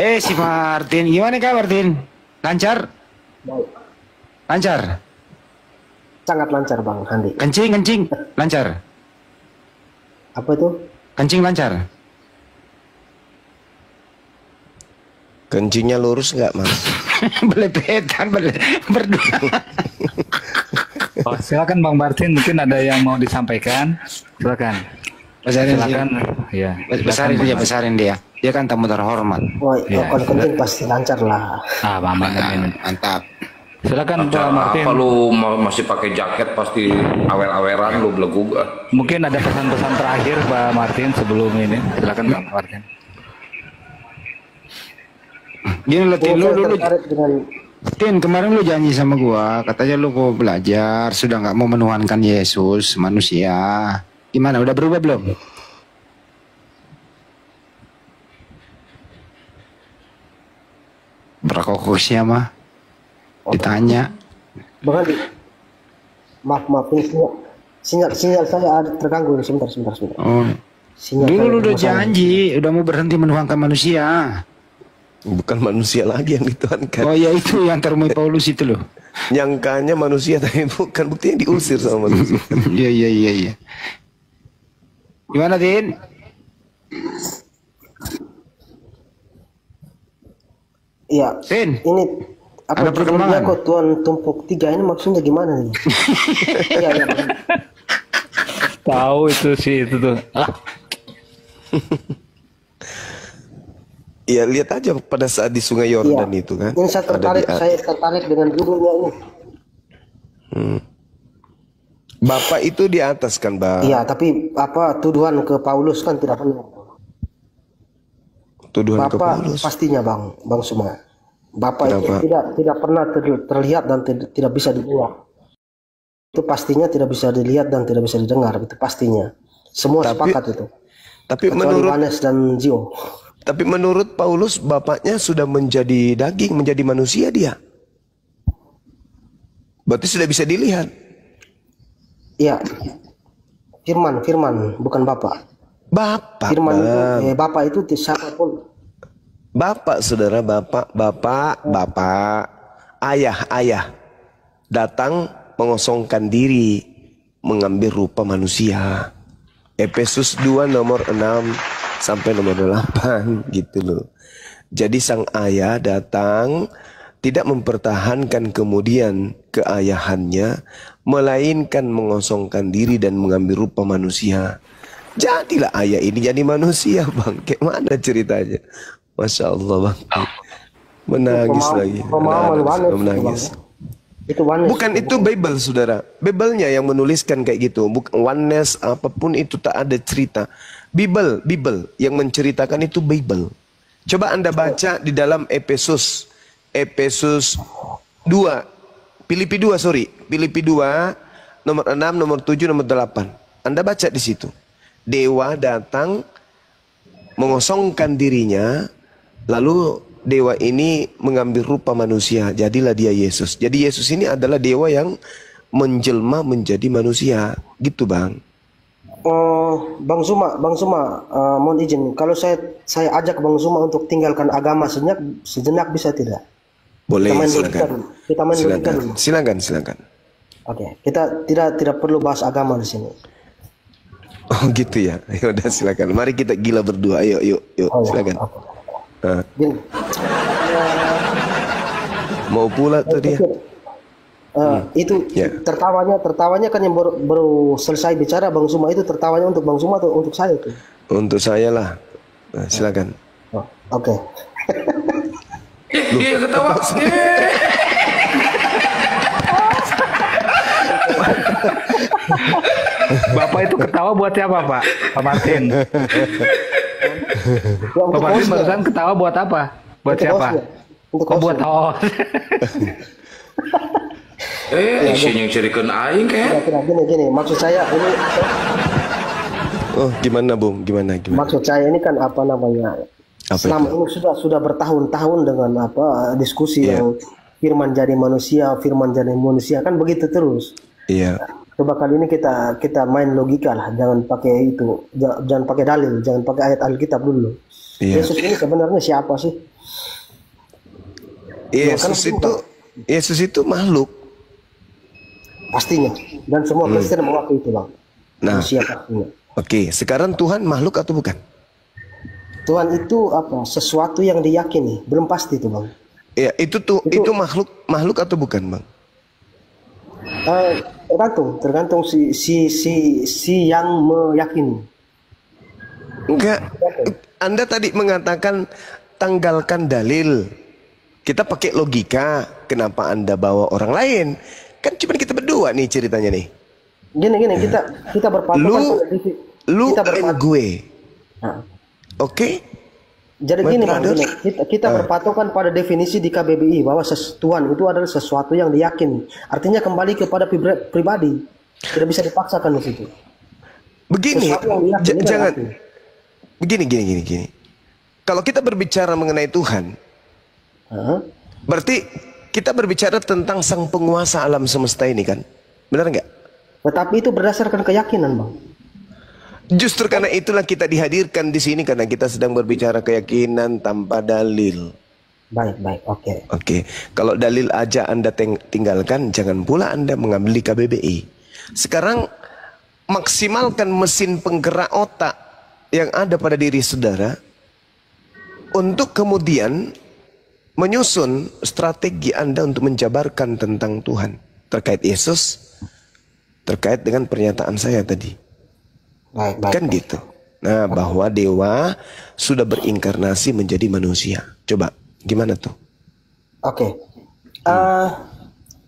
Si Martin, gimana kabar Martin? Lancar? Baik. Lancar? Sangat lancar Bang Handi. Kencing, lancar? Apa itu? Kencing lancar? Kencingnya lurus nggak Mas? Belepetan, berdua. Oh, silakan Bang Martin, mungkin ada yang mau disampaikan. Silakan. Silakan. Ya. Besarin dia. Dia kan tamu terhormat. Wah, Ya, kalau kencing pasti lancar lah. Mantap. Silakan Pak Martin. Kalau masih pakai jaket pasti awer-aweran lu belegu. Mungkin ada pesan-pesan terakhir Pak Martin sebelum ini. Silakan Pak Martin. Gini lo, Tin, lu dengan Tin, kemarin lu janji sama gua, katanya lu mau belajar, sudah nggak mau menuhankan Yesus manusia. Gimana? Udah berubah belum? Berkokusnya mah ditanya. Bang Handi. Maaf ini sinyal saya ada terganggu nih, sebentar. Oh. Sinyal Dulu saya lu udah bermasalah. janji, udah mau berhenti menuhankan manusia. Bukan manusia lagi yang dituhankan. Oh ya, itu yang termui Paulus itu loh. Nyangkanya manusia tapi bukan, buktinya diusir sama manusia. Iya. Gimana, Tin? Iya. Tin, Ini ada apa perkembangan? judulnya kok Tuan Tumpuk 3 ini maksudnya gimana nih? Iya. Tahu itu sih itu tuh. Ya lihat aja pada saat di Sungai Yordan itu kan. Ini saya tertarik dengan judulnya ini. Bapak itu di atas kan Bang. Iya, tapi apa tuduhan ke Paulus kan tidak pernah. Tuduhan ke Bapak Paulus. pastinya Bang Suma. Bapak Kenapa? itu tidak pernah terlihat dan tidak bisa didengar. Itu pastinya tidak bisa dilihat dan tidak bisa didengar, itu pastinya. Semua sepakat itu. Tapi Kecuali Yohanes dan Zio. Tapi menurut Paulus bapaknya sudah menjadi daging, menjadi manusia dia. Berarti sudah bisa dilihat. Iya. Firman, bukan Bapak. Bapak. Firman Bang. itu, Bapak itu siapapun. Bapak, saudara, bapak, ayah, datang mengosongkan diri, mengambil rupa manusia. Efesus 2 nomor 6 sampai nomor 8 gitu loh. Jadi sang ayah datang tidak mempertahankan kemudian keayahannya, melainkan mengosongkan diri dan mengambil rupa manusia. Jadilah ayah ini jadi manusia Bang. Kayak mana ceritanya? Masya Allah Bang. Menangis lagi. Menangis. Itu oneness. Bukan itu Bible saudara. Bible-nya yang menuliskan kayak gitu. Bukan oneness apapun itu, tak ada cerita. Bible yang menceritakan itu Bible. Coba Anda baca di dalam Efesus 2. Filipi 2 nomor 6, nomor 7, nomor 8. Anda baca di situ. Dewa datang mengosongkan dirinya, lalu dewa ini mengambil rupa manusia, jadilah dia Yesus. Jadi Yesus ini adalah dewa yang menjelma menjadi manusia, gitu Bang. Bang Suma, mohon izin. Kalau saya ajak Bang Suma untuk tinggalkan agama sejenak bisa tidak? Boleh, Kita main logika dulu. silakan. Oke, kita tidak perlu bahas agama di sini. Oh gitu ya. Ya udah silakan. Mari kita gila berdua. Ayo, yuk, silakan. Gini. Mau pula tuh dia. Itu tertawanya kan yang baru selesai bicara Bang Suma, itu tertawanya untuk Bang Suma atau untuk saya tuh? Untuk saya lah. Nah, silakan. Oke. Dia ketawa. Bapak itu ketawa buat siapa Pak? Pak Martin. Pak Martin barusan ketawa buat apa? Buat siapa? Buat host. Isinya ceritakan aing kayak. Gini, maksud saya ini. Oh, gimana Bung? Gimana? Maksud saya ini kan apa namanya? Selama ini sudah bertahun-tahun dengan diskusi yang firman jadi manusia kan begitu terus. Iya. Coba kali ini kita main logika lah, jangan pakai itu, jangan pakai dalil, jangan pakai ayat Alkitab dulu. Iya. Yesus ini sebenarnya siapa sih? Yesus itu makhluk. Pastinya. Dan semua Kristen mengakui itu, Bang. Nah, Manusia pastinya. Oke, sekarang Tuhan makhluk atau bukan? Tuhan itu apa? Sesuatu yang diyakini, belum pasti itu, Bang. Ya, itu makhluk atau bukan, Bang? Tergantung si yang meyakini. Enggak. Anda tadi mengatakan tanggalkan dalil. Kita pakai logika. Kenapa Anda bawa orang lain? Kan cuma kita berdua nih ceritanya nih. Gini, kita berpatokan lu and gue. Nah. Oke. Jadi gini, Bang, kita berpatokan pada definisi di KBBI bahwa Tuhan itu adalah sesuatu yang diyakini. Artinya kembali kepada pribadi. Tidak bisa dipaksakan di situ. Begini, jangan. Begini. Kalau kita berbicara mengenai Tuhan, berarti kita berbicara tentang sang penguasa alam semesta ini kan? Benar nggak? Tetapi itu berdasarkan keyakinan, Bang. Justru karena itulah kita dihadirkan di sini karena kita sedang berbicara keyakinan tanpa dalil. Baik, oke. Oke, kalau dalil aja Anda tinggalkan, jangan pula Anda mengambil di KBBI. Sekarang maksimalkan mesin penggerak otak yang ada pada diri saudara untuk kemudian menyusun strategi Anda untuk menjabarkan tentang Tuhan terkait Yesus, terkait dengan pernyataan saya tadi. Kan gitu. Nah, bahwa dewa sudah berinkarnasi menjadi manusia. Coba, gimana tuh? Oke.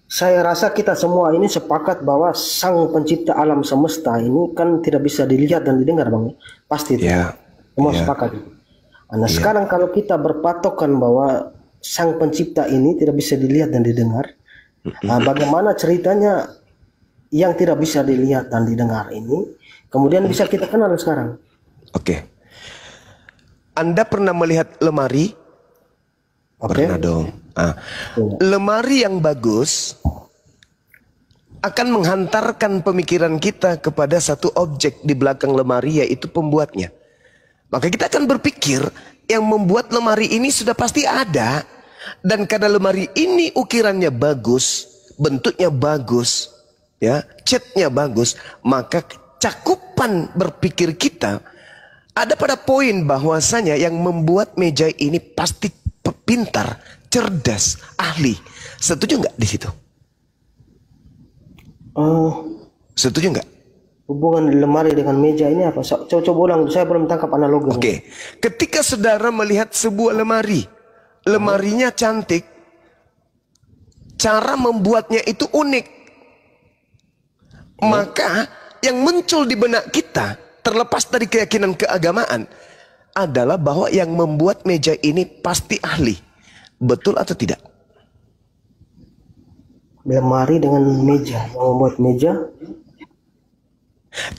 Saya rasa kita semua ini sepakat bahwa sang pencipta alam semesta ini kan tidak bisa dilihat dan didengar, Bang. Pasti itu. Semua sepakat. Nah, sekarang kalau kita berpatokan bahwa sang pencipta ini tidak bisa dilihat dan didengar, bagaimana ceritanya yang tidak bisa dilihat dan didengar ini kemudian bisa kita kenal sekarang? Oke. Anda pernah melihat lemari? Pernah dong. Lemari yang bagus akan menghantarkan pemikiran kita kepada satu objek di belakang lemari, yaitu pembuatnya. Maka kita akan berpikir yang membuat lemari ini sudah pasti ada. Dan karena lemari ini ukirannya bagus, bentuknya bagus, ya, catnya bagus, maka cakupan berpikir kita ada pada poin bahwasanya yang membuat meja ini pasti pintar, cerdas, ahli. Setuju nggak di situ? Setuju nggak? Hubungan lemari dengan meja ini apa? Coba ulang, saya belum tangkap analogi. Oke, ketika saudara melihat sebuah lemari, lemarinya cantik, cara membuatnya itu unik, maka yang muncul di benak kita, terlepas dari keyakinan keagamaan, adalah bahwa yang membuat meja ini pasti ahli. Betul atau tidak? Lemari dengan meja, yang membuat meja.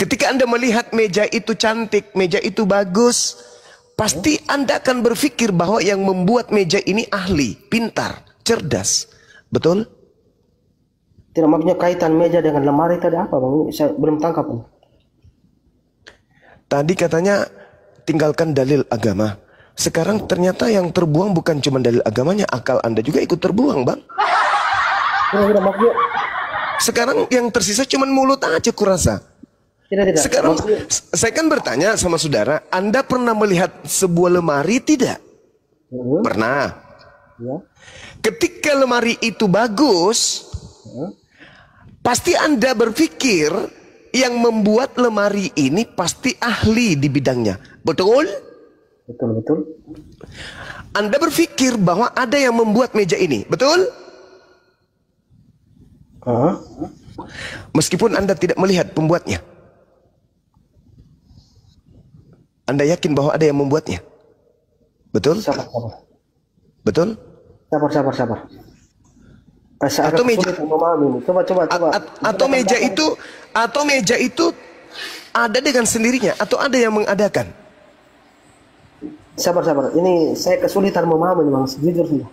Ketika Anda melihat meja itu cantik, meja itu bagus, pasti Anda akan berpikir bahwa yang membuat meja ini ahli, pintar, cerdas. Betul? Tidak, maksudnya kaitan meja dengan lemari tadi apa, Bang? Saya belum tangkap. Tadi katanya tinggalkan dalil agama. Sekarang ternyata yang terbuang bukan cuma dalil agamanya, akal Anda juga ikut terbuang, Bang. Tidak, maksudnya. Sekarang yang tersisa cuma mulut aja kurasa. Tidak. Sekarang saya kan bertanya sama saudara, Anda pernah melihat sebuah lemari tidak? Pernah. Ya. Ketika lemari itu bagus, pasti Anda berpikir yang membuat lemari ini pasti ahli di bidangnya. Betul? Betul. Anda berpikir bahwa ada yang membuat meja ini. Betul? Meskipun Anda tidak melihat pembuatnya. Anda yakin bahwa ada yang membuatnya. Betul? Sabar. Betul? Sabar. Atau meja, coba. Atau meja itu ada dengan sendirinya atau ada yang mengadakan? Sabar. Ini saya kesulitan memahami, Bang. Jujur sih.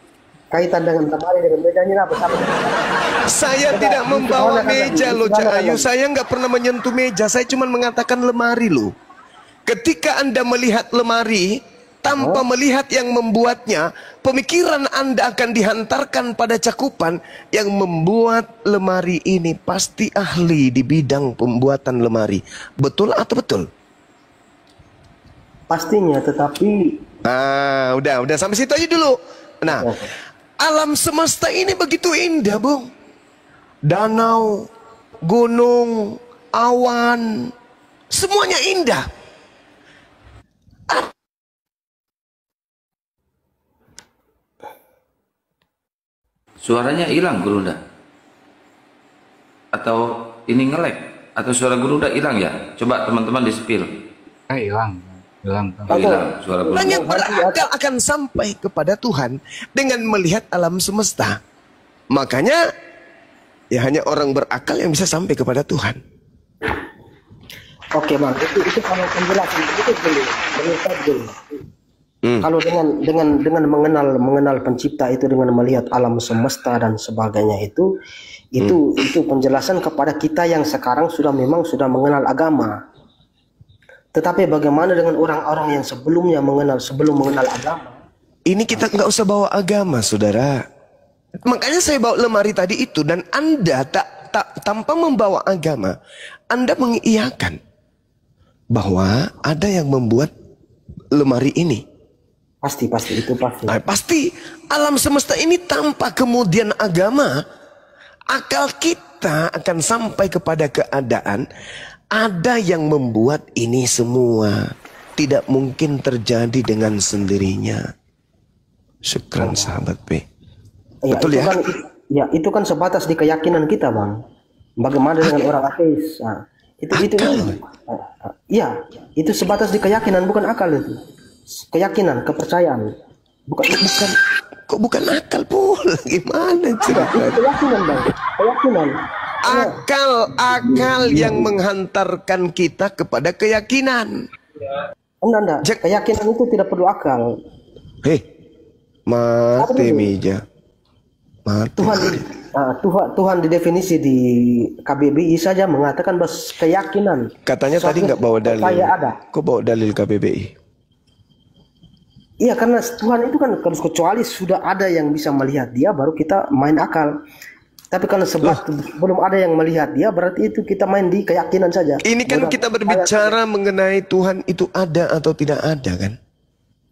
Kaitan dengan lemari dengan mejanya apa? Sabar. Saya tidak membawa meja loh, Cak Ayu. Saya nggak pernah menyentuh meja. Saya cuma mengatakan lemari loh. Ketika Anda melihat lemari, tanpa melihat yang membuatnya, pemikiran Anda akan dihantarkan pada cakupan yang membuat lemari ini pasti ahli di bidang pembuatan lemari. Betul atau betul? Pastinya, tetapi udah sampai situ aja dulu. Nah, alam semesta ini begitu indah, Bung. Danau, gunung, awan, semuanya indah. Suaranya hilang Gurunda. Atau ini nge-lag? Atau suara Gurunda hilang ya? Coba teman-teman di-spill. Hilang. Oh, hilang suara Gurunda. Hanya berakal akan sampai kepada Tuhan dengan melihat alam semesta. Makanya ya hanya orang berakal yang bisa sampai kepada Tuhan. Oke bang, itu kalau penjelasan itu dulu. Kalau dengan mengenal pencipta itu dengan melihat alam semesta dan sebagainya itu penjelasan kepada kita yang sekarang memang sudah mengenal agama. Tetapi bagaimana dengan orang-orang yang sebelum mengenal agama? Ini kita nggak usah bawa agama, saudara. Makanya saya bawa lemari tadi itu, dan Anda tanpa membawa agama, Anda mengiyakan bahwa ada yang membuat lemari ini. Pasti itu pasti. Nah, pasti alam semesta ini tanpa kemudian agama, akal kita akan sampai kepada keadaan ada yang membuat ini semua. Tidak mungkin terjadi dengan sendirinya. Syukran sahabat B. Ya, betul ya? Itu kan sebatas di keyakinan kita, Bang. Bagaimana dengan orang ateis? Nah, itu sebatas di keyakinan, bukan akal itu. Keyakinan, kepercayaan. Bukan akal pula. Gimana ceritanya? Keyakinan, Bang. Keyakinan. Akal yang menghantarkan kita kepada keyakinan. Enggak. Keyakinan itu tidak perlu akal. Mati meja. Tuhan di definisi di KBBI saja mengatakan bahwa keyakinan. Katanya tadi nggak bawa dalil. Kok bawa dalil KBBI? Iya, karena Tuhan itu kan kecuali sudah ada yang bisa melihat dia, baru kita main akal. Tapi kalau belum ada yang melihat dia, berarti itu kita main di keyakinan saja. Ini kan kita berbicara mengenai Tuhan itu ada atau tidak ada, kan?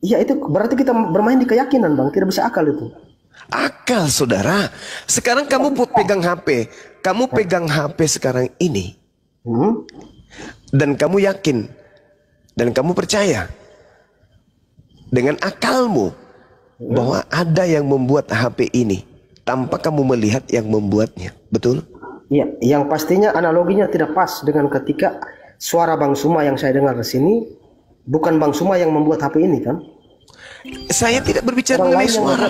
Iya, itu berarti kita bermain di keyakinan, Bang. Tidak bisa akal itu. Akal, saudara. Sekarang kamu pegang HP. Kamu pegang HP sekarang ini. Dan kamu yakin. Dan kamu percaya. Dengan akalmu. Bahwa ada yang membuat HP ini. Tanpa kamu melihat yang membuatnya. Betul? Iya. Yang pastinya analoginya tidak pas dengan ketika suara Bang Suma yang saya dengar di sini. Bukan Bang Suma yang membuat HP ini, kan? Saya tidak berbicara mengenai suara.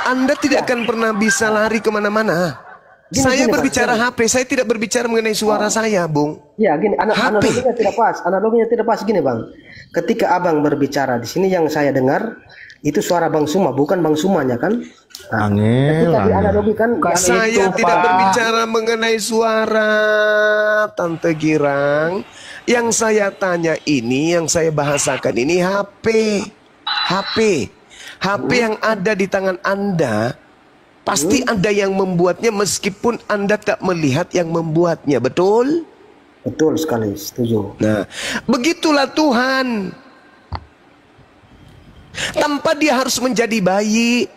Anda tidak akan pernah bisa lari kemana-mana. Saya berbicara HP. Saya tidak berbicara mengenai suara saya, Bung. Ya, gini. Analoginya tidak pas. Analoginya tidak pas. Gini, Bang. Ketika Abang berbicara di sini yang saya dengar itu suara Bang Suma, bukan Bang Sumanya, kan? Analogikan. Saya tidak berbicara mengenai suara, Tante Girang. Yang saya tanya ini, yang saya bahasakan ini HP. HP yang ada di tangan Anda, pasti ada yang membuatnya meskipun Anda tak melihat yang membuatnya, betul? Betul sekali, setuju. Nah, begitulah Tuhan. Tanpa dia harus menjadi bayi,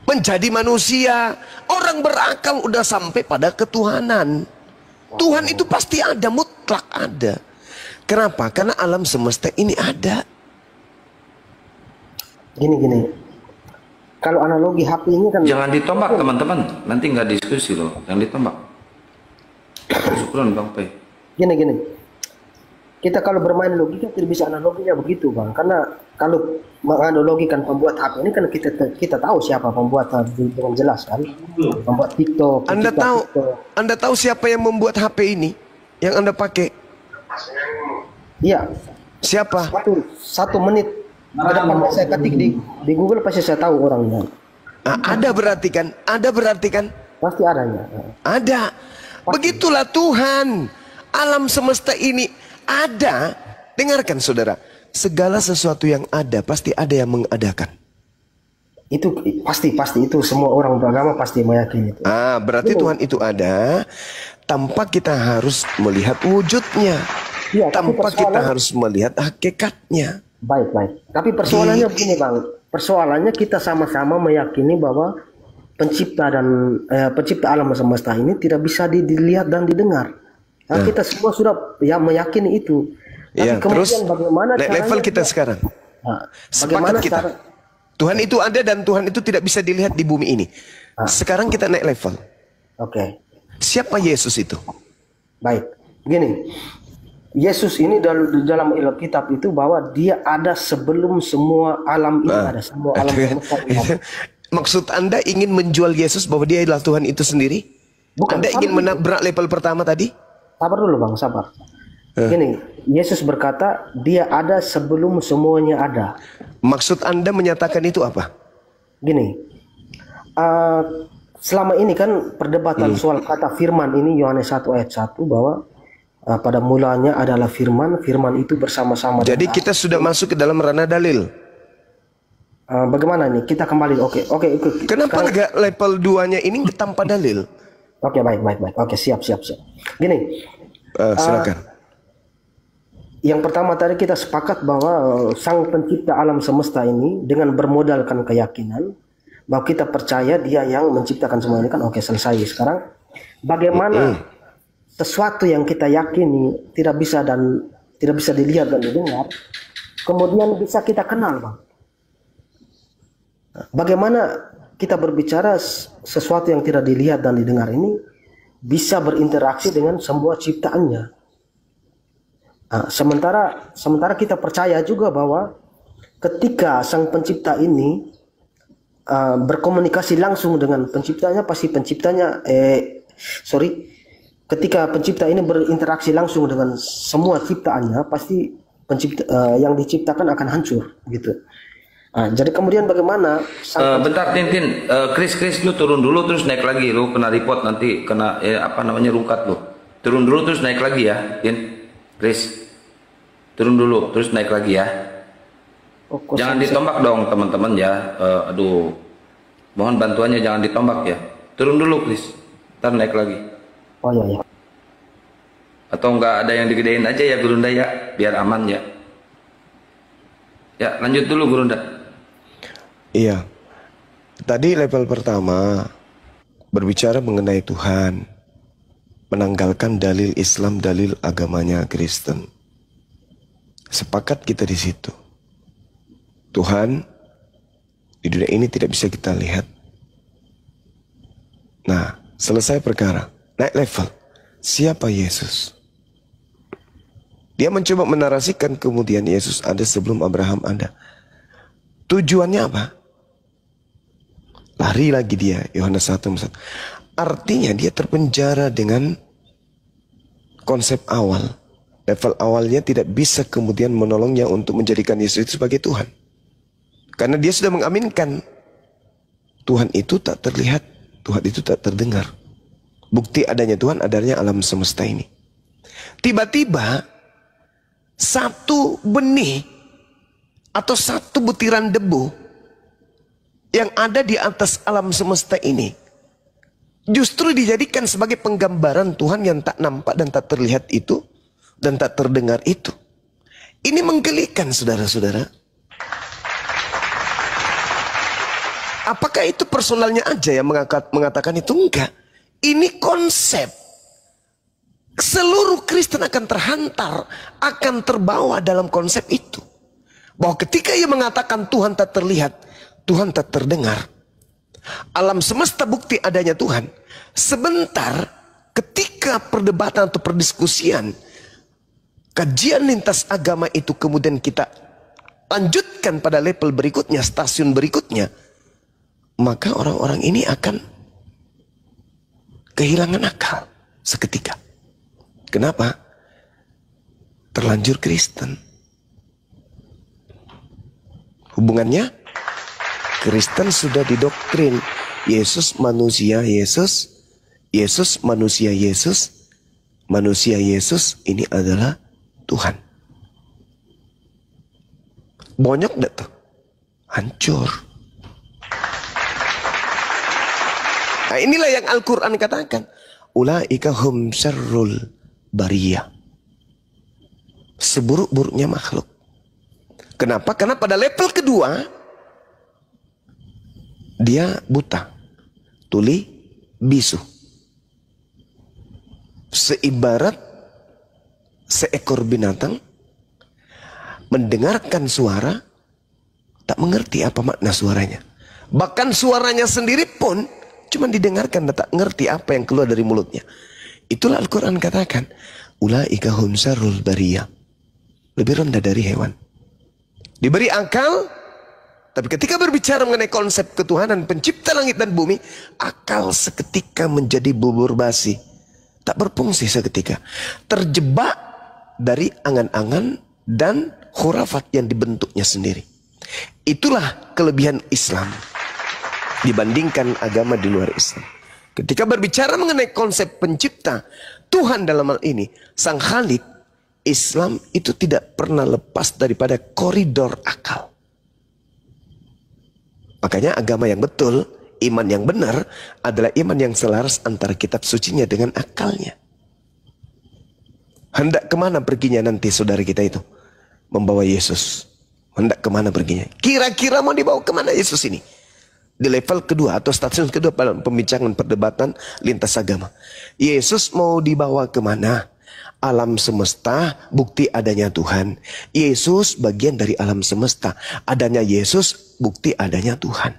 menjadi manusia, orang berakal udah sampai pada ketuhanan. Tuhan itu pasti ada, mutlak ada. Kenapa? Karena alam semesta ini ada. Gini. Kalau analogi HP ini kan... Jangan ditombak teman-teman. Nanti nggak diskusi loh. Jangan ditombak. Syukron Bang P. Gini. Kita kalau bermain logika tidak bisa analoginya begitu, Bang. Karena kalau menganalogikan pembuat HP ini kan kita tahu siapa pembuat dengan jelas, kan? Pembuat TikTok. Anda tahu siapa yang membuat HP ini? Yang Anda pakai? Iya. Siapa? Satu menit. Saya ketik di Google pasti saya tahu orangnya. Ada berarti kan? Pasti adanya. Ada. Begitulah Tuhan. Alam semesta ini ada. Dengarkan saudara. segala sesuatu yang ada pasti ada yang mengadakan. Itu pasti itu semua orang beragama pasti meyakini itu. Berarti Tuhan itu ada tanpa kita harus melihat wujudnya. Iya, tanpa kita harus melihat hakikatnya. Baik. Tapi persoalannya begini Bang. Persoalannya kita sama-sama meyakini bahwa pencipta alam semesta ini tidak bisa dilihat dan didengar. Kita semua sudah meyakini itu. Tapi kemudian bagaimana level kita sekarang? Sepakat kita. Tuhan itu ada dan Tuhan itu tidak bisa dilihat di bumi ini. Sekarang kita naik level. Oke. Siapa Yesus itu? Baik. Gini. Yesus ini dalam Alkitab itu bahwa dia ada sebelum semua alam ini ada. Semua alam semesta ini ada. Maksud Anda ingin menjual Yesus bahwa dia adalah Tuhan itu sendiri? Bukan. Anda ingin menabrak level pertama tadi? Sabar dulu Bang, sabar. Gini, Yesus berkata dia ada sebelum semuanya ada. Maksud Anda menyatakan itu apa? Gini, selama ini kan perdebatan soal kata firman ini Yohanes 1 ayat 1 bahwa pada mulanya adalah firman itu bersama-sama. Jadi kita sudah masuk ke dalam ranah dalil. Bagaimana nih? Kita kembali. Oke. Kenapa enggak level 2-nya ini tanpa dalil? Oke, baik. Oke, siap. Gini. Silakan. Yang pertama tadi kita sepakat bahwa Sang Pencipta alam semesta ini dengan bermodalkan keyakinan bahwa kita percaya dia yang menciptakan semua ini kan oke selesai. Sekarang bagaimana sesuatu yang kita yakini tidak bisa dilihat dan didengar kemudian bisa kita kenal Bang? Bagaimana kita berbicara sesuatu yang tidak dilihat dan didengar ini bisa berinteraksi dengan semua ciptaannya? Sementara kita percaya juga bahwa ketika Sang Pencipta ini berkomunikasi langsung dengan penciptanya, pasti ketika pencipta ini berinteraksi langsung dengan semua ciptaannya, pasti yang diciptakan akan hancur gitu. Jadi kemudian bagaimana? Bentar Tintin, Chris lu turun dulu terus naik lagi, lu kena report nanti kena rungkat lu. Turun dulu terus naik lagi ya, Chris. Turun dulu terus naik lagi ya. Jangan ditombak dong teman-teman ya. Mohon bantuannya jangan ditombak ya. Turun dulu Chris, ntar naik lagi. Oh iya. Atau enggak ada yang digedein aja ya Gurunda ya, biar aman ya. Ya lanjut dulu Gurunda. Iya. Tadi level pertama berbicara mengenai Tuhan, menanggalkan dalil Islam, dalil agamanya Kristen. Sepakat kita di situ. Tuhan di dunia ini tidak bisa kita lihat. Nah, selesai perkara, naik level. Siapa Yesus? Dia mencoba menarasikan kemudian Yesus ada sebelum Abraham ada. Tujuannya apa? Lari lagi dia, Yohanes 1. Artinya dia terpenjara dengan konsep awal. Level awalnya tidak bisa kemudian menolongnya untuk menjadikan Yesus itu sebagai Tuhan. Karena dia sudah mengaminkan Tuhan itu tak terlihat, Tuhan itu tak terdengar. Bukti adanya Tuhan adanya alam semesta ini. Tiba-tiba satu benih atau satu butiran debu yang ada di atas alam semesta ini justru dijadikan sebagai penggambaran Tuhan yang tak nampak dan tak terlihat itu dan tak terdengar itu. Ini menggelikan saudara-saudara. Apakah itu personalnya aja yang mengatakan itu? Enggak. Ini konsep. Seluruh Kristen akan terhantar, akan terbawa dalam konsep itu. Bahwa ketika ia mengatakan Tuhan tak terlihat, Tuhan tak terdengar, alam semesta bukti adanya Tuhan. Sebentar ketika perdebatan atau perdiskusian, kajian lintas agama itu kemudian kita lanjutkan pada level berikutnya, stasiun berikutnya, maka orang-orang ini akan kehilangan akal seketika. Kenapa? Terlanjur Kristen. Hubungannya, Kristen sudah didoktrin Yesus manusia Yesus, Yesus manusia Yesus, manusia Yesus ini adalah Tuhan. Bonyok dah tuh. Hancur. Nah, inilah yang Al-Quran katakan. Ulaika hum syarrul bariyah. Seburuk-buruknya makhluk. Kenapa? Karena pada level kedua, dia buta, tuli, bisu. Seibarat seekor binatang mendengarkan suara, tak mengerti apa makna suaranya. Bahkan suaranya sendiri pun cuma didengarkan dan tak ngerti apa yang keluar dari mulutnya. Itulah Al-Quran katakan, ulaika hum syarrul bariyah. Lebih rendah dari hewan. Diberi akal, tapi ketika berbicara mengenai konsep ketuhanan pencipta langit dan bumi, akal seketika menjadi bubur basi. Tak berfungsi seketika. Terjebak dari angan-angan dan khurafat yang dibentuknya sendiri. Itulah kelebihan Islam dibandingkan agama di luar Islam. Ketika berbicara mengenai konsep pencipta, Tuhan dalam hal ini, Sang Khalik, Islam itu tidak pernah lepas daripada koridor akal. Makanya agama yang betul, iman yang benar adalah iman yang selaras antara kitab sucinya dengan akalnya. Hendak kemana perginya nanti saudara kita itu? Membawa Yesus. Hendak kemana perginya? Kira-kira mau dibawa kemana Yesus ini? Di level kedua atau stasiun kedua dalam pembincangan perdebatan lintas agama. Yesus mau dibawa kemana? Alam semesta, bukti adanya Tuhan. Yesus bagian dari alam semesta. Adanya Yesus, bukti adanya Tuhan.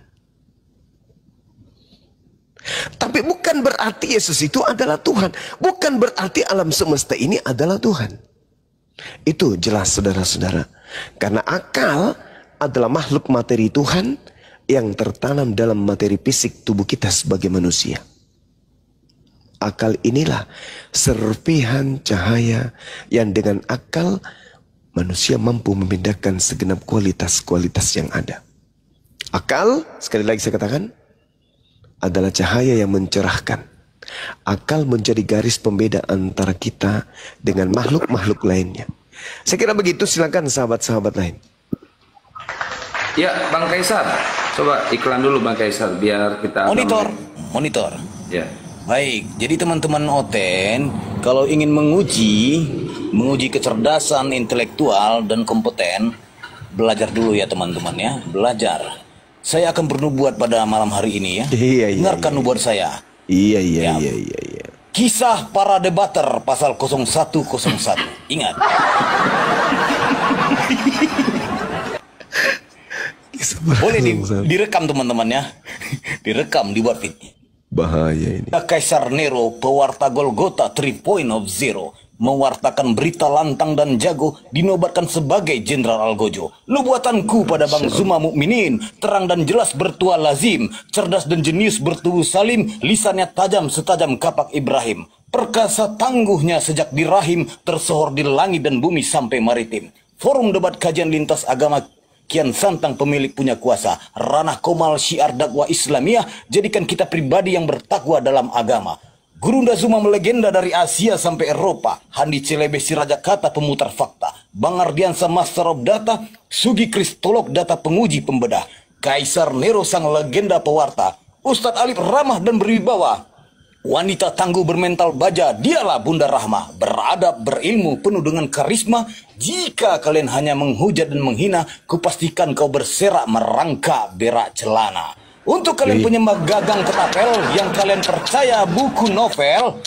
Tapi bukan berarti Yesus itu adalah Tuhan. Bukan berarti alam semesta ini adalah Tuhan. Itu jelas saudara-saudara. Karena akal adalah makhluk materi Tuhan yang tertanam dalam materi fisik tubuh kita sebagai manusia. Akal inilah serpihan cahaya yang dengan akal manusia mampu membedakan segenap kualitas-kualitas yang ada. Akal, sekali lagi saya katakan, adalah cahaya yang mencerahkan. Akal menjadi garis pembeda antara kita dengan makhluk-makhluk lainnya. Saya kira begitu, silakan sahabat-sahabat lain. Ya, Bang Kaisar. Coba iklan dulu Bang Kaisar biar kita monitor. Ya. Baik, jadi teman-teman Oten, kalau ingin menguji kecerdasan intelektual dan kompeten, belajar dulu ya teman-teman ya, belajar. Saya akan bernubuat pada malam hari ini ya. Dengarkan nubuat saya. Iya. Kisah para debater pasal 0101. Ingat. Boleh direkam teman-teman ya. Direkam, dibuat fit. Bahaya ini. Kaisar Nero, pewarta Golgota 3.0, mewartakan berita lantang dan jago, dinobatkan sebagai Jenderal Algojo. Nubuatanku pada Bang Zuma Mukminin, terang dan jelas bertua lazim, cerdas dan jenius bertubuh salim, lisannya tajam setajam kapak Ibrahim. Perkasa tangguhnya sejak di rahim, tersohor di langit dan bumi sampai maritim. Forum debat kajian lintas agama kian santang pemilik punya kuasa. Ranah komal syiar dakwah Islamiyah, jadikan kita pribadi yang bertakwa dalam agama. Gurunda Zuma melegenda dari Asia sampai Eropa. Handi Celebe si Raja Kata pemutar fakta. Bang Ardiansa Master of Data. Sugi Kristolog data penguji pembedah. Kaisar Nero sang legenda pewarta. Ustadz Alif ramah dan berwibawa. Wanita tangguh bermental baja, dialah Bunda Rahma. Beradab, berilmu, penuh dengan karisma. Jika kalian hanya menghujat dan menghina, kupastikan kau berserak merangkak berak celana. Untuk kalian penyembah gagang ketapel yang kalian percaya buku novel,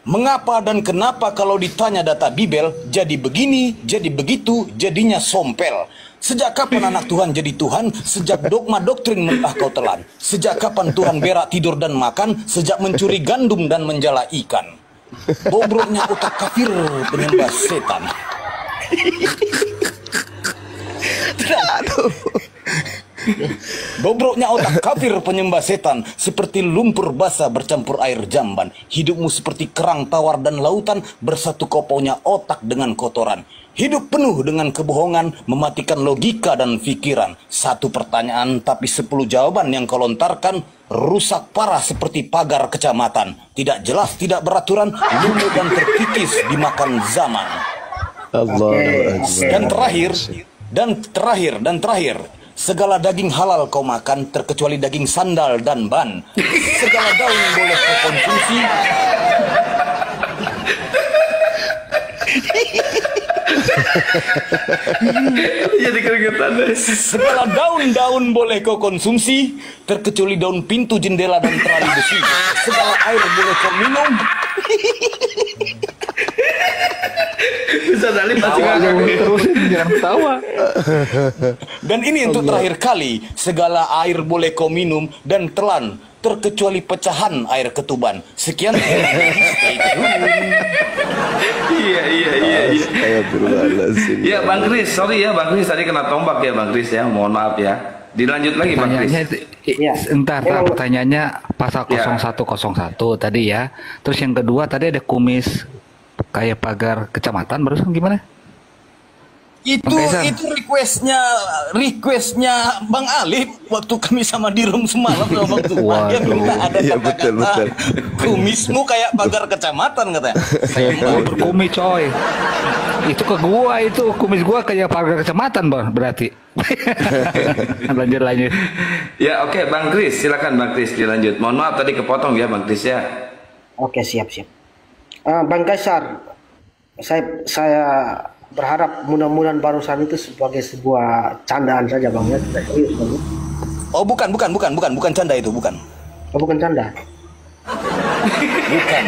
mengapa dan kenapa kalau ditanya data Bibel, jadi begini, jadi begitu, jadinya sompel. Sejak kapan anak Tuhan jadi Tuhan? Sejak dogma doktrin mentah kau telan. Sejak kapan Tuhan berak, tidur dan makan? Sejak mencuri gandum dan menjala ikan. Bobroknya otak kafir penyembah setan. Aduh. Bobroknya otak kafir penyembah setan, seperti lumpur basah bercampur air jamban. Hidupmu seperti kerang tawar dan lautan, bersatu kopaunya otak dengan kotoran. Hidup penuh dengan kebohongan, mematikan logika dan pikiran. Satu pertanyaan tapi 10 jawaban yang kau lontarkan, rusak parah seperti pagar kecamatan. Tidak jelas, tidak beraturan, lumut dan terkikis dimakan zaman. Allah. Dan terakhir, Dan terakhir, segala daging halal kau makan terkecuali daging sandal dan ban. Segala daun boleh kau konsumsi. Jadi keringetan deh. Segala daun-daun boleh kau konsumsi terkecuali daun pintu, jendela dan terali besi. Segala air boleh kau minum. Bisa Dalip masih ngakak. Terusin jangan ketawa. Dan ini untuk terakhir kali, segala air boleh kau minum dan telan terkecuali pecahan air ketuban. Sekian. Iya. Ya Bang Kris, sorry ya Bang Kris tadi kena tombak ya Bang Kris ya, mohon maaf ya. Dilanjut lagi Bang Kris. Entar pertanyaannya pasal 0101 tadi ya. Terus yang kedua tadi ada kumis kayak pagar kecamatan, barusan gimana? Itu requestnya Bang Alif waktu kami sama di room semalam sama Bang Zuma. Dia minta ada betul. kumismu kayak pagar kecamatan katanya. Kayak gua berkumis coy. Itu ke gua itu kumis gua kayak pagar kecamatan Bang berarti. lanjut. Ya oke, Bang Kris, silakan Bang Kris dilanjut. Mohon maaf tadi kepotong ya Bang Kris ya. Oke, siap. Bang Kaisar, saya berharap mudah-mudahan barusan itu sebagai sebuah candaan saja Bang ya, tidak serius Bang. Oh bukan canda itu, bukan. Oh, bukan canda. Bukan.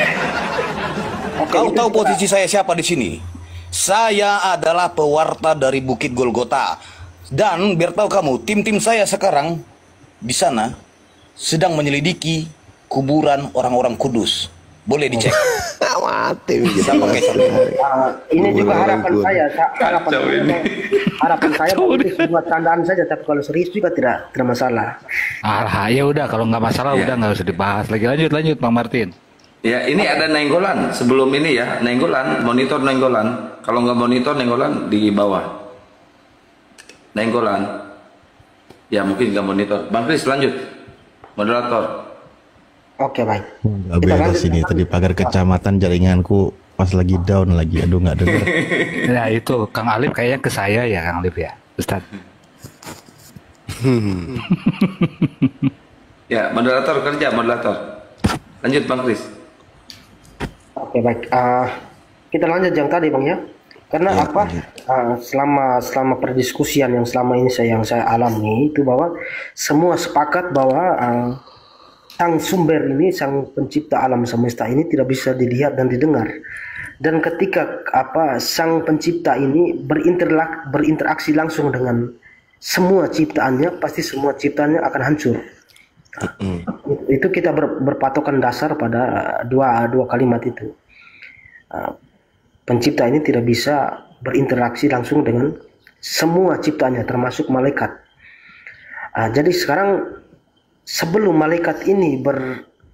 Kau tahu posisi saya siapa di sini? Saya adalah pewarta dari Bukit Golgota. Dan biar tahu kamu, tim saya sekarang di sana sedang menyelidiki kuburan orang-orang kudus. Boleh dicek. Mati Ini juga harapan saya itu sebuah candaan saja, tapi kalau serius juga tidak masalah. Ya udah kalau nggak masalah udah nggak usah dibahas lagi. Lanjut Bang Martin. Ya ini ada nenggolan sebelum ini ya, monitor nenggolan. Kalau nggak monitor nenggolan di bawah. Nenggolan. Ya mungkin nggak monitor. Bang Kris lanjut. Moderator. Oke baik. Nggak beres ini tadi pagar kecamatan jaringanku pas lagi down lagi. Aduh nggak dengar. Nah itu Kang Alif kayaknya ke saya ya Kang Alif ya, Ustaz. Ya moderator kerja moderator. Lanjut Bang Kris. Oke baik. Kita lanjut yang tadi Bang ya. Karena selama perdiskusian yang selama ini yang saya alami itu bahwa semua sepakat bahwa sang sumber ini, sang pencipta alam semesta ini tidak bisa dilihat dan didengar. Dan ketika sang pencipta ini berinteraksi langsung dengan semua ciptaannya, pasti semua ciptaannya akan hancur. Itu kita berpatokan dasar pada dua kalimat itu. Pencipta ini tidak bisa berinteraksi langsung dengan semua ciptaannya, termasuk malaikat. Jadi sekarang sebelum malaikat ini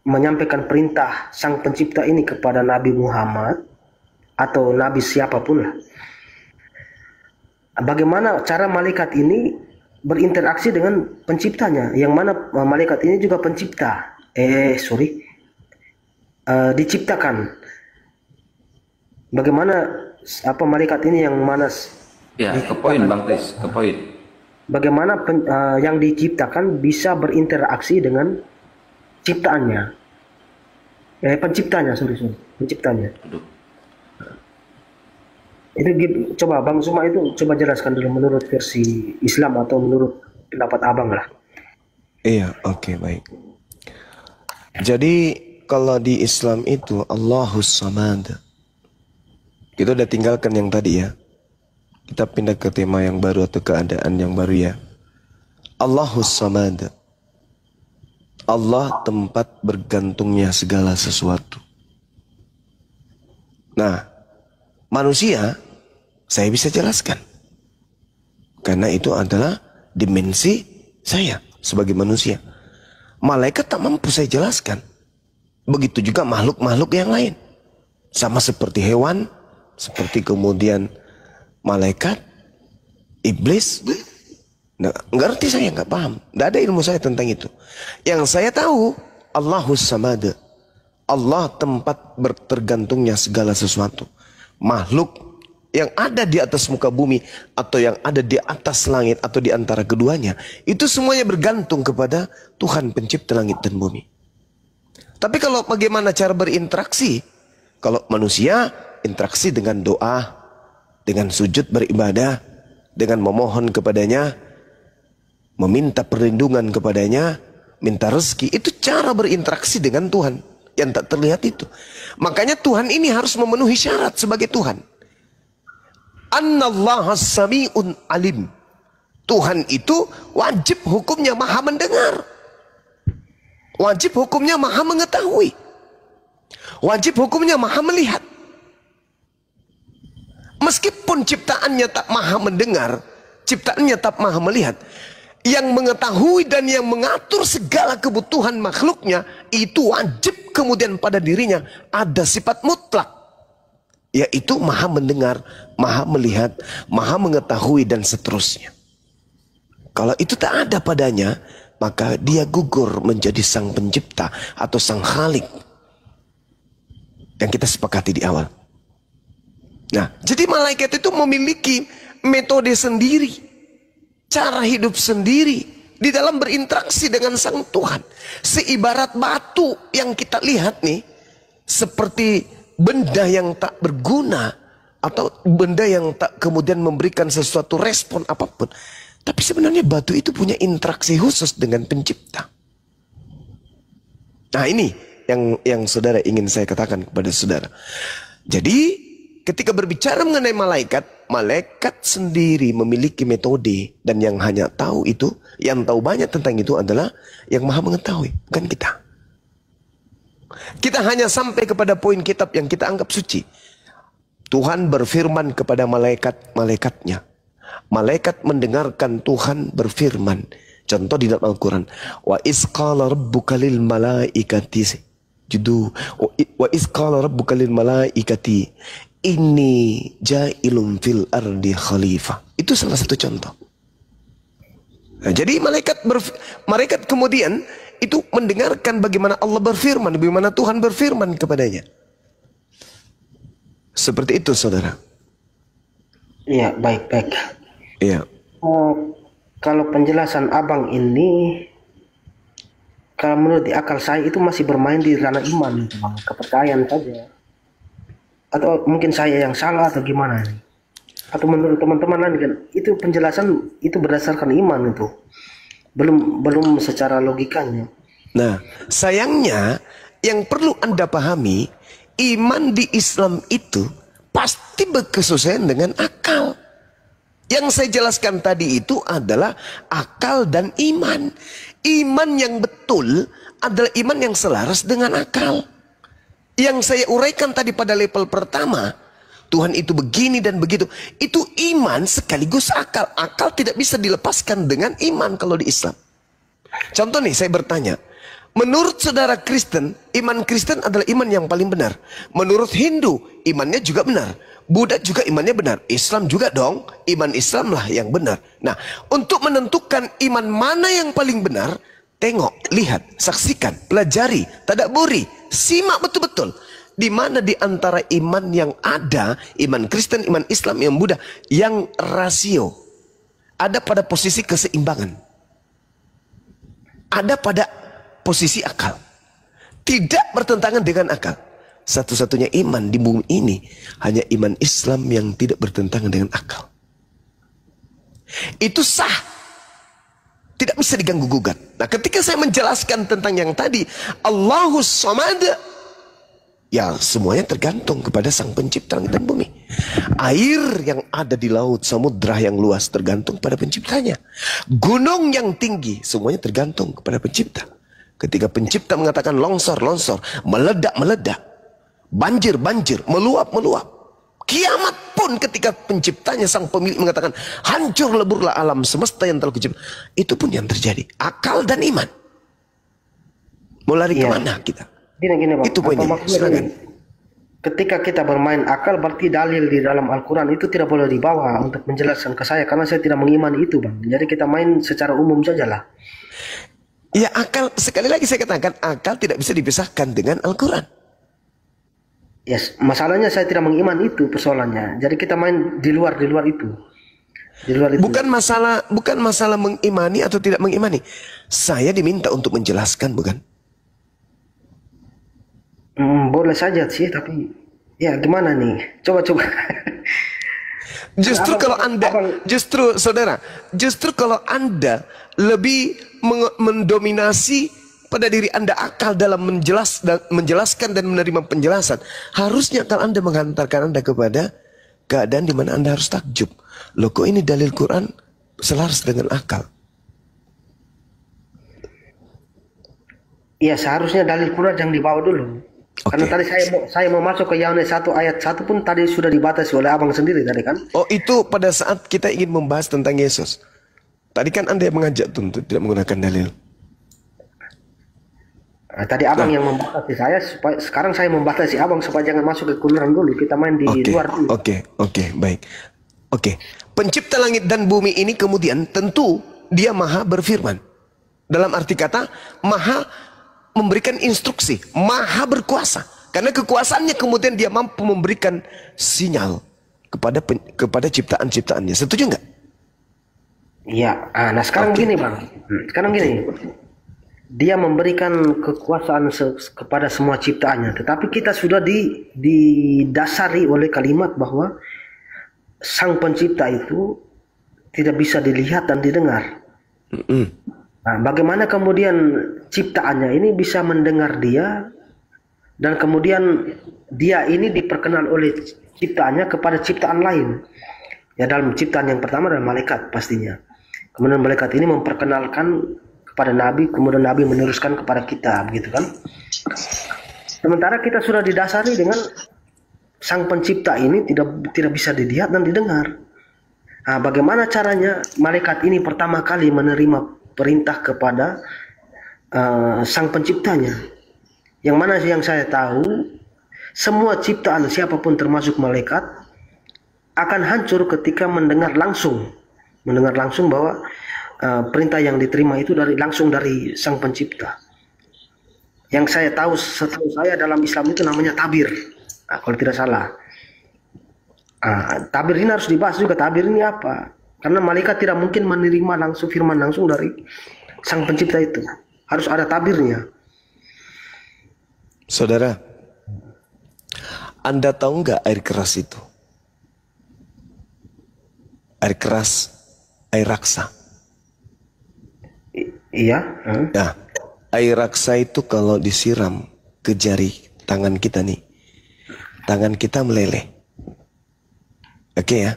menyampaikan perintah sang pencipta ini kepada Nabi Muhammad atau Nabi siapapun lah, bagaimana cara malaikat ini berinteraksi dengan penciptanya, yang mana malaikat ini juga pencipta, diciptakan. Bagaimana malaikat ini yang mana? Ya ke poin Bang Kris, ke poin. Bagaimana yang diciptakan bisa berinteraksi dengan ciptaannya, penciptanya. Itu coba Bang Zuma itu coba jelaskan dulu menurut versi Islam atau menurut pendapat Abang lah. Iya, oke, baik. Jadi kalau di Islam itu Allahus Samad. Kita udah tinggalkan yang tadi ya. Kita pindah ke tema yang baru atau keadaan yang baru ya. Allahus Samad. Allah tempat bergantungnya segala sesuatu. Nah, manusia saya bisa jelaskan. Karena itu adalah dimensi saya sebagai manusia. Malaikat tak mampu saya jelaskan. Begitu juga makhluk-makhluk yang lain. Sama seperti hewan, seperti kemudian malaikat, iblis. Nah, ngerti saya, nggak paham. Nggak ada ilmu saya tentang itu. Yang saya tahu, Allahus Samad. Allah tempat bertergantungnya segala sesuatu. Makhluk yang ada di atas muka bumi, atau yang ada di atas langit, atau di antara keduanya, itu semuanya bergantung kepada Tuhan pencipta langit dan bumi. Tapi kalau bagaimana cara berinteraksi? Kalau manusia interaksi dengan doa, dengan sujud beribadah, dengan memohon kepadanya, meminta perlindungan kepadanya, minta rezeki, itu cara berinteraksi dengan Tuhan yang tak terlihat itu. Makanya Tuhan ini harus memenuhi syarat sebagai Tuhan. Annallaha sami'un alim. Tuhan itu wajib hukumnya maha mendengar. Wajib hukumnya maha mengetahui. Wajib hukumnya maha melihat. Meskipun ciptaannya tak maha mendengar, ciptaannya tak maha melihat, yang mengetahui dan yang mengatur segala kebutuhan makhluknya, itu wajib kemudian pada dirinya ada sifat mutlak, yaitu maha mendengar, maha melihat, maha mengetahui, dan seterusnya. Kalau itu tak ada padanya, maka dia gugur menjadi sang pencipta atau sang khalik yang kita sepakati di awal. Nah, jadi malaikat itu memiliki metode sendiri, cara hidup sendiri di dalam berinteraksi dengan sang Tuhan. Seibarat batu yang kita lihat nih, seperti benda yang tak berguna, atau benda yang tak kemudian memberikan sesuatu respon apapun. Tapi sebenarnya batu itu punya interaksi khusus dengan pencipta. Nah, ini yang saudara ingin saya katakan kepada saudara. Jadi ketika berbicara mengenai malaikat, malaikat sendiri memiliki metode, dan yang hanya tahu itu, yang tahu banyak tentang itu adalah yang maha mengetahui, bukan kita. Kita hanya sampai kepada poin kitab yang kita anggap suci. Tuhan berfirman kepada malaikat-malaikatnya. Malaikat mendengarkan Tuhan berfirman. Contoh di dalam Al-Quran. Wa isqala rabbuka lil malaikati wa isqala rabbuka lil malaikati ini ja'ilum fil ardi khalifah. Itu salah satu contoh. Nah, jadi malaikat kemudian itu mendengarkan bagaimana Allah berfirman, bagaimana Tuhan berfirman kepadanya. Seperti itu, saudara. Iya, baik. Iya. Kalau penjelasan abang ini, kalau menurut akal saya itu masih bermain di ranah iman, bang, kepercayaan saja. Atau mungkin saya yang salah atau gimana nih? Atau menurut teman-teman lain kan itu penjelasan itu berdasarkan iman itu, belum secara logikanya. Nah, sayangnya yang perlu Anda pahami, iman di Islam itu pasti berkesesuaian dengan akal. Yang saya jelaskan tadi itu adalah akal dan iman. Iman yang betul adalah iman yang selaras dengan akal. Yang saya uraikan tadi pada level pertama, Tuhan itu begini dan begitu, itu iman sekaligus akal. Akal tidak bisa dilepaskan dengan iman kalau di Islam. Contoh nih, saya bertanya, menurut saudara Kristen, iman Kristen adalah iman yang paling benar. Menurut Hindu, imannya juga benar. Buddha juga imannya benar. Islam juga dong, iman Islam lah yang benar. Nah, untuk menentukan iman mana yang paling benar, tengok, lihat, saksikan, pelajari, tadabburi, simak betul-betul. Di mana di antara iman yang ada, iman Kristen, iman Islam, iman Buddha, yang rasio ada pada posisi keseimbangan, ada pada posisi akal, tidak bertentangan dengan akal. Satu-satunya iman di bumi ini hanya iman Islam yang tidak bertentangan dengan akal. Itu sah, tidak bisa diganggu gugat. Nah, ketika saya menjelaskan tentang yang tadi, Allahus Samad, ya semuanya tergantung kepada sang pencipta langit dan bumi. Air yang ada di laut, samudra yang luas tergantung pada penciptanya. Gunung yang tinggi, semuanya tergantung kepada pencipta. Ketika pencipta mengatakan longsor, longsor, meledak, meledak, banjir, banjir, meluap, meluap. Kiamat pun ketika penciptanya, sang pemilik mengatakan hancur leburlah alam semesta yang telah kucipta, itu pun yang terjadi. Akal dan iman. Mau lari kemana kita? Gini, Bang. Itu poinnya. Ketika kita bermain akal, berarti dalil di dalam Al-Quran itu tidak boleh dibawa untuk menjelaskan ke saya, karena saya tidak mengimani itu, Bang. Jadi kita main secara umum sajalah. Ya, akal, sekali lagi saya katakan, akal tidak bisa dipisahkan dengan Al-Quran. Yes, masalahnya saya tidak mengiman itu persoalannya. Jadi kita main di luar itu. Di luar itu. Bukan masalah mengimani atau tidak mengimani. Saya diminta untuk menjelaskan, bukan? Boleh saja sih, tapi ya gimana nih? Coba. Justru kalau Anda, saudara, kalau Anda lebih mendominasi pada diri Anda akal dalam menjelaskan dan menerima penjelasan, harusnya akal Anda menghantarkan Anda kepada keadaan di mana Anda harus takjub. Loh, kok ini dalil Quran selaras dengan akal? Iya, seharusnya dalil Quran yang dibawa dulu. Okay. Karena tadi saya mau masuk ke Yohanes 1 ayat 1 pun tadi sudah dibatasi oleh abang sendiri tadi kan. Oh, itu pada saat kita ingin membahas tentang Yesus. Tadi kan Anda yang mengajak untuk tidak menggunakan dalil. Tadi abang yang membatasi saya, sekarang saya membatasi abang supaya jangan masuk ke kuluran dulu. Kita main di luar dulu. Oke, baik. Oke, pencipta langit dan bumi ini kemudian tentu dia maha berfirman. Dalam arti kata, maha memberikan instruksi, maha berkuasa. Karena kekuasaannya kemudian dia mampu memberikan sinyal kepada ciptaan-ciptaannya. Setuju nggak? Iya. Nah sekarang gini bang, dia memberikan kekuasaan kepada semua ciptaannya. Tetapi kita sudah didasari oleh kalimat bahwa Sang Pencipta itu tidak bisa dilihat dan didengar. Nah, bagaimana kemudian ciptaannya ini bisa mendengar dia, dan kemudian dia ini diperkenal oleh ciptaannya kepada ciptaan lain. Ya, dalam ciptaan yang pertama adalah malaikat pastinya. Kemudian malaikat ini memperkenalkan kepada Nabi, kemudian Nabi meneruskan kepada kita, begitu kan? Sementara kita sudah didasari dengan Sang Pencipta ini tidak bisa dilihat dan didengar. Nah, bagaimana caranya malaikat ini pertama kali menerima perintah kepada Sang Penciptanya? Yang mana yang saya tahu, semua ciptaan siapapun termasuk malaikat akan hancur ketika mendengar langsung bahwa perintah yang diterima itu langsung dari Sang Pencipta. Yang saya tahu, setahu saya dalam Islam itu namanya tabir. Kalau tidak salah. Tabir ini harus dibahas juga. Tabir ini apa? Karena malaikat tidak mungkin menerima langsung firman langsung dari Sang Pencipta itu. Harus ada tabirnya. Saudara, Anda tahu nggak air keras itu? Air keras, air raksa. Iya. Nah, air raksa itu kalau disiram ke jari tangan kita nih, tangan kita meleleh. Oke ya.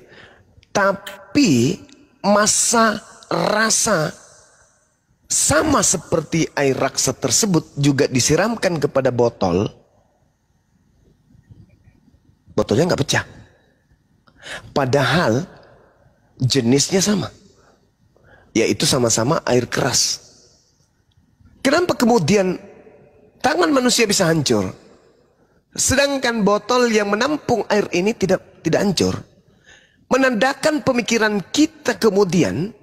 Tapi masa rasa sama seperti air raksa tersebut juga disiramkan kepada botol. Botolnya nggak pecah. Padahal jenisnya sama. Yaitu sama-sama air keras. Kenapa kemudian tangan manusia bisa hancur? Sedangkan botol yang menampung air ini tidak hancur. Menandakan pemikiran kita kemudian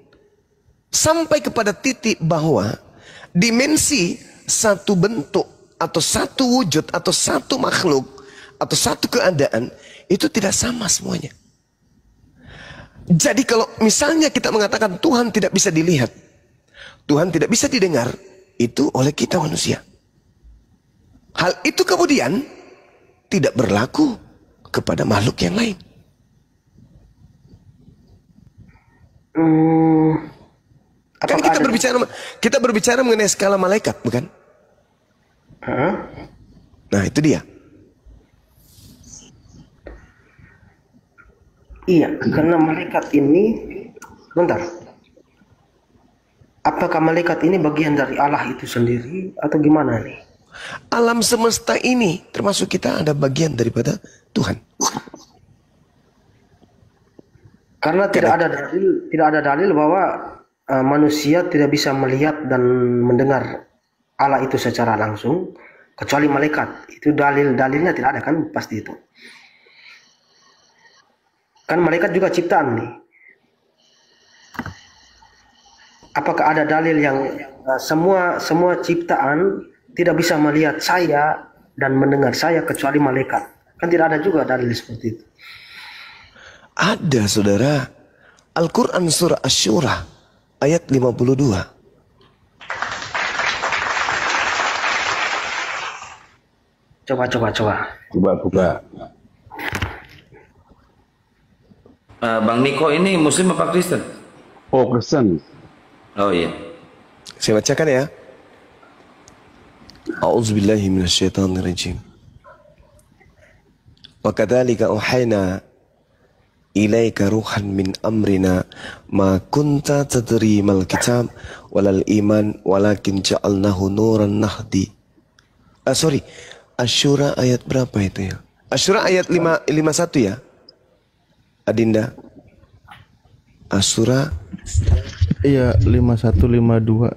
sampai kepada titik bahwa dimensi satu bentuk atau satu wujud atau satu makhluk atau satu keadaan itu tidak sama semuanya. Jadi kalau misalnya kita mengatakan Tuhan tidak bisa dilihat, Tuhan tidak bisa didengar, itu oleh kita manusia. Hal itu kemudian tidak berlaku kepada makhluk yang lain. Kan kita berbicara mengenai skala malaikat, bukan? Nah, itu dia. Iya, karena malaikat ini, bentar. Apakah malaikat ini bagian dari Allah itu sendiri atau gimana nih? Alam semesta ini termasuk kita ada bagian daripada Tuhan. Karena tidak ada dalil bahwa manusia tidak bisa melihat dan mendengar Allah itu secara langsung kecuali malaikat. Itu dalilnya tidak ada kan, pasti itu. Kan malaikat juga ciptaan nih. Apakah ada dalil yang semua ciptaan tidak bisa melihat saya dan mendengar saya kecuali malaikat? Kan tidak ada juga dalil seperti itu. Ada, saudara. Al-Quran surah Asy-Syura ayat 52. Coba. Coba buka. Bang Niko ini Muslim apa Kristen? Oh, Kristen. Oh iya. Saya bacakan ya. A'udzubillahi minasyaitonirrajim. Wa kadzalika auhayna ilaika ruhan min amrina ma kunta tadri mal kitab walal iman walakin ja'alnahu nuran nahdi. Sorry. Asy-Syura ayat berapa itu ya? Asy-Syura ayat 51 ya? Adinda. Asy-Syura Iya, 51 52.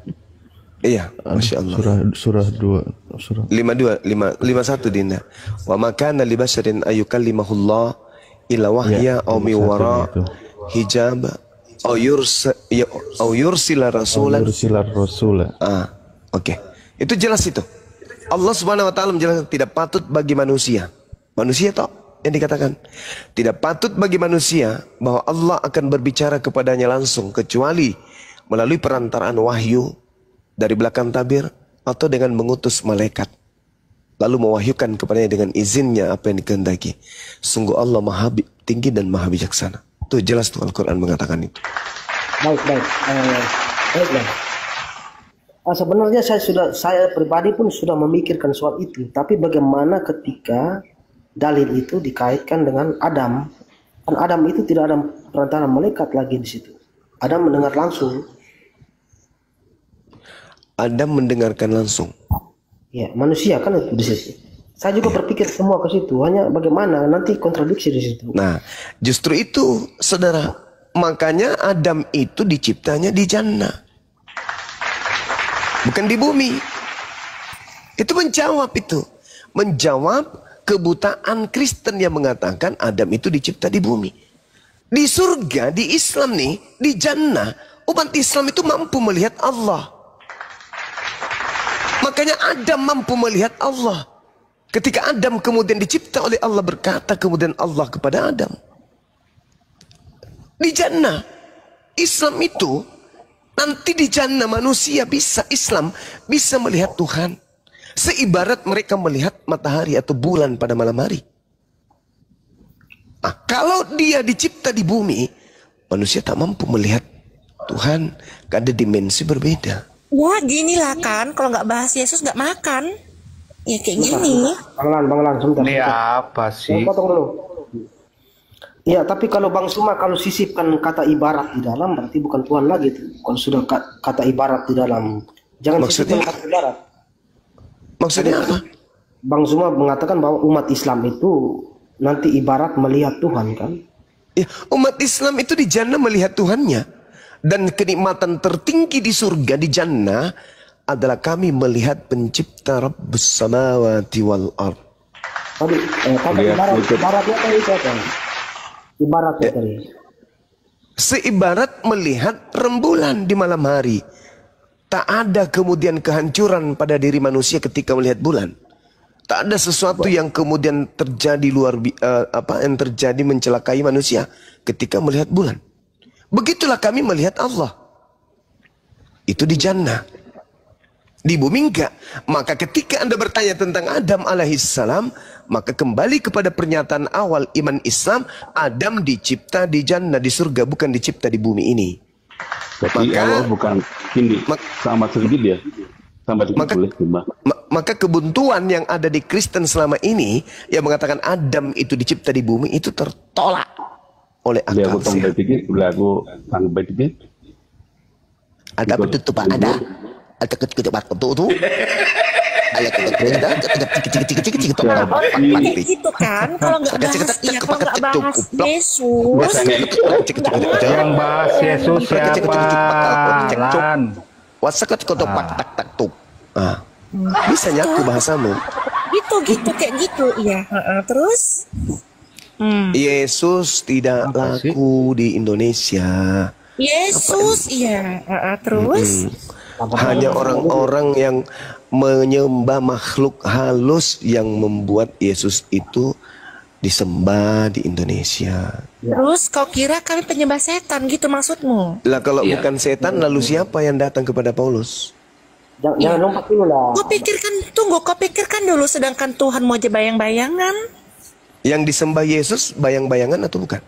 Iya, Masya Allah. Surah 2. Surah 51 Dinda. Wa makana li basharin ayyukallimahullah ila wahya aw mi wara hijab aw yursila rasulan. Oke. Itu jelas itu. Allah Subhanahu wa taala menjelaskan tidak patut bagi manusia. Manusia toh yang dikatakan tidak patut bagi manusia bahwa Allah akan berbicara kepadanya langsung kecuali melalui perantaraan wahyu dari belakang tabir atau dengan mengutus malaikat lalu mewahyukan kepadanya dengan izinnya apa yang dikehendaki. Sungguh Allah Maha tinggi dan Maha bijaksana. Tuh jelas tuh Al-Quran mengatakan itu. Baik. Sebenarnya saya pribadi pun sudah memikirkan soal itu. Tapi bagaimana ketika dalil itu dikaitkan dengan Adam? Kan Adam itu tidak ada perantara malaikat lagi di situ. Adam mendengar langsung. Adam mendengarkan langsung. Ya, manusia kan itu di situ. Saya juga berpikir semua ke situ. Hanya bagaimana nanti kontradiksi di situ. Nah, justru itu, saudara. Makanya Adam itu diciptanya di jannah. Bukan di bumi. Itu menjawab itu. Menjawab kebutaan Kristen yang mengatakan Adam itu dicipta di bumi. Di surga, di Islam nih, di jannah, umat Islam itu mampu melihat Allah. Makanya Adam mampu melihat Allah. Ketika Adam kemudian dicipta oleh Allah, berkata kemudian Allah kepada Adam. Di jannah, Islam itu, nanti di jannah manusia Islam bisa melihat Tuhan. Seibarat mereka melihat matahari atau bulan pada malam hari. Nah, kalau dia dicipta di bumi, manusia tak mampu melihat Tuhan. Ada dimensi berbeda. Wah, ginilah kan, kalau nggak bahas Yesus nggak makan. Ya kayak gini. Bang Lan, sebentar. Ini apa sih? Potong dulu. Iya, tapi kalau Bang Suma kalau sisipkan kata ibarat di dalam berarti bukan Tuhan lagi itu. Kalau sudah kata ibarat di dalam, jangan sisipkan kata ibarat. Maksudnya apa? Bang Suma mengatakan bahwa umat Islam itu nanti ibarat melihat Tuhan kan? Ya, umat Islam itu di jannah melihat Tuhannya. Dan kenikmatan tertinggi di surga di jannah adalah kami melihat pencipta Rabbus samawati wal ard. Tadi ibaratnya tadi apa? Ibaratnya tadi. Seibarat melihat rembulan di malam hari. Tak ada kemudian kehancuran pada diri manusia ketika melihat bulan. Tak ada sesuatu yang kemudian terjadi yang terjadi mencelakai manusia ketika melihat bulan. Begitulah kami melihat Allah. Itu di jannah. Di bumi enggak. Maka ketika Anda bertanya tentang Adam alaihissalam, maka kembali kepada pernyataan awal iman Islam, Adam dicipta di jannah, di surga, bukan dicipta di bumi ini. Jadi Allah bukan ini sama sedikit ya. Sama sedikit boleh maka kebuntuan yang ada di Kristen selama ini yang mengatakan Adam itu dicipta di bumi itu tertolak oleh akal sehat. Ada betul Pak, ada kecil-kecil Pak itu. Gitu kan, kalau nggak bahas Yesus, yang bahas Yesus siapa? Lan. Wasakat kotok tak tak tuk. Bisa nyaku bahasamu. Gitu kayak gitu, iya. Terus? Yesus tidak laku di Indonesia. Yesus, iya. Terus? Hanya orang-orang yang menyembah makhluk halus yang membuat Yesus itu disembah di Indonesia. Terus kau kira kami penyembah setan gitu maksudmu? Lah kalau bukan setan, lalu siapa yang datang kepada Paulus? Jangan lompat dulu lah. Kau pikirkan dulu, sedangkan Tuhan mau aja bayang-bayangan. Yang disembah Yesus bayang-bayangan atau bukan?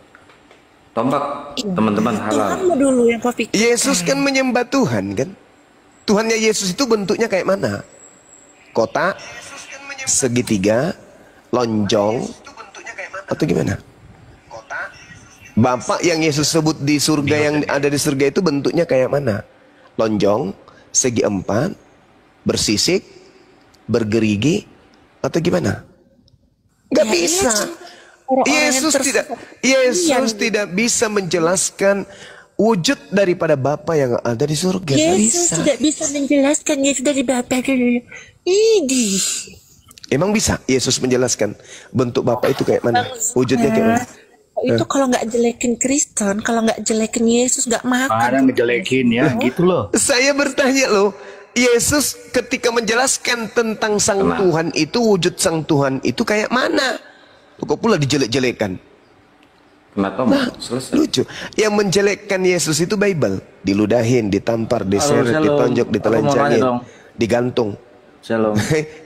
Tombak, teman-teman halal. Tuhanmu dulu yang kau pikirkan. Yesus kan menyembah Tuhan kan? Tuhannya Yesus itu bentuknya kayak mana? Kotak, segitiga, lonjong, atau gimana? Bapak yang Yesus sebut di surga, yang ada di surga itu bentuknya kayak mana? Lonjong, segi empat, bersisik, bergerigi, atau gimana? Gak bisa. Yesus tidak bisa menjelaskan wujud daripada Bapa yang ada di surga. Yesus tidak bisa menjelaskan Yesus dari Bapa. Idi. Emang bisa Yesus menjelaskan bentuk Bapa itu kayak mana? Wujudnya kayak mana? Itu kalau nggak jelekin Kristen, kalau nggak jelekin Yesus nggak makan. Ada ngejelekin ya, gitu loh. Saya bertanya loh, Yesus ketika menjelaskan tentang Sang Tuhan itu, wujud Sang Tuhan itu kayak mana? Kok pula dijelek-jelekan? Kenapa? Lucu. Yang menjelekkan Yesus itu Bible. Diludahin, ditampar, diseret, ditonjok, ditelanjangin, digantung. Shalom.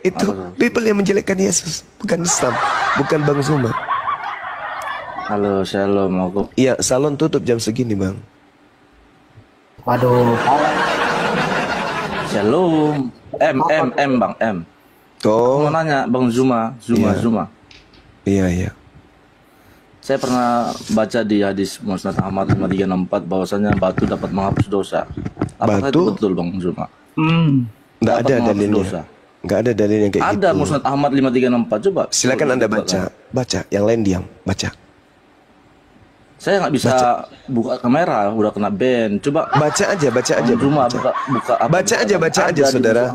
Itu Bible yang menjelekkan Yesus, bukan Islam, bukan Bang Zuma. Halo, shalom. Aku. Iya, salon tutup jam segini, Bang. Waduh. Shalom. Bang, M. Oh. Mau nanya, Bang Zuma. Iya. Saya pernah baca di hadis Musnad Ahmad 5364 bahwasanya batu dapat menghapus dosa. Apakah itu betul, Bang Zuma? Nggak ada dalilnya. Nggak ada dalilnya kayak gitu. Ada Musnad Ahmad 5364, coba. Silakan Anda baca. Yang lain diam, baca. Saya nggak bisa buka kamera, udah kena ban. Coba baca aja. Zuma buka. Baca aja, saudara.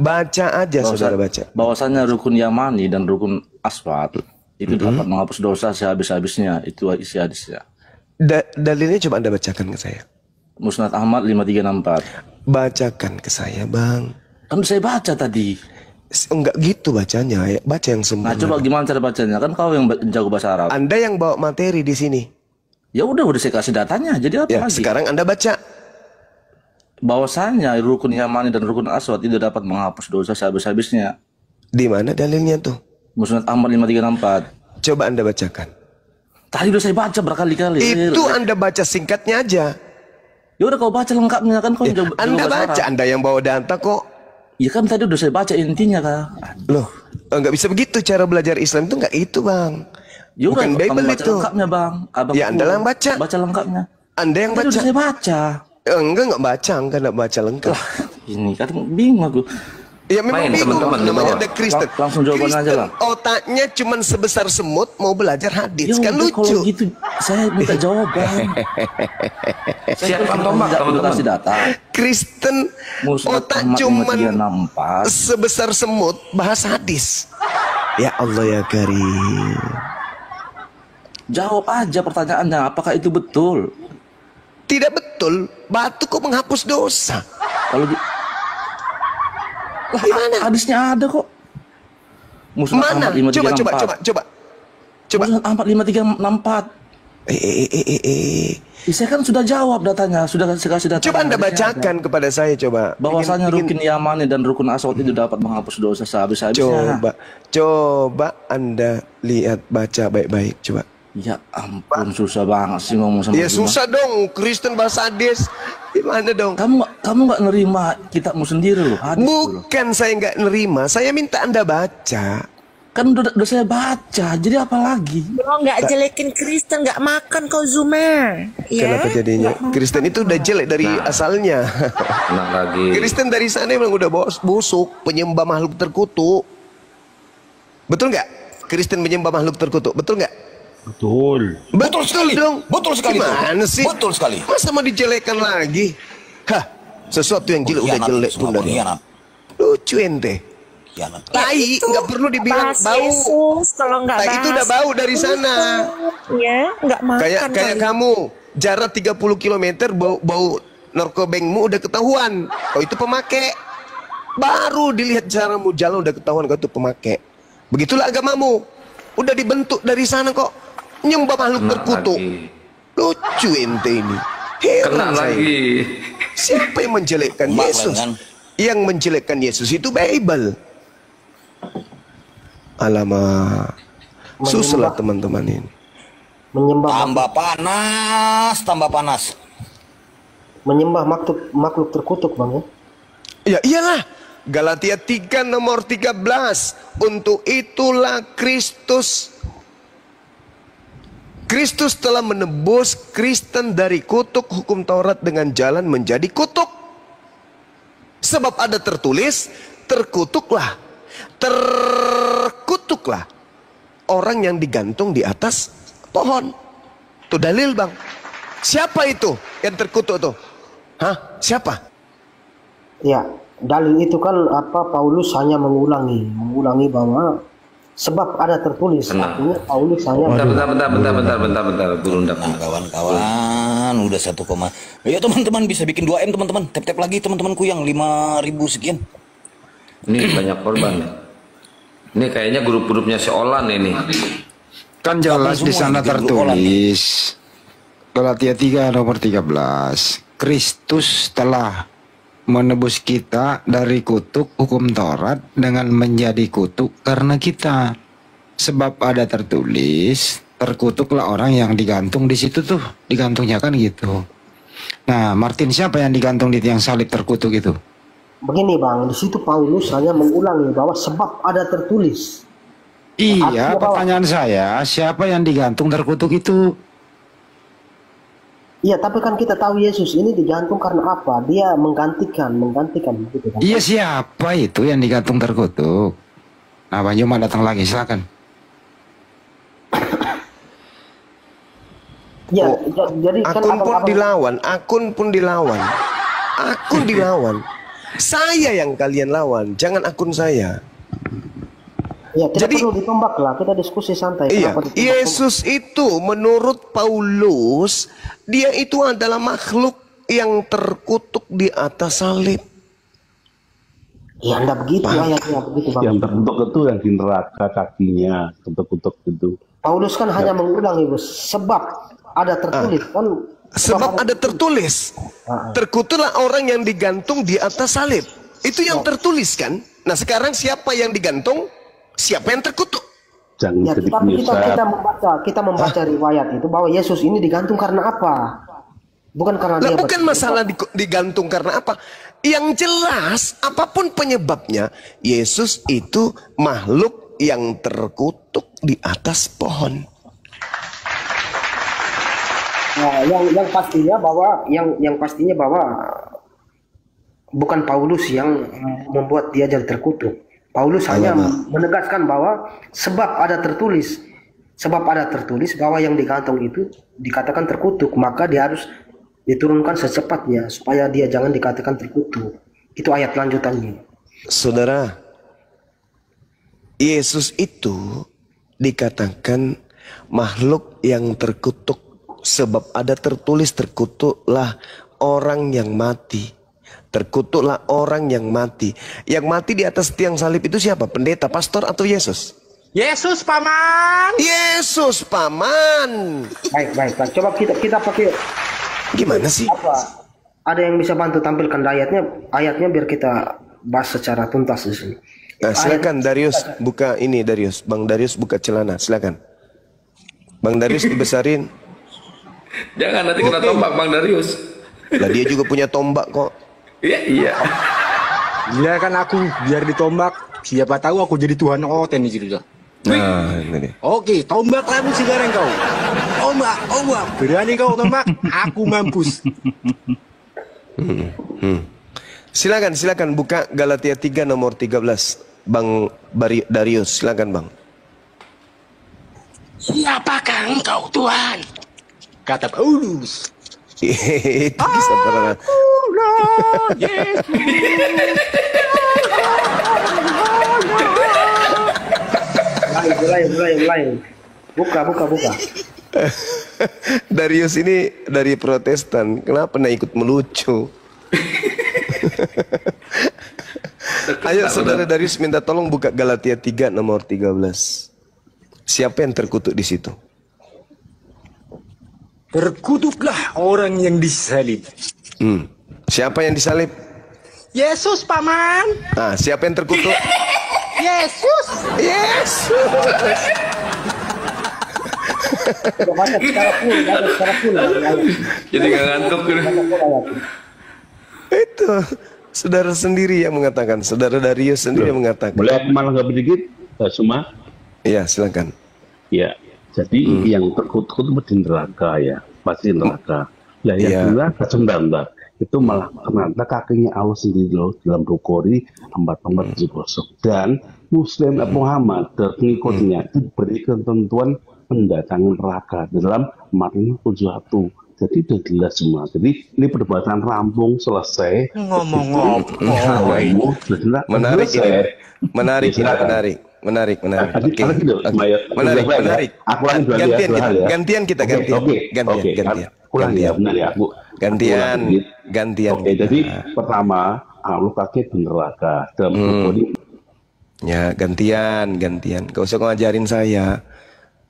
Baca aja, saudara, baca. Bahwasanya rukun Yamani dan rukun Aswad itu dapat menghapus dosa sehabis-habisnya. Itu isi hadisnya. Dalilnya coba Anda bacakan ke saya. Musnad Ahmad 5364. Bacakan ke saya, Bang. Kan saya baca tadi. Enggak gitu bacanya, ya. Baca yang sempurna. Nah, coba gimana cara bacanya? Kan kau yang jago bahasa Arab. Anda yang bawa materi di sini. Ya udah saya kasih datanya. Jadi apa lagi? Sekarang Anda baca. Bahwasanya rukun Yamani dan rukun Aswad itu dapat menghapus dosa sehabis-habisnya. Di mana dalilnya tuh? Musnad Ahmad 5364. Coba Anda bacakan. Tadi udah saya baca berkali-kali. Itu Anda baca singkatnya aja. Ya udah kau baca lengkapnya kan kau jago Anda baca, Anda yang bawa data kok. Ya kan tadi udah saya baca intinya kan. Loh, nggak bisa begitu cara belajar Islam itu, nggak itu, Bang. Ya bukan Bible baca itu. Lengkapnya, Bang. Ya Anda yang baca. Baca lengkapnya. Anda yang baca. Udah saya baca. Enggak baca lengkap. Lah, ini kan bingung aku. Ya memang bingung, namanya ada Kristen. Langsung jawaban aja lah. Otaknya cuman sebesar semut, mau belajar hadis, kan lucu. Kalau gitu saya minta jawaban. Siapkan tombak, teman-teman. Kasih data. Kristen otak cuman sebesar semut, bahas hadis. Ya Allah ya Karim. Jawab aja pertanyaannya, apakah itu betul? Tidak betul. Batu kok menghapus dosa? Kalau gimana? Hadisnya ada kok. Musnad mana? Ahmad 5364. Coba. Musnad Ahmad 5364. Saya kan sudah jawab datanya, sudah saya kasih data. Coba Anda bacakan kepada saya, coba. Bahwasanya rukun Yamani dan rukun Aswad itu dapat menghapus dosa sehabis-habisnya. Coba Anda lihat, baca baik-baik, coba. Ya ampun, susah banget sih ngomong sama ya susah dong, Kristen bahasa hadis. Gimana dong? Kamu nggak nerima kitabmu sendiri loh. Bukan saya nggak nerima, saya minta Anda baca. Kan udah saya baca, jadi apa lagi? Lo nggak jelekin Kristen, nggak makan kau Zuma. Ya? Kenapa jadinya? Kristen itu udah jelek dari asalnya. Lagi. Kristen dari sana memang udah busuk, penyembah makhluk terkutuk. Betul nggak? Kristen menyembah makhluk terkutuk, betul nggak? Betul sekali dong. Betul sekali. Gimana sih? Betul sekali. Masa mau dijelekan lagi? Hah, sesuatu yang jelek udah jelek pun dari. Lucu ente. Tai nggak perlu dibilang bau. Yesus, kalau nggak itu udah bau dari sana. Ya, nggak makan. Kayak kamu jarak 30 km bau narkobengmu udah ketahuan. Oh itu pemakai. Baru dilihat caramu jalan udah ketahuan kau itu pemakai. Begitulah agamamu. Udah dibentuk dari sana kok. Nyembah makhluk terkutuk. Lucu ente ini. Kena lagi. Siapa yang menjelekkan Yesus? Yang menjelekkan Yesus itu Bible. Alamak. Susah teman-teman ini. Tambah panas, tambah panas. Menyembah makhluk terkutuk, Bang, ya? Ya iyalah. Galatia 3 nomor 13. Untuk itulah Kristus telah menebus Kristen dari kutuk hukum Taurat dengan jalan menjadi kutuk. Sebab ada tertulis, terkutuklah orang yang digantung di atas pohon. Tuh dalil, Bang. Siapa itu yang terkutuk tuh? Hah? Siapa? Ya, dalil itu kan Paulus hanya mengulangi bahwa sebab ada tertulis. Artinya Paulus hanya bentar, Burundap. Kawan-kawan, udah 1, ayo teman-teman bisa bikin 2M teman-teman. Tap-tap lagi teman-temanku yang 5.000 sekian. Ini banyak korban. Ini kayaknya grup-grupnya si Olan ini. Kan jelas di sana tertulis. Galatia 3 nomor 13. Kristus telah menebus kita dari kutuk hukum Taurat dengan menjadi kutuk karena kita. Sebab ada tertulis, terkutuklah orang yang digantung di situ tuh. Digantungnya kan gitu. Nah, Martin, siapa yang digantung di tiang salib terkutuk itu? Begini, Bang, di situ Paulus hanya mengulangi bahwa sebab ada tertulis. Iya, pertanyaan saya, siapa yang digantung terkutuk itu? Iya, tapi kan kita tahu Yesus ini digantung karena apa? Dia menggantikan gitu kan. Iya, siapa itu yang digantung terkutuk? Nah, Bang Juma datang lagi, silakan. Ya, jadi kan akun pun dilawan. Saya yang kalian lawan, jangan akun saya. Ya, tidak perlu ditombak lah, kita diskusi santai. Iya, Yesus itu menurut Paulus, dia itu adalah makhluk yang terkutuk di atas salib. Ya, enggak begitu ayatnya, begitu, Bang. Yang terkutuk itu yang di neraka kakinya, terkutuk itu. Paulus kan hanya mengulangi, Bos, sebab ada tertulis kan. Sebab ada tertulis, terkutuklah orang yang digantung di atas salib. Itu yang tertulis kan. Nah, sekarang siapa yang digantung? Siapa yang terkutuk? Ya, tapi kita membaca riwayat itu bahwa Yesus ini digantung karena apa? Bukan karena dia bukan masalah digantung karena apa. Yang jelas apapun penyebabnya, Yesus itu makhluk yang terkutuk di atas pohon. Nah, yang pastinya bahwa bukan Paulus yang membuat dia jadi terkutuk. Paulus hanya menegaskan bahwa sebab ada tertulis bahwa yang digantung itu dikatakan terkutuk, maka dia harus diturunkan secepatnya supaya dia jangan dikatakan terkutuk. Itu ayat lanjutannya. Saudara, Yesus itu dikatakan makhluk yang terkutuk sebab ada tertulis, terkutuklah orang yang mati. Terkutuklah orang yang mati. Yang mati di atas tiang salib itu siapa? Pendeta, pastor, atau Yesus? Yesus, Paman. Yesus, Paman. Baik. Coba kita pakai. Gimana sih? Ada yang bisa bantu tampilkan ayatnya biar kita bahas secara tuntas di sini. Nah, silakan Darius buka ini, Darius. Bang Darius buka celana, silakan. Bang Darius dibesarin. Jangan nanti kena tombak Bang Darius. Lah dia juga punya tombak kok. Iya. Gila kan aku biar ditombak. Siapa tahu aku jadi Tuhan Oten di situ. Nah, ini dia. Oke, tombak kamu sekarang kau. Ombak. Berani kau tombak, aku mampus. Silakan buka Galatia 3 nomor 13. Bang Darius, silakan, Bang. Siapakah engkau, Tuhan? Kata Paulus. Itu bisa pernah. Mulai. Buka. Darius ini dari Protestan. Kenapa nak ikut melucu? Ayo saudara Darius minta tolong buka Galatia 3 nomor 13. Siapa yang terkutuk di situ? Terkutuklah orang yang disalib. Siapa yang disalib? Yesus, Paman. Nah, siapa yang terkutuk? Yesus. Jadi gak ngantuk. Itu saudara sendiri yang mengatakan, saudara Darius sendiri yang mengatakan. Boleh aku malah nggak sedikit, Suma? Iya, silakan. Ya, jadi yang terkutuk itu di neraka ya, pasti neraka. Nah, yang neraka sebentar, itu malah ternyata kakinya Allah sendiri loh dalam Bukhari 4:70. Dan Muslim Muhammad dan pengikutnya diberi ketentuan mendatangi neraka dalam Matius 7:1. Jadi sudah jelas semua. Jadi ini perdebatan rampung selesai. Menarik. Gantian kita. Oke, jadi pertama, lu kaget di neraka dalam ya, gantian. Gak usah ngajarin saya.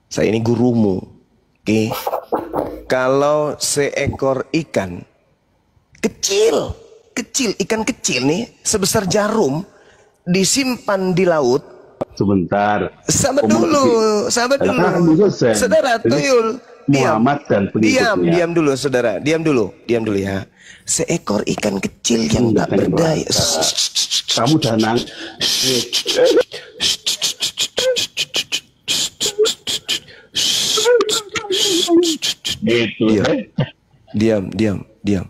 Saya ini gurumu. Oke. Kalau seekor ikan kecil, ikan kecil nih sebesar jarum disimpan di laut. Sebentar. Sabar dulu. Saudara, tuyul. Muhammad dan pengikutnya. Diam dulu, saudara. Diam dulu ya. Seekor ikan kecil yang tak berdaya. Kamu danang. Itu. Diam. Diam. Diam.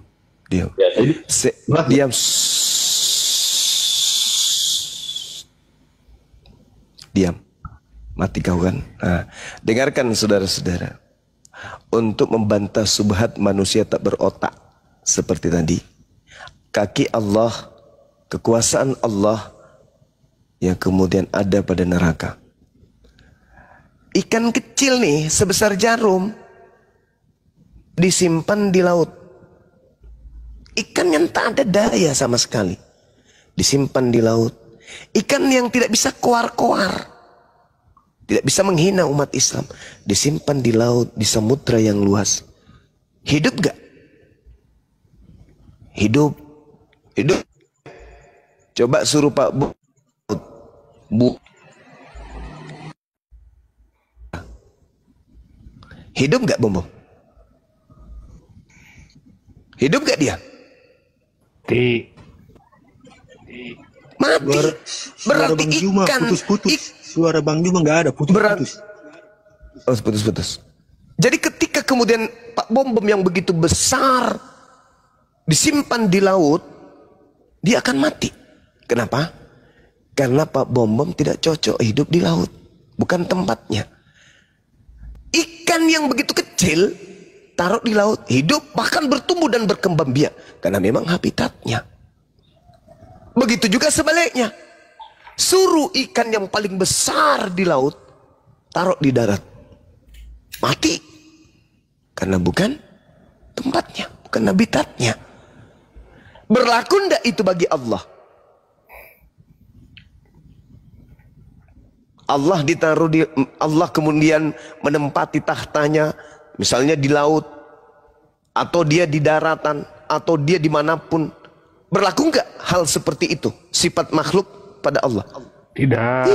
Mati kau kan. Nah, dengarkan saudara-saudara. Untuk membantah subhat manusia tak berotak seperti tadi. Kaki Allah, kekuasaan Allah yang kemudian ada pada neraka. Ikan kecil nih sebesar jarum disimpan di laut. Ikan yang tak ada daya sama sekali disimpan di laut. Ikan yang tidak bisa koar-koar, tidak bisa menghina umat Islam, disimpan di laut, di samudra yang luas. Hidup gak? Hidup. Coba suruh Pak Bu. Hidup gak Bom? Hidup gak dia? Mati. Berarti ikan. Suara Bang Juma nggak ada, putus-putus. Oh, putus-putus. Jadi ketika kemudian Pak Bom yang begitu besar disimpan di laut, dia akan mati. Kenapa? Karena Pak Bom tidak cocok hidup di laut, bukan tempatnya. Ikan yang begitu kecil taruh di laut, hidup bahkan bertumbuh dan berkembang biak karena memang habitatnya. Begitu juga sebaliknya. Suruh ikan yang paling besar di laut taruh di darat, mati karena bukan tempatnya, bukan habitatnya. Berlaku ndak itu bagi Allah? Allah kemudian menempati tahtanya misalnya di laut, atau dia di daratan, atau dia dimanapun. Berlaku nggak hal seperti itu sifat makhluk pada Allah? Tidak.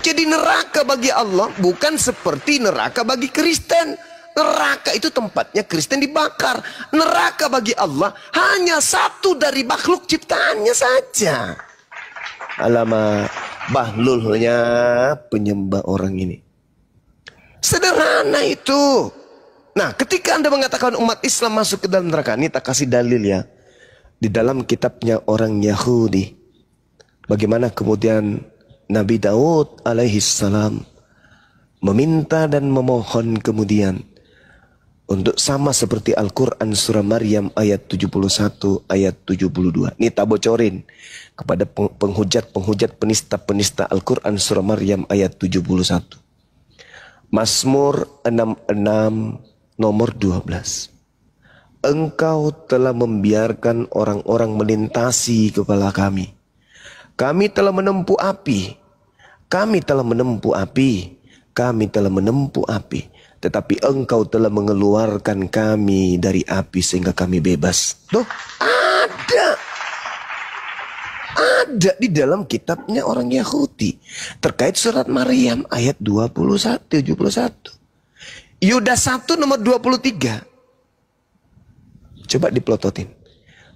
Jadi neraka bagi Allah bukan seperti neraka bagi Kristen. Neraka itu tempatnya Kristen dibakar. Neraka bagi Allah hanya satu dari makhluk ciptaannya saja. Alamak, bahlulnya penyembah orang ini. Sederhana itu. Nah, ketika Anda mengatakan umat Islam masuk ke dalam neraka, ini tak kasih dalil ya. Di dalam kitabnya orang Yahudi, bagaimana kemudian Nabi Daud alaihissalam meminta dan memohon kemudian untuk sama seperti Al-Quran surah Maryam ayat 71, ayat 72. Ini tak bocorin kepada penghujat-penghujat penista-penista Al-Quran surah Maryam ayat 71. Mazmur 66 nomor 12. Engkau telah membiarkan orang-orang melintasi kepala kami. Kami telah menempuh api. Kami telah menempuh api, kami telah menempuh api, tetapi engkau telah mengeluarkan kami dari api sehingga kami bebas. Tuh, ada di dalam kitabnya orang Yahudi terkait surat Maryam ayat 71. Yudas 1 nomor 23. Coba diplototin.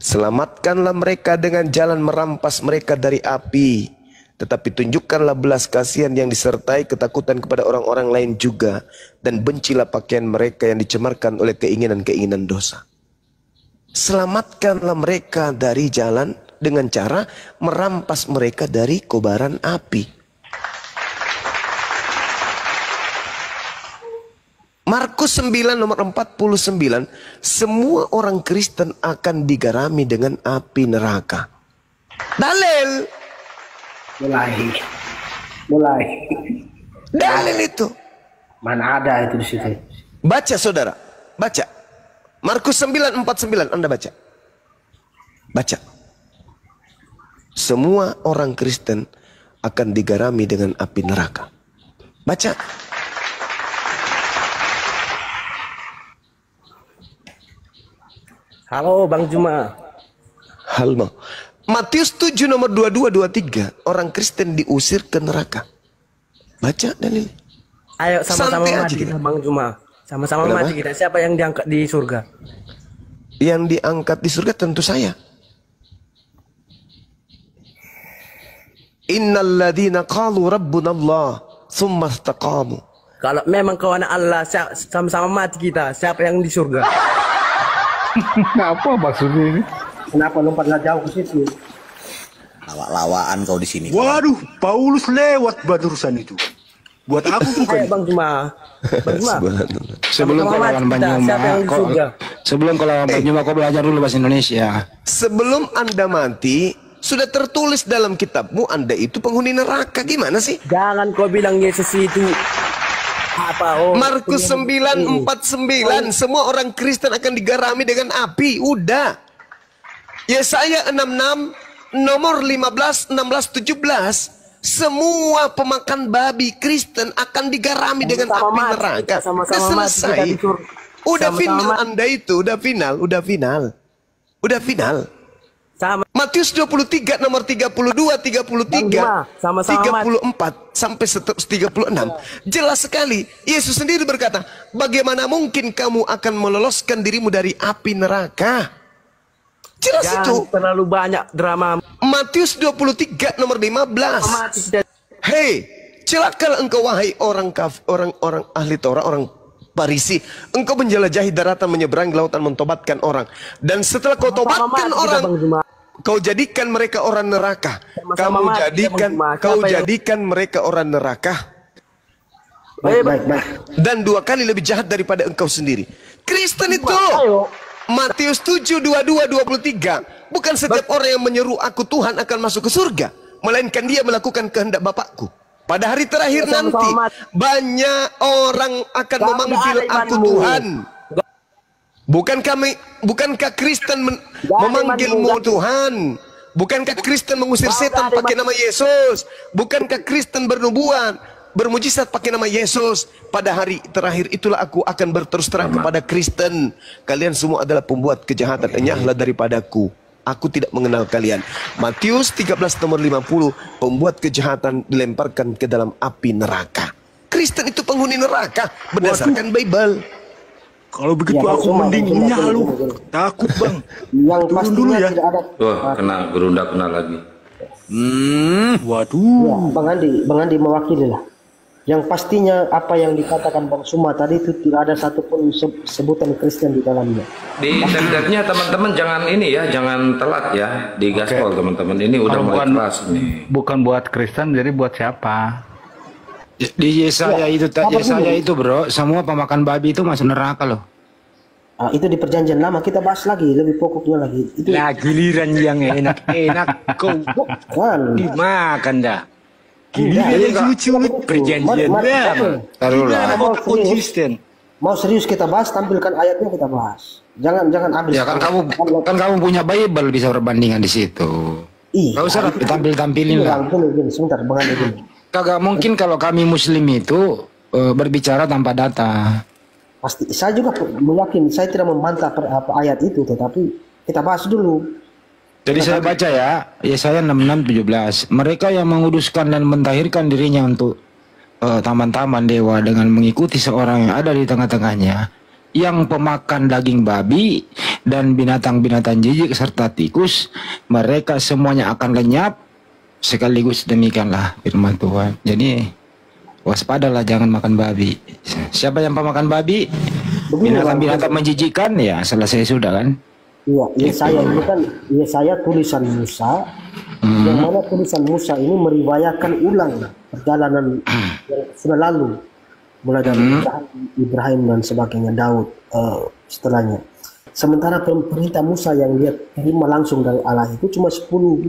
Selamatkanlah mereka dengan jalan merampas mereka dari api, tetapi tunjukkanlah belas kasihan yang disertai ketakutan kepada orang-orang lain juga, dan bencilah pakaian mereka yang dicemarkan oleh keinginan-keinginan dosa. Selamatkanlah mereka dari jalan dengan cara merampas mereka dari kobaran api. Markus 9 nomor 49, semua orang Kristen akan digarami dengan api neraka. Dalil. Mulai. Dalil itu. Mana ada itu di situ? Baca saudara, baca. Markus 9:49, Anda baca. Baca. Semua orang Kristen akan digarami dengan api neraka. Baca. Halo Bang Juma. Halo. Matius 7 nomor 22-23, orang Kristen diusir ke neraka. Baca dalil. Ayo sama-sama Santai mati aja kita Bang Juma. Sama-sama Kenapa? mati kita. Siapa yang diangkat di surga? Yang diangkat di surga tentu saya. Innalladzina qalu rabbunallah tsumma istaqamu. Kalau memang kau anak Allah, sama-sama mati kita. Siapa yang di surga? Apa maksudnya ini? Kenapa lompatlah jauh ke situ? Lawak-lawakan kau di sini. Waduh, Paulus lewat barusan itu. Buat aku bukan. Ayo Bang Juma. Bang Juma. Sebelum kau lawan Banyuma, sebelum kau lawan Banyuma, kau belajar dulu bahasa Indonesia. Sebelum Anda mati, sudah tertulis dalam kitabmu Anda itu penghuni neraka. Gimana sih? Jangan kau bilang Yesus itu apa? Markus 9:49, semua orang Kristen akan digarami dengan api. Udah. Yesaya 66 nomor 15, 16, 17. Semua pemakan babi Kristen akan digarami dengan api neraka. Selesai. Udah final Anda itu, udah final. Udah final. Matius 23 nomor 32, 33, 34 sampai 36. Jelas sekali. Yesus sendiri berkata, bagaimana mungkin kamu akan meloloskan dirimu dari api neraka? Jelas itu. Terlalu banyak drama. Matius 23 nomor 15. Hei, celakalah engkau wahai orang ahli Taurat, orang Farisi. Engkau menjelajahi daratan, menyeberangi lautan, mentobatkan orang. Dan setelah kau tobatkan orang, kau jadikan mereka orang neraka. Kau jadikan mereka orang neraka. Baik. Dan 2 kali lebih jahat daripada engkau sendiri. Kristen itu. Matius 7, 22, 23. Bukan setiap orang yang menyeru aku Tuhan akan masuk ke surga, melainkan dia melakukan kehendak Bapakku. Pada hari terakhir nanti, banyak orang akan memanggil aku Tuhan. Bukankah Kristen memanggilmu Tuhan? Bukankah Kristen mengusir setan pakai nama Yesus? Bukankah Kristen bermujizat pakai nama Yesus? Pada hari terakhir itulah aku akan berterus terang kepada Kristen. Kalian semua adalah pembuat kejahatan. Enyahlah daripadaku. Aku tidak mengenal kalian. Matius 13 nomor 50. Pembuat kejahatan dilemparkan ke dalam api neraka. Kristen itu penghuni neraka berdasarkan Bible. Kalau begitu aku mending nyalu. Takut Bang. Yang pasti dulu ya. Wah, kena gerundak kena lagi. Waduh. Ya, Bang Andi mewakili lah. Yang pastinya apa yang dikatakan Bang Suma tadi itu tidak ada satupun sebutan Kristen di dalamnya. Di tender-nya teman-teman jangan ini ya, jangan telat ya di gaspol teman-teman. Ini udah mulai keras nih. Bukan buat Kristen, jadi buat siapa? Di Yesaya itu bro, semua pemakan babi itu masuk neraka loh. Itu di perjanjian lama, kita bahas lagi lebih pokoknya lagi. Itu giliran yang enak-enak kau dimakan dah. Giliran yang lucu perjanjian lama. Taruhlah. Konsisten. Mau serius kita bahas, tampilkan ayatnya kita bahas. Jangan habis. Ya kan kamu punya Bible bisa perbandingan di situ. Gak usah tampilin lah. Gini, sebentar Bang Andi gini. Kagak mungkin kalau kami Muslim itu berbicara tanpa data. Pasti. Saya juga meyakini. Saya tidak membantah ayat itu, tetapi kita bahas dulu. Jadi saya baca ya, Yesaya 66:17. Mereka yang menguduskan dan mentahirkan dirinya untuk taman-taman dewa dengan mengikuti seorang yang ada di tengah-tengahnya, yang pemakan daging babi dan binatang-binatang jijik serta tikus, mereka semuanya akan lenyap sekaligus. Demikianlah firman Tuhan. Jadi waspadalah, jangan makan babi. Siapa yang pemakan babi, binatang-binatang menjijikkan, ya selesai sudah kan. Iya, Yesaya ini kan Yesaya tulisan Musa, yang mana tulisan Musa ini meriwayatkan ulang perjalanan yang sudah lalu, mulai dari Ibrahim dan sebagainya, Daud setelahnya. Sementara perintah Musa yang dia terima langsung dari Allah itu cuma 10.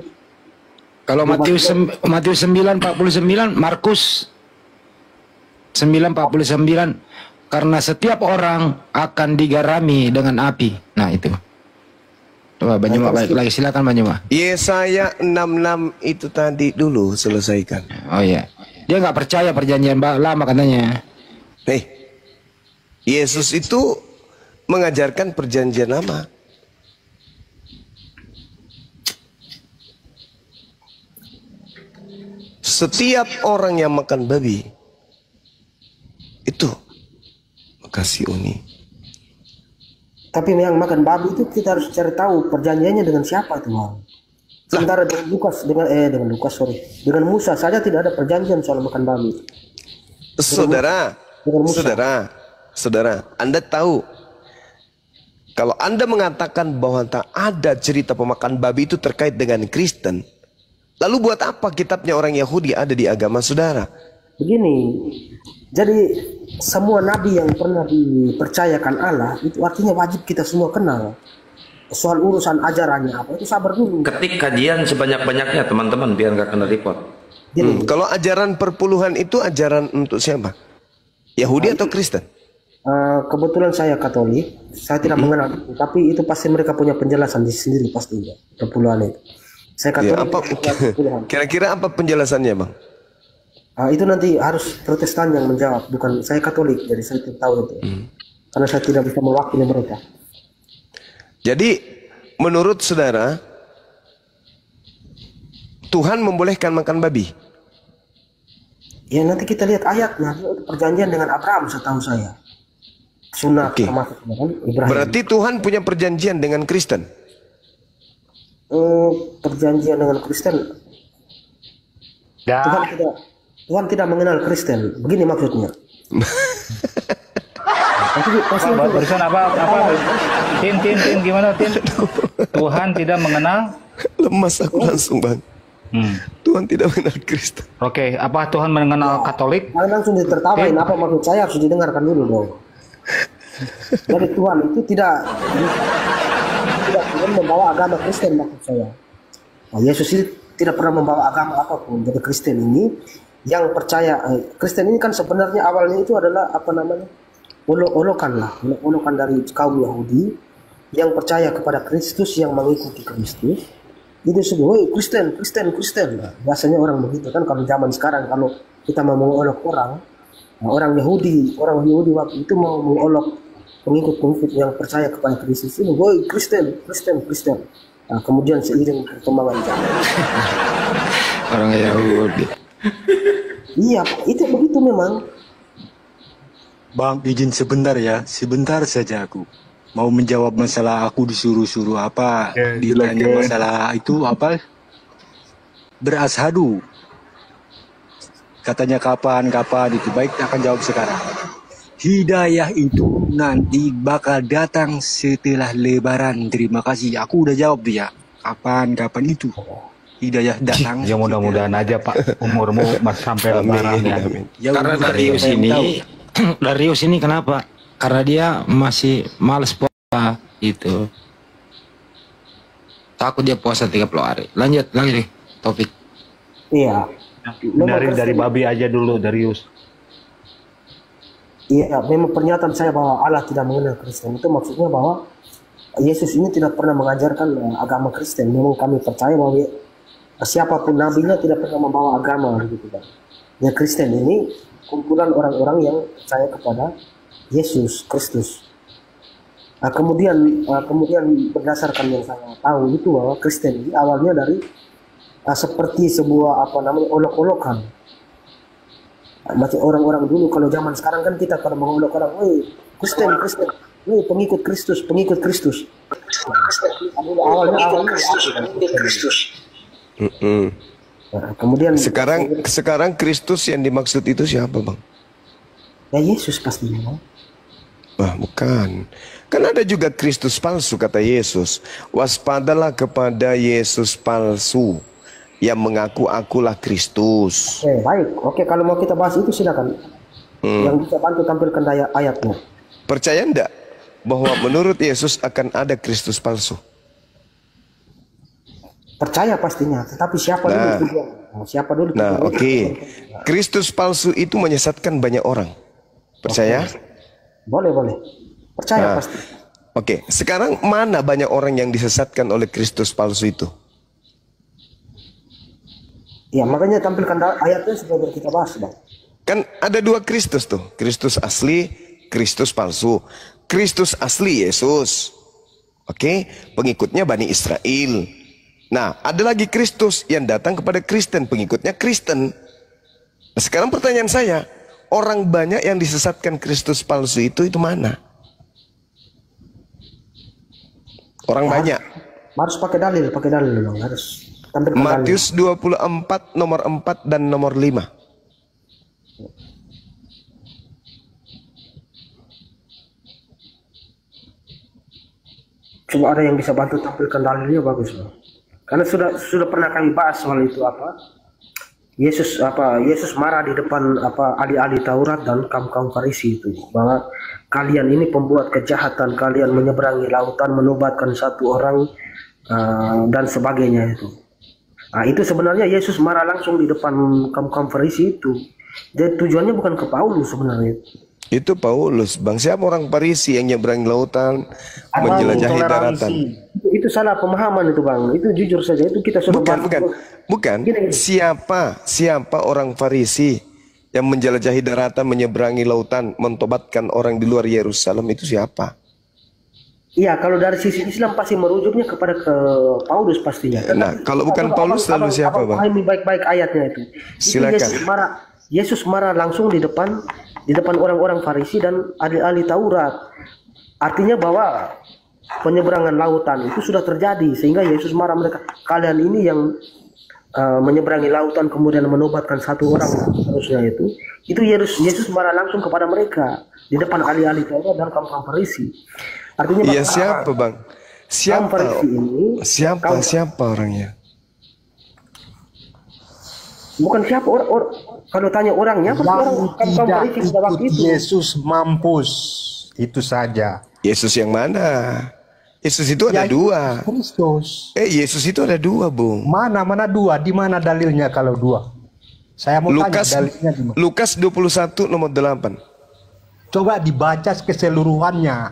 Kalau Matius 9:49, Markus 9:49, karena setiap orang akan digarami dengan api. Nah itu. Coba Banyuma balik lagi, silakan Banyuma. Yesaya 66 itu tadi dulu selesaikan. Oh iya. Dia nggak percaya perjanjian lama katanya. Yesus itu mengajarkan perjanjian lama. Setiap orang yang makan babi itu makasih Uni. Tapi yang makan babi itu kita harus cari tahu perjanjiannya dengan siapa itu, Bang. Sementara dengan Musa saja tidak ada perjanjian soal makan babi. Saudara, Anda tahu kalau Anda mengatakan bahwa tak ada cerita pemakan babi itu terkait dengan Kristen, lalu buat apa kitabnya orang Yahudi ada di agama saudara? Begini, jadi semua nabi yang pernah dipercayakan Allah itu artinya wajib kita semua kenal. Soal urusan ajarannya apa itu sabar dulu. Ketik kajian sebanyak-banyaknya teman-teman biar nggak kena report. Kalau ajaran perpuluhan itu ajaran untuk siapa? Yahudi atau Kristen? Kebetulan saya Katolik, saya tidak mengenal itu, tapi itu pasti mereka punya penjelasan di sendiri pastinya perpuluhan itu. Saya Katolik. Kira-kira apa penjelasannya, Bang? Itu nanti harus Protestan yang menjawab, bukan saya Katolik, jadi saya tidak tahu itu. Karena saya tidak bisa mewakili mereka. Jadi menurut saudara, Tuhan membolehkan makan babi? Ya nanti kita lihat ayatnya, perjanjian dengan Abraham setahu saya. Sunnah termasuk Ibrahim. Berarti Tuhan punya perjanjian dengan Kristen? Perjanjian dengan Kristen? Tuhan tidak mengenal Kristen. Begini maksudnya. Barusan apa? Tin, gimana Tin? Tuhan tidak mengenal? Lemas aku langsung, Bang. Tuhan tidak mengenal Kristen. Oke, apa Tuhan mengenal Katolik? Langsung ditertawain. Apa maksud saya harus didengarkan dulu dong. Jadi Tuhan itu tidak membawa agama Kristen maksud saya. Nah, Yesus itu tidak pernah membawa agama apapun. Jadi Kristen ini yang percaya, Kristen ini kan sebenarnya awalnya itu adalah apa namanya, olokan dari kaum Yahudi yang percaya kepada Kristus, yang mengikuti Kristus. Itu semua Kristen. Nah, biasanya orang begitu kan. Kalau zaman sekarang kalau kita mau mengolok orang Yahudi waktu itu mau mengolok pengikut yang percaya kepada Kristus ini, Kristen. Nah, kemudian seiring perkembangan zaman orang Yahudi. Iya, itu begitu memang. Bang, izin sebentar ya, sebentar saja aku mau menjawab masalah aku disuruh-suruh apa, ditanya masalah itu apa, berashadu. Katanya kapan itu, baik akan jawab sekarang. Hidayah itu nanti bakal datang setelah Lebaran. Terima kasih, aku udah jawab dia. Kapan itu hidayah datang. Ya mudah-mudahan aja Pak, umurmu masih sampai Lebaran ya. Karena Darius ini kenapa? Karena dia masih males puasa itu. Takut dia puasa 30 hari. Lanjut lagi nih topik. Iya. Dari babi aja dulu, Darius. Iya, memang pernyataan saya bahwa Allah tidak mengenal Kristen itu maksudnya bahwa Yesus ini tidak pernah mengajarkan agama Kristen. Memang kami percaya bahwa siapapun nabinya tidak pernah membawa agama gitu kan. Ya Kristen ini kumpulan orang-orang yang percaya kepada Yesus Kristus. Kemudian berdasarkan yang saya tahu itu bahwa Kristen ini awalnya dari seperti sebuah olok-olokan. Macam orang-orang dulu, kalau zaman sekarang kan kita pada mengolok orang, woi Kristen, woi pengikut Kristus. Awalnya Kristus. Kemudian sekarang Kristus yang dimaksud itu siapa, Bang? Ya Yesus pastinya. Wah, bukan. Kan ada juga Kristus palsu, kata Yesus. Waspadalah kepada Yesus palsu yang mengaku akulah Kristus. Baik. Oke, kalau mau kita bahas itu silakan. Yang bisa bantu tampilkan ayatnya. Percaya enggak bahwa menurut Yesus akan ada Kristus palsu? Percaya pastinya, tetapi siapa dulu? Siapa dulu? Nah, oke. Kristus palsu itu menyesatkan banyak orang. Percaya? Boleh. Percaya pasti. Oke, sekarang mana banyak orang yang disesatkan oleh Kristus palsu itu? Ya, makanya tampilkan ayatnya supaya kita bahas, Bang. Kan ada dua Kristus tuh. Kristus asli, Kristus palsu. Kristus asli Yesus. Oke, pengikutnya Bani Israel. Nah, ada lagi Kristus yang datang kepada Kristen, pengikutnya Kristen. Nah, sekarang pertanyaan saya, orang banyak yang disesatkan Kristus palsu itu mana? Orang banyak. Harus pakai dalil, Bang. Harus tampilkan Matius 24 nomor 4 dan nomor 5. Coba ada yang bisa bantu tampilkan dalilnya, bagus, Bang. Karena sudah pernah kami bahas soal itu Yesus marah di depan ahli-ahli Taurat dan kaum Farisi itu, bahwa kalian ini pembuat kejahatan, kalian menyeberangi lautan, menobatkan satu orang dan sebagainya itu. Nah, itu sebenarnya Yesus marah langsung di depan kaum Farisi itu. Jadi tujuannya bukan ke Paulus sebenarnya. Itu Paulus, Bang. Siapa orang Farisi yang nyebrang lautan, menjelajahi daratan? Itu salah pemahaman itu, Bang. Itu jujur saja, itu kita sudah bukan. Siapa orang Farisi yang menjelajahi daratan, menyeberangi lautan, mentobatkan orang di luar Yerusalem, itu siapa? Iya, kalau dari sisi Islam pasti merujuknya kepada ke Paulus pastinya. Nah, kalau bukan Paulus lalu siapa, Bang? Pahami baik-baik ayatnya itu. Silakan. Yesus marah langsung di depan orang-orang Farisi dan ahli-ahli Taurat. Artinya bahwa penyeberangan lautan itu sudah terjadi, sehingga Yesus marah mereka. Kalian ini yang menyeberangi lautan kemudian menobatkan satu orang harusnya itu Yesus marah langsung kepada mereka di depan ahli-ahli Taurat dan kaum Farisi. Artinya iya, siapa, Bang? Siapa orangnya? Bukan siapa kalau tanya orangnya, yang tidak ikut Yesus mampus, itu saja. Yesus yang mana? Yesus itu ada dua. Kristus. Yesus itu ada dua, Bung. Mana dua? Di mana dalilnya kalau dua? Saya mau tanya dalilnya di mana? Lukas 21 nomor 8. Coba dibaca keseluruhannya.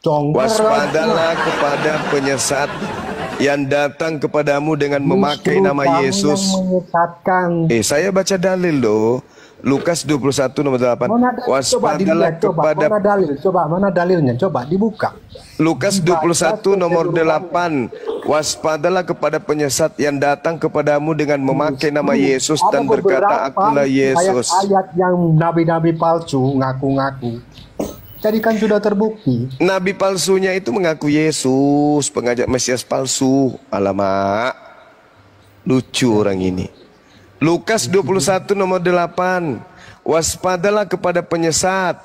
Waspadalah kepada penyesat yang datang kepadamu dengan memakai nama Yesus. Saya baca dalil loh. Lukas 21 nomor 8. Waspadalah kepada mana dalilnya? Coba dibuka. Lukas 21 nomor 8. Waspadalah kepada penyesat yang datang kepadamu dengan memakai nama Yesus dan berkata akulah Yesus. Ayat yang nabi-nabi palsu ngaku-ngaku. Jadi kan sudah terbukti. Nabi palsunya itu mengaku Yesus, pengajak Mesias palsu. Alamak, lucu orang ini. Lukas 21 nomor 8. Waspadalah kepada penyesat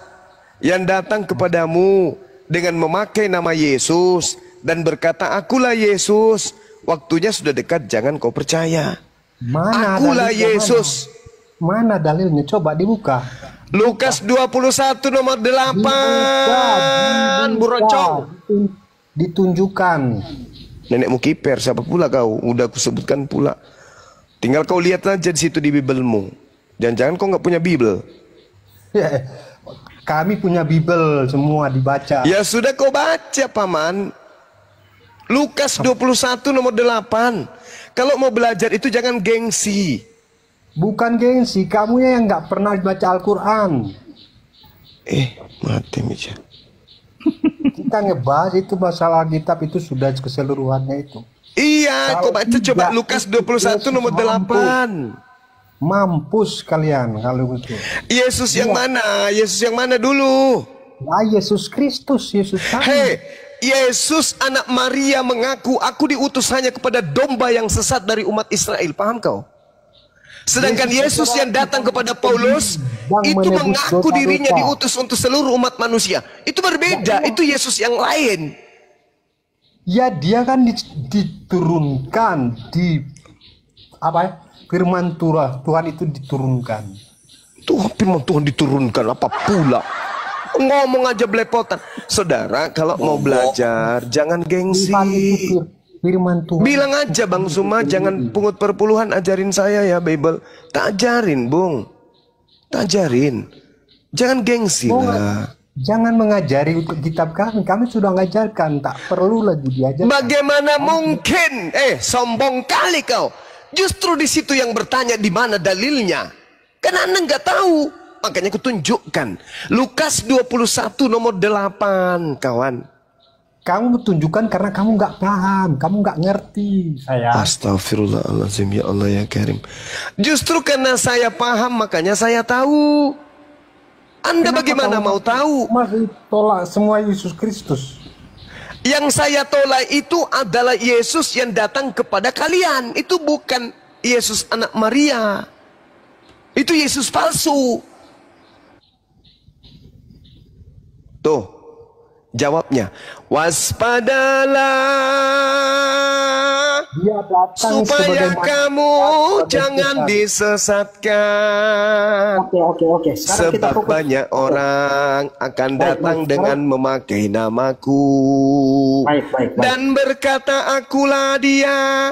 yang datang kepadamu dengan memakai nama Yesus dan berkata akulah Yesus. Waktunya sudah dekat, jangan kau percaya. Akulah Yesus. Mana dalilnya? Coba dibuka. Lukas 21 nomor 8. Burocong. Ditunjukkan. Nenekmu kiper, siapa pula kau? Udah aku sebutkan pula. Tinggal kau lihat aja di situ di Bibelmu. Jangan-jangan kau nggak punya Bibel. Kami punya Bibel, semua dibaca. Ya sudah kau baca, Paman. Lukas 21 nomor 8. Kalau mau belajar itu jangan gengsi. Bukan gengsi, kamu yang nggak pernah baca Al-Quran. Mati Misha. Kita ngebahas itu masalah kitab itu sudah keseluruhannya itu. Iya, kau baca coba Lukas 21 nomor 8. Mampus kalian kalau gitu. Yesus yang mana? Yesus yang mana dulu? Yesus Kristus, Yesus kami. Hei, Yesus anak Maria mengaku, aku diutus hanya kepada domba yang sesat dari umat Israel. Paham kau? Sedangkan Yesus yang datang kepada Paulus itu mengaku dirinya diutus untuk seluruh umat manusia. Itu berbeda, itu Yesus yang lain. Ya, dia kan diturunkan di firman Tuhan itu diturunkan. Firman Tuhan diturunkan apa pula? Ngomong aja belepotan. Saudara, kalau mau belajar jangan gengsi. Firman Tuhan. Bilang aja Bang Zuma, jangan pungut perpuluhan, ajarin saya ya Bible. Tak ajarin, Bung. Tak ajarin. Jangan gengsi lah. Jangan mengajari kitab kami sudah mengajarkan, tak perlu lagi diajarkan. Bagaimana mungkin? Sombong kali kau. Justru di situ yang bertanya di mana dalilnya. Karena Anda nggak tahu. Makanya aku tunjukkan. Lukas 21 nomor 8, kawan. Kamu tunjukkan karena kamu nggak paham, kamu nggak ngerti. Astagfirullahaladzim, ya Allah ya Karim. Justru karena saya paham, makanya saya tahu. Anda bagaimana mau tahu? Masih tolak semua Yesus Kristus. Yang saya tolak itu adalah Yesus yang datang kepada kalian. Itu bukan Yesus anak Maria. Itu Yesus palsu. Tuh, jawabnya. Waspadalah supaya kamu jangan disesatkan. Oke. Sebab banyak orang akan datang dengan memakai namaku. Dan berkata, akulah dia.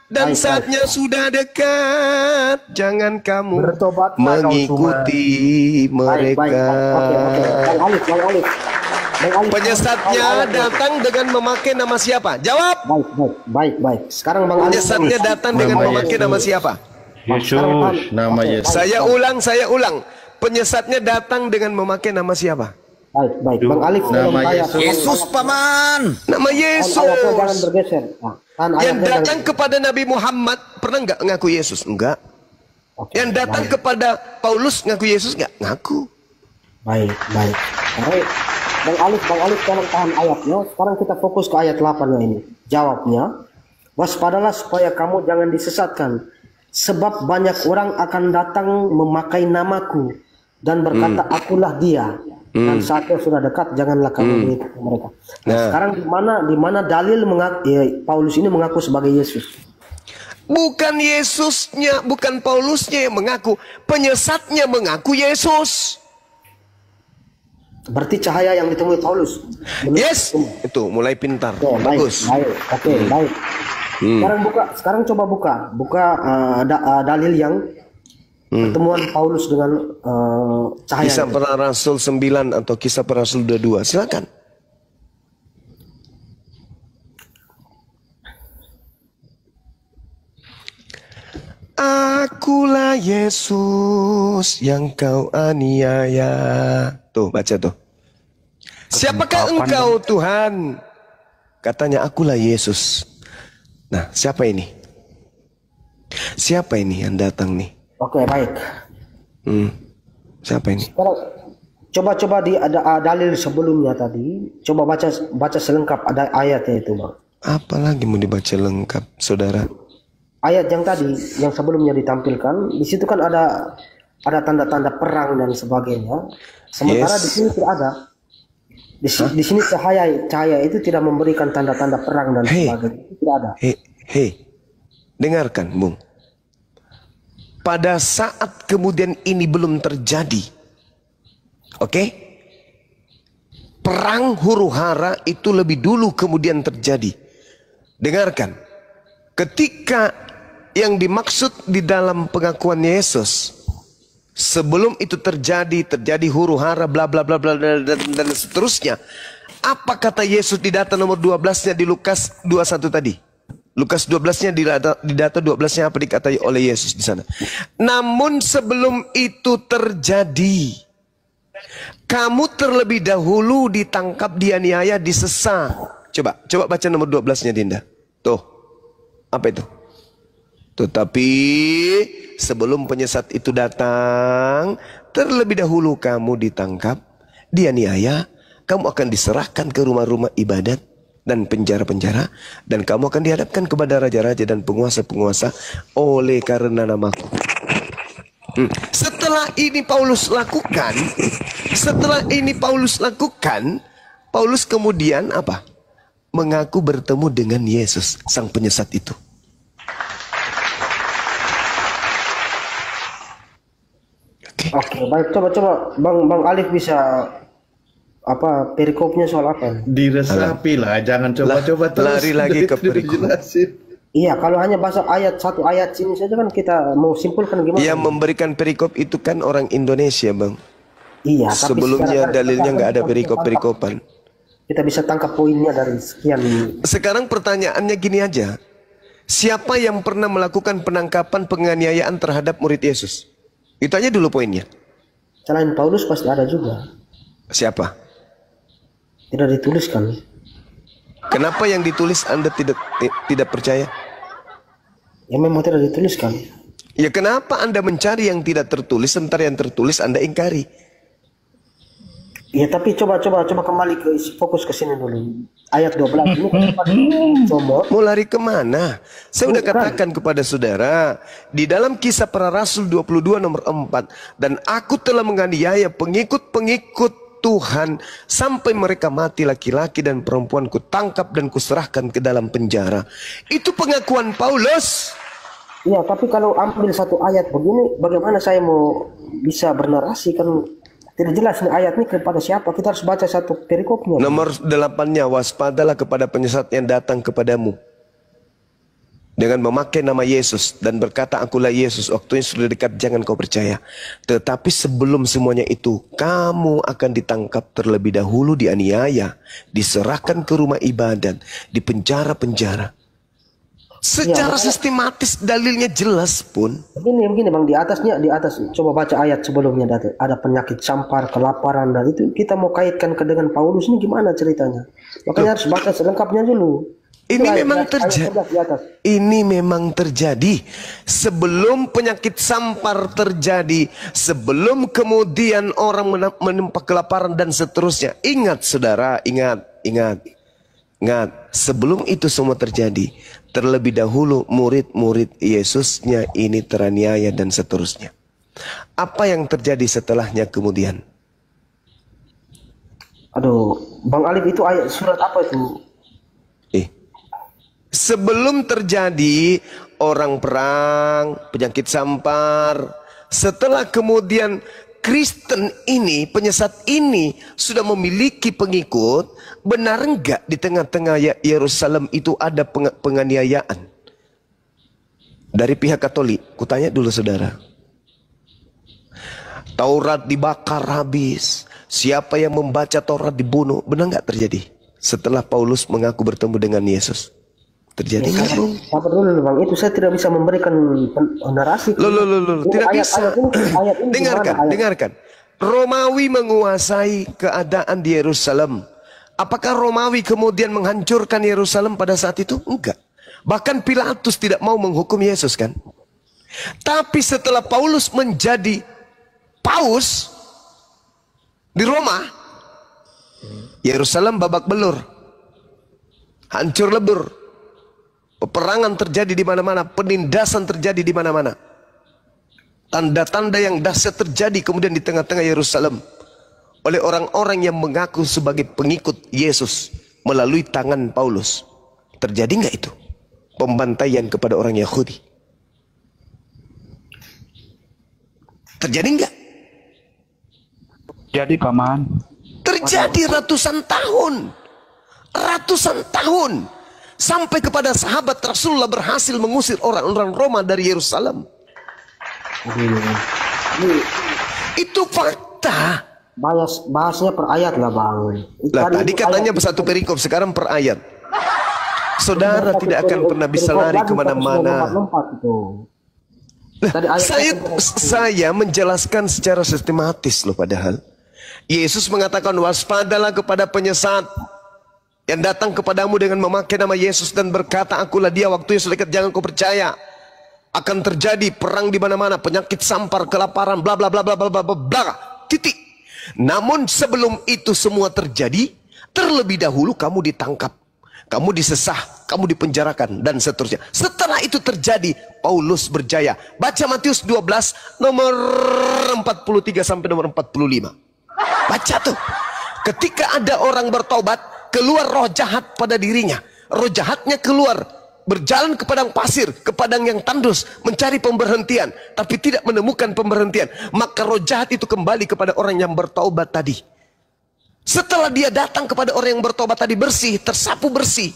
Dan saatnya sudah dekat. Jangan kamu mengikuti mereka. Penyesatnya datang dengan memakai nama siapa? Jawab. Baik. Sekarang Bang Ali. Penyesatnya datang dengan memakai nama siapa? Yesus. Nama Yesus. Saya ulang. Penyesatnya datang dengan memakai nama siapa? Baik. Bang Alif, nama Yesus paman. Nama Yesus. Jangan bergeser. Yang datang kepada Nabi Muhammad pernah nggak ngaku Yesus? Enggak. Yang datang kepada Paulus ngaku Yesus nggak? Ngaku. Baik. Bang Alif tolong tahan ayatnya. Sekarang kita fokus ke ayat 8 ini. Jawabnya, waspadalah supaya kamu jangan disesatkan. Sebab banyak orang akan datang memakai namaku dan berkata, akulah dia. Dan saatnya sudah dekat, janganlah kamu mengikuti mereka. Sekarang di mana dalil Paulus ini mengaku sebagai Yesus? Bukan Yesusnya, bukan Paulusnya yang mengaku, penyesatnya mengaku Yesus. Berarti cahaya yang ditemui Paulus. Yes, itu mulai pintar. Bagus. Baik. Sekarang coba buka dalil yang pertemuan Paulus dengan cahaya. Kisah Para Rasul 9 atau Kisah Para Rasul 22. Silakan. Akulah Yesus yang kau aniaya. Tuh, baca tuh. Siapakah engkau Tuhan? Katanya, akulah Yesus. Nah, siapa ini? Siapa ini yang datang nih? Oke, baik. Siapa ini? Sekarang, coba ada dalil sebelumnya tadi. Coba baca selengkap ada ayatnya itu, Bang. Apalagi mau dibaca lengkap, saudara? Ayat yang tadi, yang sebelumnya ditampilkan, di situ kan ada tanda-tanda perang dan sebagainya. Sementara di sini tidak ada. Di sini cahaya itu tidak memberikan tanda-tanda perang dan sebagainya. Itu tidak ada. Dengarkan, Bung. Pada saat kemudian ini belum terjadi, oke? Perang huru-hara itu lebih dulu kemudian terjadi. Dengarkan, ketika yang dimaksud di dalam pengakuan Yesus, sebelum itu terjadi huru-hara, bla bla bla bla dan seterusnya, Apa kata Yesus di data nomor 12-nya di Lukas 21 tadi? Lukas 12-nya di data 12-nya apa dikatai oleh Yesus di sana? Namun sebelum itu terjadi, kamu terlebih dahulu ditangkap, dianiaya, disesa. Coba baca nomor 12-nya Dinda. Tuh. Apa itu? Tetapi sebelum penyesat itu datang, terlebih dahulu kamu ditangkap, dianiaya, kamu akan diserahkan ke rumah-rumah ibadat dan penjara-penjara, dan kamu akan dihadapkan kepada raja-raja dan penguasa-penguasa oleh karena namaku. Setelah ini Paulus lakukan, Paulus kemudian apa? Mengaku bertemu dengan Yesus, sang penyesat itu. Oke, baik, coba Bang Alif bisa apa perikopnya soal apa? Diresapi lah, jangan coba-coba terus. Lari lagi ke perikop. Iya, kalau hanya bahasa ayat satu ayat sini saja kan kita mau simpulkan gimana? Yang memberikan perikop itu kan orang Indonesia, Bang. Iya, sebelumnya dalilnya nggak ada perikopan. Kita bisa tangkap poinnya dari sekian. Sekarang pertanyaannya gini aja. Siapa yang pernah melakukan penangkapan penganiayaan terhadap murid Yesus? Itu aja dulu poinnya. Selain Paulus pasti ada juga. Siapa? Tidak dituliskan. Kenapa yang ditulis Anda tidak percaya? Ya memang tidak dituliskan. Ya kenapa Anda mencari yang tidak tertulis sementara yang tertulis Anda ingkari? Ya tapi coba kembali fokus ke sini dulu. Ayat 12 ini mau lari kemana? Saya udah katakan kepada saudara di dalam Kisah Para Rasul 22 nomor 4, dan aku telah menganiaya pengikut-pengikut Tuhan sampai mereka mati, laki-laki dan perempuan kutangkap dan kuserahkan ke dalam penjara. Itu pengakuan Paulus. Ya, tapi kalau ambil satu ayat begini, bagaimana saya mau bisa bernarasi? Kan tidak jelas nih ayat ini kepada siapa. Kita harus baca satu perikopnya. Nomor 8-nya, waspadalah kepada penyesat yang datang kepadamu dengan memakai nama Yesus dan berkata, akulah Yesus, waktunya sudah dekat, jangan kau percaya. Tetapi sebelum semuanya itu, kamu akan ditangkap terlebih dahulu, dianiaya, diserahkan ke rumah ibadat, di penjara-penjara. Secara sistematis dalilnya jelas pun. Begini Bang, di atas coba baca ayat sebelumnya, ada penyakit sampar, kelaparan, dan itu kita mau kaitkan dengan Paulus ini gimana ceritanya? Makanya harus baca selengkapnya dulu. Ini memang terjadi sebelum penyakit sampar terjadi, sebelum kemudian orang menempa kelaparan dan seterusnya. Ingat saudara, ingat. Sebelum itu semua terjadi, terlebih dahulu murid-murid Yesusnya ini teraniaya dan seterusnya. Apa yang terjadi setelahnya kemudian? Aduh, Bang Alif, itu ayat surat apa itu? Sebelum terjadi orang perang, penyakit sampar, setelah kemudian Kristen ini, penyesat ini sudah memiliki pengikut, benar enggak di tengah-tengah Yerusalem itu ada penganiayaan dari pihak Katolik? Kutanya dulu saudara. Taurat dibakar habis, siapa yang membaca Taurat dibunuh, benar enggak terjadi setelah Paulus mengaku bertemu dengan Yesus? Terjadi nggak, Bung? Sabar dulu Bang, itu saya tidak bisa memberikan narasi. Tidak bisa. Dengarkan. Romawi menguasai keadaan di Yerusalem. Apakah Romawi kemudian menghancurkan Yerusalem pada saat itu? Enggak. Bahkan Pilatus tidak mau menghukum Yesus kan. Tapi setelah Paulus menjadi paus di Roma, Yerusalem babak belur, hancur lebur. Peperangan terjadi di mana-mana, penindasan terjadi di mana-mana. Tanda-tanda yang dahsyat terjadi kemudian di tengah-tengah Yerusalem oleh orang-orang yang mengaku sebagai pengikut Yesus melalui tangan Paulus. Terjadi nggak itu? Pembantaian kepada orang Yahudi. Terjadi nggak? Jadi paman. Terjadi ratusan tahun. Sampai kepada sahabat Rasulullah berhasil mengusir orang-orang Roma dari Yerusalem. Itu fakta. bahasnya per ayat lah Bang. Lah tadi katanya satu perikop, sekarang per ayat. Saudara tidak akan pernah bisa lari kemana-mana. Saya menjelaskan secara sistematis loh, padahal Yesus mengatakan waspadalah kepada penyesat yang datang kepadamu dengan memakai nama Yesus dan berkata akulah dia, waktu yang sudah dekat jangan kau percaya. Akan terjadi perang di mana-mana, penyakit sampar, kelaparan, bla bla bla bla bla bla bla, titik. Namun sebelum itu semua terjadi, terlebih dahulu kamu ditangkap, kamu disesah, kamu dipenjarakan, dan seterusnya. Setelah itu terjadi, Paulus berjaya. Baca Matius 12, nomor 43 sampai nomor 45. Baca tuh. Ketika ada orang bertobat, keluar roh jahat pada dirinya. Roh jahatnya keluar, berjalan ke padang pasir, ke padang yang tandus, mencari pemberhentian, tapi tidak menemukan pemberhentian. Maka roh jahat itu kembali kepada orang yang bertobat tadi. Setelah dia datang kepada orang yang bertobat tadi, bersih, tersapu bersih,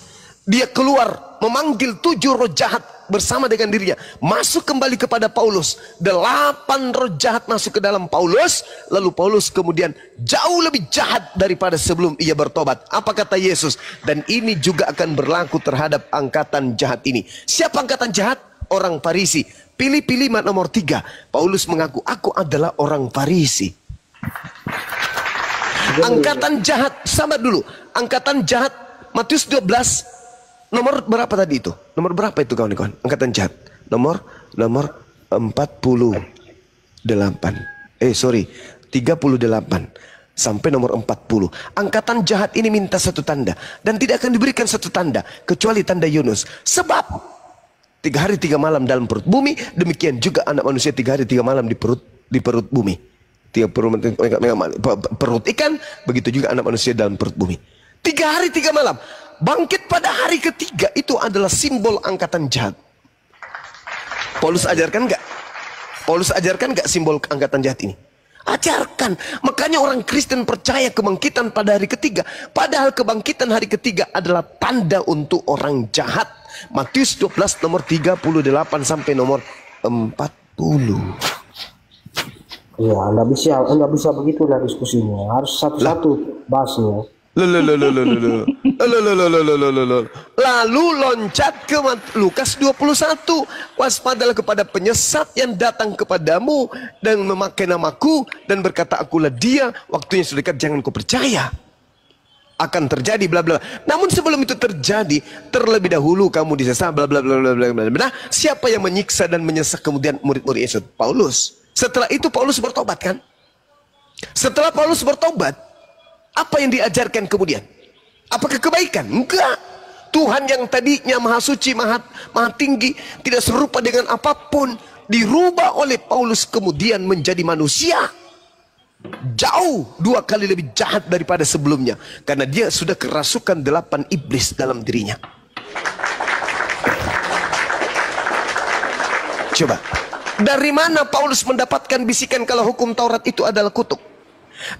dia keluar memanggil 7 roh jahat bersama dengan dirinya, masuk kembali kepada Paulus. 8 roh jahat masuk ke dalam Paulus, lalu Paulus kemudian jauh lebih jahat daripada sebelum ia bertobat. Apa kata Yesus? Dan ini juga akan berlaku terhadap angkatan jahat ini. Siapa angkatan jahat? Orang Farisi. Pilih-pilih nomor 3. Paulus mengaku, aku adalah orang Farisi. Angkatan jahat, sabar dulu. Angkatan jahat, Matius 12, nomor berapa tadi itu? Nomor berapa itu kawan-kawan? Angkatan jahat. Nomor 48. 38 sampai nomor 40. Angkatan jahat ini minta satu tanda, dan tidak akan diberikan satu tanda kecuali tanda Yunus. Sebab 3 hari 3 malam dalam perut bumi, demikian juga anak manusia 3 hari 3 malam di perut bumi. Perut ikan, begitu juga anak manusia dalam perut bumi. 3 hari 3 malam. Bangkit pada hari ketiga itu adalah simbol angkatan jahat. Paulus ajarkan nggak? Paulus ajarkan nggak simbol angkatan jahat ini? Ajarkan. Makanya orang Kristen percaya kebangkitan pada hari ketiga. Padahal kebangkitan hari ketiga adalah tanda untuk orang jahat. Matius 12 nomor 38 sampai nomor 40. Ya, Anda bisa begitu lah diskusinya. Harus satu-satu bahasnya. Lalu loncat ke Lukas 21. Waspadalah kepada penyesat yang datang kepadamu dan memakai namaku dan berkata akulah dia, waktunya sudah dekat jangan kau percaya. Akan terjadi bla bla. Namun sebelum itu terjadi, terlebih dahulu kamu disesah bla bla bla bla bla bla. Nah, siapa yang menyiksa dan menyesat kemudian murid-murid Yesus? Paulus. Setelah itu Paulus bertobat kan? Setelah Paulus bertobat, apa yang diajarkan kemudian? Apakah kebaikan? Enggak. Tuhan yang tadinya maha suci, maha tinggi, tidak serupa dengan apapun, dirubah oleh Paulus kemudian menjadi manusia. Jauh 2 kali lebih jahat daripada sebelumnya. Karena dia sudah kerasukan 8 iblis dalam dirinya. Coba. Dari mana Paulus mendapatkan bisikan kalau hukum Taurat itu adalah kutuk?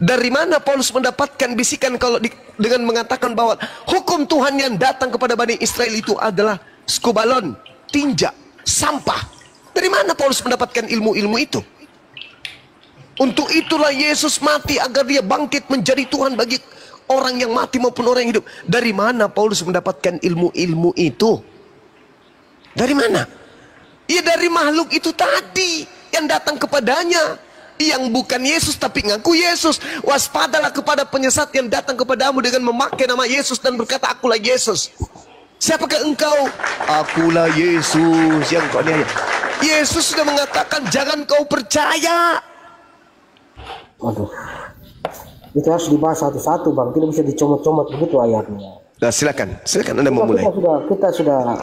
Dari mana Paulus mendapatkan bisikan kalau dengan mengatakan bahwa hukum Tuhan yang datang kepada Bani Israel itu adalah skubalon, tinja, sampah? Dari mana Paulus mendapatkan ilmu-ilmu itu? Untuk itulah Yesus mati agar dia bangkit menjadi Tuhan bagi orang yang mati maupun orang yang hidup. Dari mana Paulus mendapatkan ilmu-ilmu itu? Dari mana? Ya dari makhluk itu tadi yang datang kepadanya, yang bukan Yesus tapi ngaku Yesus. Waspadalah kepada penyesat yang datang kepadamu dengan memakai nama Yesus dan berkata akulah Yesus. Siapakah engkau? Akulah Yesus yang kau niaya. Yesus sudah mengatakan jangan kau percaya. Waduh, itu harus dibahas satu-satu Bang, tidak bisa dicomot-comot begitu ayatnya. Nah, silakan Anda memulai. Kita sudah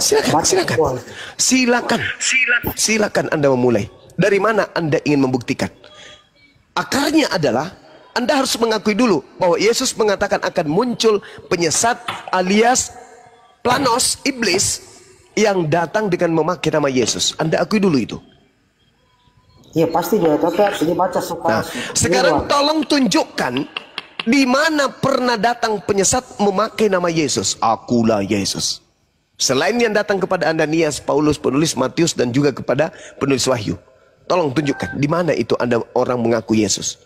silakan Anda memulai. Dari mana Anda ingin membuktikan? Akarnya adalah Anda harus mengakui dulu bahwa Yesus mengatakan akan muncul penyesat alias planos, iblis yang datang dengan memakai nama Yesus. Anda akui dulu itu. Ya pastinya, tapi harus dibaca sekarang. Nah, sekarang tolong tunjukkan di mana pernah datang penyesat memakai nama Yesus. Akulah Yesus. Selain yang datang kepada Ananias, Paulus, penulis Matius, dan juga kepada penulis Wahyu. Tolong tunjukkan di mana itu ada orang mengaku Yesus.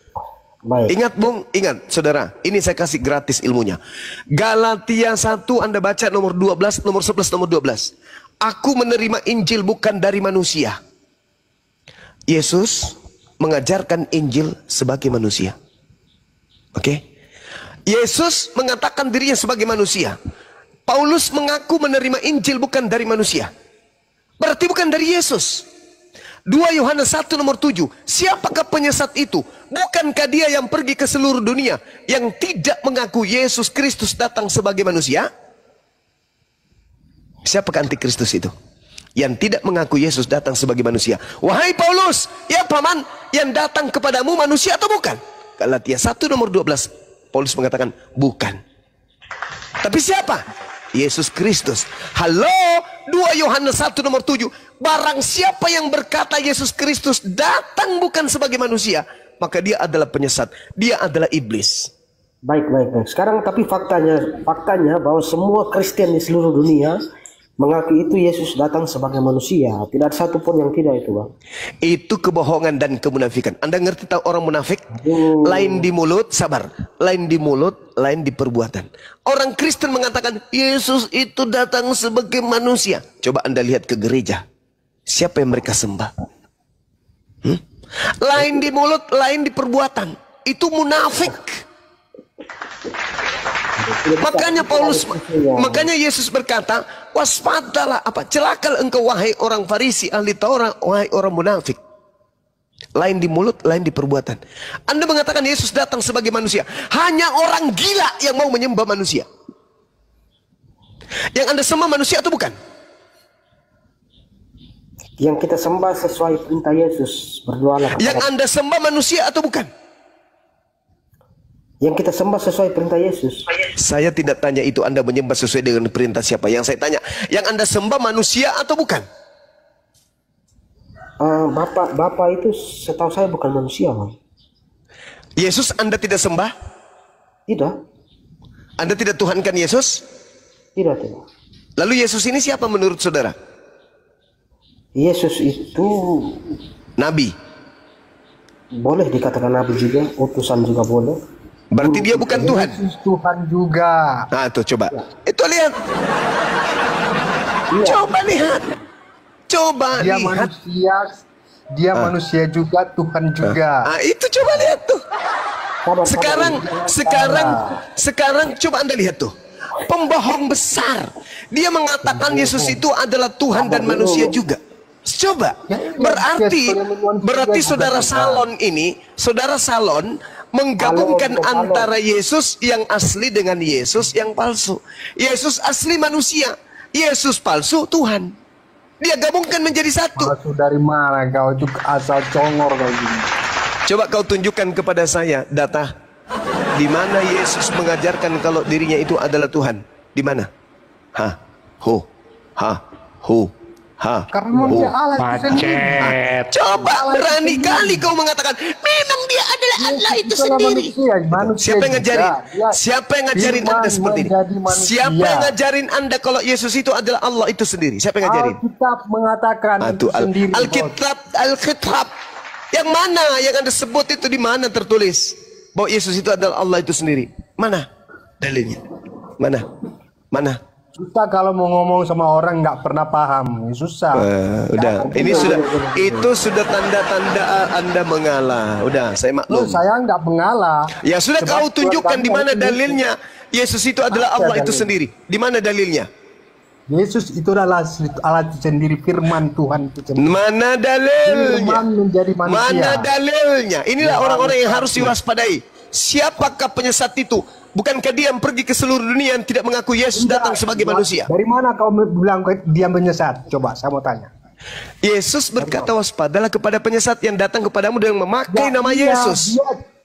Baik. Ingat Bung, ingat saudara, ini saya kasih gratis ilmunya. Galatia 1 Anda baca nomor 12, nomor 11, nomor 12. Aku menerima Injil bukan dari manusia. Yesus mengajarkan Injil sebagai manusia. Oke? Yesus mengatakan dirinya sebagai manusia. Paulus mengaku menerima Injil bukan dari manusia. Berarti bukan dari Yesus. 2 Yohanes 1 nomor 7. Siapakah penyesat itu? Bukankah dia yang pergi ke seluruh dunia yang tidak mengaku Yesus Kristus datang sebagai manusia? Siapakah antikristus itu? Yang tidak mengaku Yesus datang sebagai manusia. Wahai Paulus, ya paman, yang datang kepadamu manusia atau bukan? Galatia 1 nomor 12. Paulus mengatakan bukan. Tapi siapa? Yesus Kristus. Halo, 2 Yohanes 1 nomor 7. Barang siapa yang berkata Yesus Kristus datang bukan sebagai manusia, maka dia adalah penyesat. Dia adalah iblis. Baik. Sekarang tapi faktanya bahwa semua Kristen di seluruh dunia mengaku itu Yesus datang sebagai manusia. Tidak ada satupun yang tidak itu, Bang. Itu kebohongan dan kemunafikan. Anda ngerti tahu orang munafik? Lain di mulut, sabar. Lain di mulut, lain di perbuatan. Orang Kristen mengatakan Yesus itu datang sebagai manusia. Coba Anda lihat ke gereja. Siapa yang mereka sembah? Lain di mulut, lain di perbuatan. Itu munafik. Makanya Yesus berkata, waspadalah, celakalah engkau wahai orang Farisi, ahli Taurat, wahai orang munafik. Lain di mulut, lain di perbuatan. Anda mengatakan Yesus datang sebagai manusia. Hanya orang gila yang mau menyembah manusia. Yang Anda sembah manusia atau bukan? Yang kita sembah sesuai perintah Yesus, berdoalah. Yang Anda sembah manusia atau bukan? Yang kita sembah sesuai perintah Yesus. Saya tidak tanya itu Anda menyembah sesuai dengan perintah siapa. Yang saya tanya, yang Anda sembah manusia atau bukan? Bapak itu setahu saya bukan manusia, Bang. Yesus Anda tidak sembah? Tidak. Anda tidak tuhankan Yesus? Tidak. Lalu Yesus ini siapa menurut saudara? Yesus itu nabi. Boleh dikatakan nabi juga, utusan juga boleh. Berarti dia bukan Tuhan. Yesus Tuhan juga. Nah, tuh coba. Ya. Itu lihat. Ya. Coba lihat. Dia manusia. Dia manusia juga, Tuhan juga. Itu coba lihat tuh. Sekarang coba Anda lihat tuh. Pembohong besar. Dia mengatakan Yesus itu adalah Tuhan dan manusia juga. Coba. Berarti saudara Salon menggabungkan antara Yesus yang asli dengan Yesus yang palsu. Yesus asli manusia, Yesus palsu Tuhan. Dia gabungkan menjadi satu. Palsu dari mana kau? Itu asal congor kau gini. Coba kau tunjukkan kepada saya data di mana Yesus mengajarkan kalau dirinya itu adalah Tuhan. Di mana? Karena dia Allah itu sendiri. Coba berani kali kau mengatakan memang dia adalah Allah itu sendiri. Siapa yang ngajarin? Siapa yang ngajarin Anda seperti ini? Siapa yang ngajarin Anda kalau Yesus itu adalah Allah itu sendiri? Siapa yang ngajarin? Alkitab mengatakan itu sendiri. Alkitab. Yang mana yang Anda sebut itu di mana tertulis bahwa Yesus itu adalah Allah itu sendiri? Mana dalilnya? Mana? Kita kalau mau ngomong sama orang nggak pernah paham, susah. Udah, ini sudah tanda-tanda Anda mengalah. Udah, saya maklum. Saya nggak mengalah. Ya sudah, kau tunjukkan di mana dalilnya Yesus itu adalah Allah itu sendiri. Di mana dalilnya? Yesus itu adalah Allah sendiri, firman Tuhan itu sendiri. Mana dalilnya? Firman menjadi manusia. Mana dalilnya? Inilah orang-orang yang harus diwaspadai. Siapakah penyesat itu? Bukankah dia yang pergi ke seluruh dunia yang tidak mengaku Yesus datang sebagai manusia? Dari mana kau bilang dia menyesat? Coba saya mau tanya. Yesus berkata, waspadalah kepada penyesat yang datang kepadamu dengan memakai nama Yesus.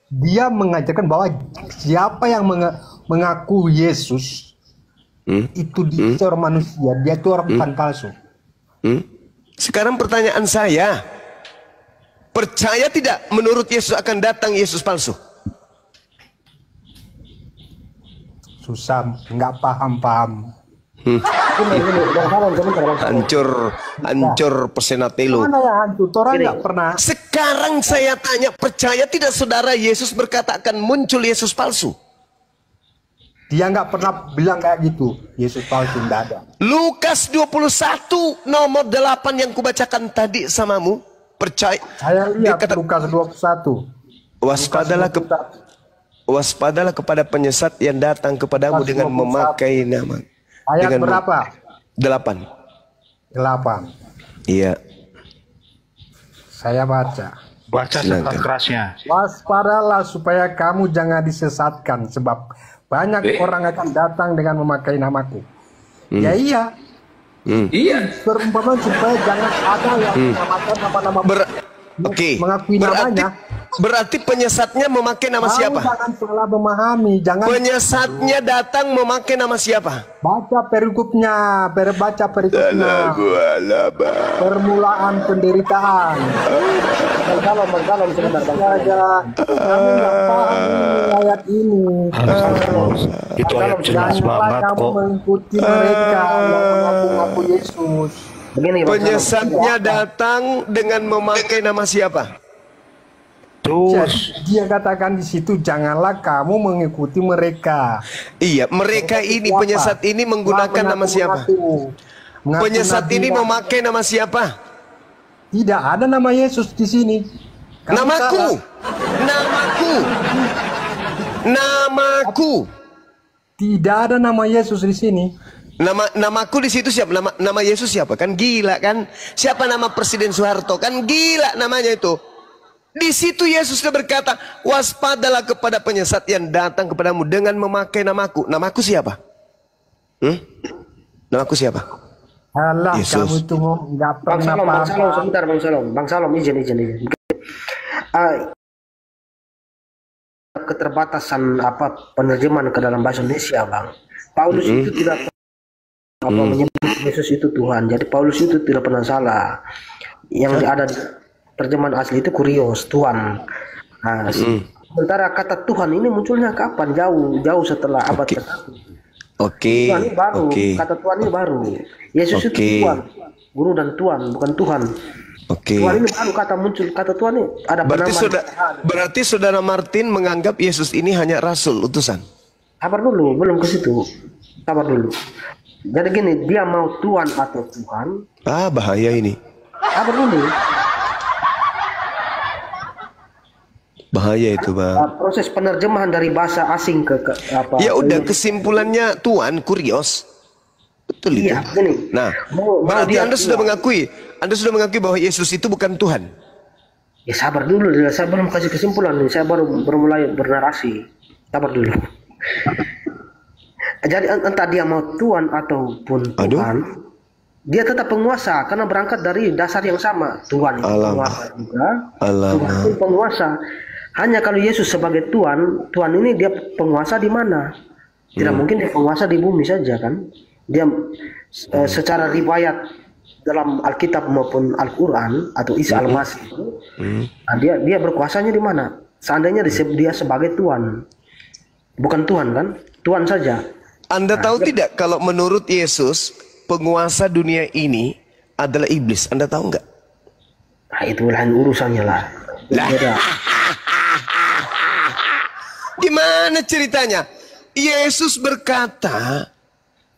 Dia mengajarkan bahwa siapa yang mengaku Yesus itu dia orang manusia, dia itu orang Tuhan palsu. Sekarang pertanyaan saya, percaya tidak menurut Yesus akan datang Yesus palsu? Susah, nggak paham. Hancur pesenatelo. Mana yang hancur? Orang nggak pernah. Sekarang saya tanya, percaya tidak saudara Yesus berkata akan muncul Yesus palsu? Dia nggak pernah bilang kayak gitu. Yesus palsu nggak ada. Lukas 21 nomor 8 yang kubacakan tadi samamu, percaya. Saya lihat Lukas 21. Waspadalah kepada penyesat yang datang kepadamu dengan memakai nama. Ayat dengan berapa? 8. Iya. Saya baca. Baca sekeras-kerasnya. Waspadalah supaya kamu jangan disesatkan, sebab banyak orang akan datang dengan memakai namaku. Ya iya. Iya. Perumpamaan supaya jangan ada yang menamakan nama-nama mengakui namanya. Berarti penyesatnya memakai nama siapa? Jangan salah memahami. Penyesatnya datang memakai nama siapa? Baca perikopnya. Permulaan penderitaan. Bang sebentar Bang. Kami nggak paham ayat ini. Itu ayat jelas banget kamu kok. mengikuti mereka yang mengaku-ngaku Yesus. Penyesatnya datang dengan memakai nama siapa? Terus dia katakan di situ, janganlah kamu mengikuti mereka. Iya, mereka ini penyesat ini menggunakan nama siapa? Penyesat ini memakai nama siapa? Tidak ada nama Yesus di sini. Namaku. Tidak ada nama Yesus di sini. Namaku di situ siapa? Nama Yesus siapa? Kan gila kan? Siapa nama Presiden Soeharto? Kan gila namanya itu. Di situ Yesus sudah berkata, waspadalah kepada penyesat yang datang kepadamu dengan memakai namaku. Namaku siapa? Namaku siapa? Alah, Yesus. kamu itu nggak pernah Bang Salom, sebentar Bang Salom, izin. Keterbatasan penerjemahan ke dalam bahasa Indonesia, Bang. Paulus itu tidak menyebut Yesus itu Tuhan. Jadi Paulus itu tidak pernah salah. Yang ada di terjemahan asli itu kurios, Tuhan. Nah, sementara kata Tuhan ini munculnya kapan? Jauh setelah abad ke-1. Tuhan ini baru, kata Tuhan ini baru. Yesus itu Tuhan, Guru dan Tuhan, bukan Tuhan. Tuhan ini baru kata muncul, kata Tuhan ini ada penamaan. Berarti saudara Martin menganggap Yesus ini hanya rasul, utusan. Sabar dulu, belum ke situ. Sabar dulu. Jadi gini, dia mau Tuhan atau Tuhan. Bahaya ini. Sabar dulu. Bahaya itu, Bang. Proses penerjemahan dari bahasa asing ke apa? Ya udah, kesimpulannya Tuhan kurios. Betul itu. Gini. Nah, berarti Anda sudah mengakui bahwa Yesus itu bukan Tuhan. Ya sabar dulu, saya belum kasih kesimpulan nih. Saya baru mulai bernarasi. Sabar dulu. Jadi entah dia mau Tuhan ataupun Tuhan, dia tetap penguasa karena berangkat dari dasar yang sama. Tuhan itu penguasa juga. Tuhan itu penguasa. Hanya kalau Yesus sebagai Tuhan, Tuhan ini dia penguasa di mana? Tidak mungkin dia penguasa di bumi saja kan? Dia secara riwayat dalam Alkitab maupun Al-Quran atau Isa Al-Masih, dia berkuasanya di mana? Seandainya dia sebagai Tuhan, bukan Tuhan kan? Tuhan saja. Anda tahu tidak kalau menurut Yesus penguasa dunia ini adalah iblis? Anda tahu nggak? Nah, itu lain urusannya lah. Gimana ceritanya? Yesus berkata,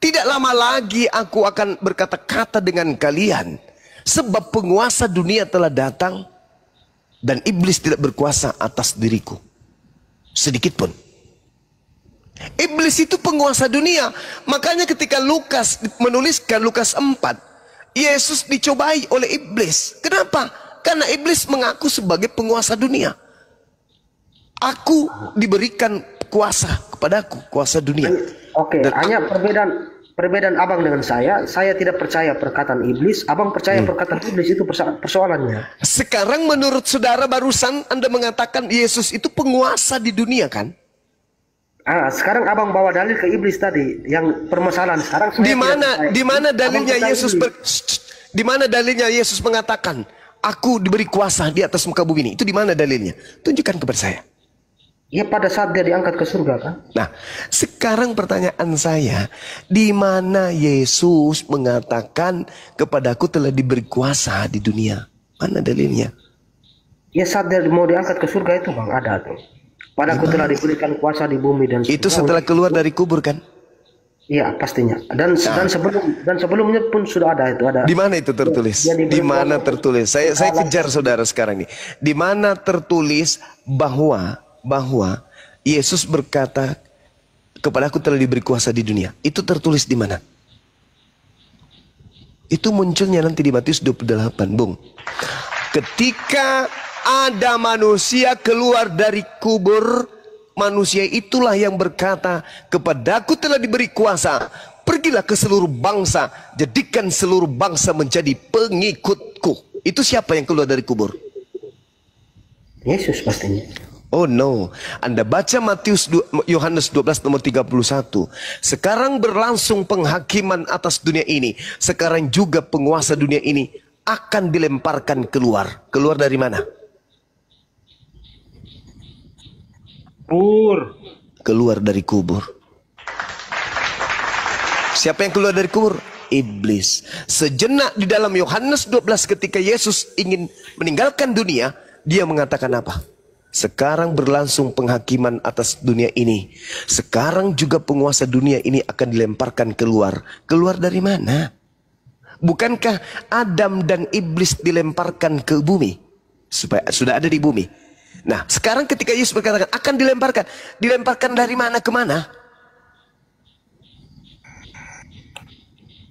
tidak lama lagi aku akan berkata-kata dengan kalian, sebab penguasa dunia telah datang dan iblis tidak berkuasa atas diriku sedikit pun. Iblis itu penguasa dunia. Makanya ketika Lukas menuliskan Lukas 4, Yesus dicobai oleh iblis. Kenapa? Karena iblis mengaku sebagai penguasa dunia. Aku diberikan kuasa kepadaku, kuasa dunia. Oke, hanya perbedaan abang dengan saya tidak percaya perkataan iblis, abang percaya perkataan iblis, itu persoalannya. Sekarang menurut saudara barusan Anda mengatakan Yesus itu penguasa di dunia kan? Sekarang abang bawa dalil ke iblis tadi, yang permasalahan sekarang. Di mana dalilnya Yesus di mana dalilnya Yesus mengatakan aku diberi kuasa di atas muka bumi ini? Itu di mana dalilnya? Tunjukkan kepada saya. Ya pada saat dia diangkat ke surga kan. Nah, sekarang pertanyaan saya, di mana Yesus mengatakan kepadaku telah diberi kuasa di dunia? Mana dalilnya? Ya saat dia mau diangkat ke surga itu Bang, ada tuh. Padaku telah diberikan kuasa di bumi dan surga. Itu setelah keluar dari kubur kan? Iya pastinya. Dan sebelumnya pun sudah ada itu. Ada. Di mana itu tertulis? Di mana tertulis? Saya kejar saudara sekarang nih. Di mana tertulis bahwa Yesus berkata kepadaku telah diberi kuasa di dunia? Itu tertulis di mana? Itu munculnya nanti di Matius 28, Bung. Ketika ada manusia keluar dari kubur, manusia itulah yang berkata, kepadaku telah diberi kuasa, pergilah ke seluruh bangsa, jadikan seluruh bangsa menjadi pengikutku. Itu siapa yang keluar dari kubur? Yesus pastinya. Oh no, Anda baca Yohanes 12 nomor 31. Sekarang berlangsung penghakiman atas dunia ini. Sekarang juga penguasa dunia ini akan dilemparkan keluar. Keluar dari mana? Keluar dari kubur. Siapa yang keluar dari kubur? Iblis. Sejenak di dalam Yohanes 12 ketika Yesus ingin meninggalkan dunia, dia mengatakan apa? Sekarang berlangsung penghakiman atas dunia ini. Sekarang juga penguasa dunia ini akan dilemparkan keluar. Keluar dari mana? Bukankah Adam dan Iblis dilemparkan ke bumi? Supaya sudah ada di bumi. Nah, sekarang ketika Yesus berkata akan dilemparkan. Dilemparkan dari mana ke mana?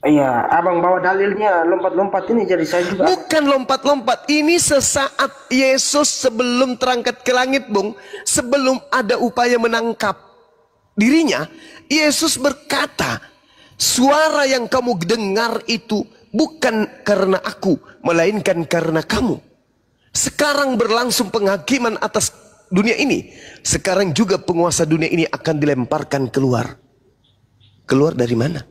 Iya, abang bawa dalilnya lompat-lompat ini jadi saya juga. Bukan lompat-lompat. Ini sesaat Yesus sebelum terangkat ke langit, Bung. Sebelum ada upaya menangkap dirinya, Yesus berkata, suara yang kamu dengar itu bukan karena aku, melainkan karena kamu. Sekarang berlangsung penghakiman atas dunia ini. Sekarang juga penguasa dunia ini akan dilemparkan keluar. Keluar dari mana?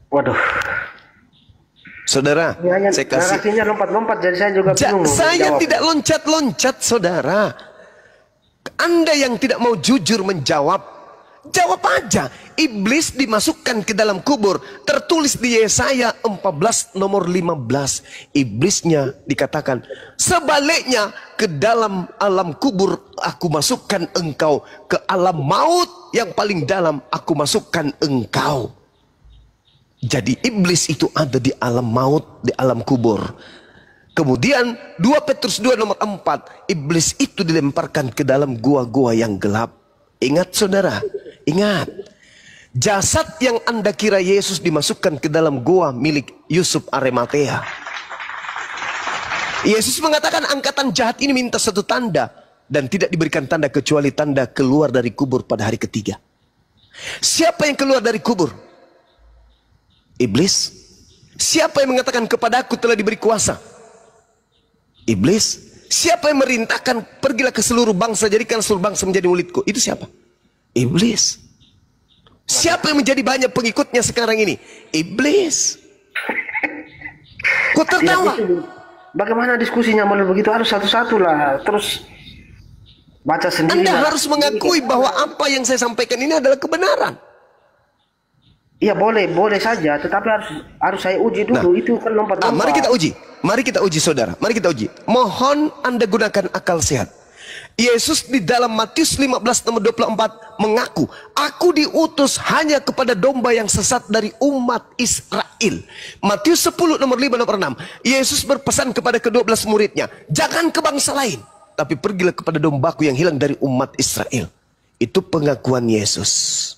Waduh. Saudara, saya kasih. Narasinya lompat-lompat jadi saya juga bingung. Saya tidak loncat-loncat, saudara. Anda yang tidak mau jujur menjawab, jawab aja. Iblis dimasukkan ke dalam kubur. Tertulis di Yesaya 14 nomor 15. Iblisnya dikatakan, sebaliknya ke dalam alam kubur aku masukkan engkau. Ke alam maut yang paling dalam aku masukkan engkau. Jadi iblis itu ada di alam maut, di alam kubur. Kemudian 2 Petrus 2 nomor 4, iblis itu dilemparkan ke dalam gua-gua yang gelap. Ingat saudara, ingat. Jasad yang Anda kira Yesus dimasukkan ke dalam gua milik Yusuf Arimatea. Yesus mengatakan angkatan jahat ini minta satu tanda. Dan tidak diberikan tanda kecuali tanda keluar dari kubur pada hari ketiga. Siapa yang keluar dari kubur? Iblis. Siapa yang mengatakan kepadaku telah diberi kuasa? Iblis. Siapa yang merintahkan pergilah ke seluruh bangsa, jadikan seluruh bangsa menjadi muridku? Itu siapa? Iblis. Siapa yang menjadi banyak pengikutnya sekarang ini? Iblis. Kok tertawa? Bagaimana diskusinya malah begitu? Harus satu-satu lah. Terus baca sendiri. Anda harus mengakui bahwa apa yang saya sampaikan ini adalah kebenaran. Iya boleh saja, tetapi harus saya uji dulu. Itu kan lompat-lompat. Mari kita uji saudara. Mari kita uji. Mohon Anda gunakan akal sehat. Yesus di dalam Matius 15 nomor 24 mengaku, aku diutus hanya kepada domba yang sesat dari umat Israel. Matius 10 nomor 5 nomor 6. Yesus berpesan kepada ke-12 muridnya, jangan ke bangsa lain, tapi pergilah kepada dombaku yang hilang dari umat Israel. Itu pengakuan Yesus.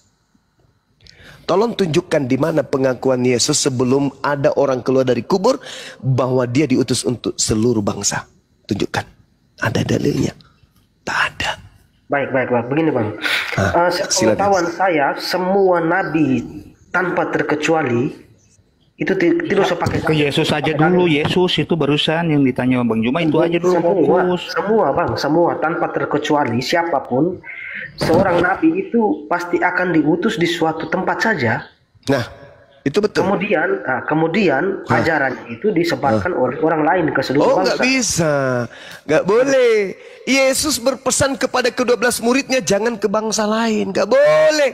Tolong tunjukkan di mana pengakuan Yesus sebelum ada orang keluar dari kubur bahwa dia diutus untuk seluruh bangsa. Tunjukkan. Ada dalilnya? Tak ada. Baik. Begini Bang. Sepengetahuan saya, semua nabi tanpa terkecuali itu tidak usah pakai. Ke Yesus aja dulu. Yesus itu barusan yang ditanya Bang Juma itu aja dulu. Semua Bang, semua tanpa terkecuali siapapun. Seorang nabi itu pasti akan diutus di suatu tempat saja. Nah, Itu betul. Kemudian ajaran itu disebarkan oleh orang lain ke seluruh bangsa. Nggak bisa, nggak boleh. Yesus berpesan kepada ke-12 muridnya jangan ke bangsa lain, nggak boleh.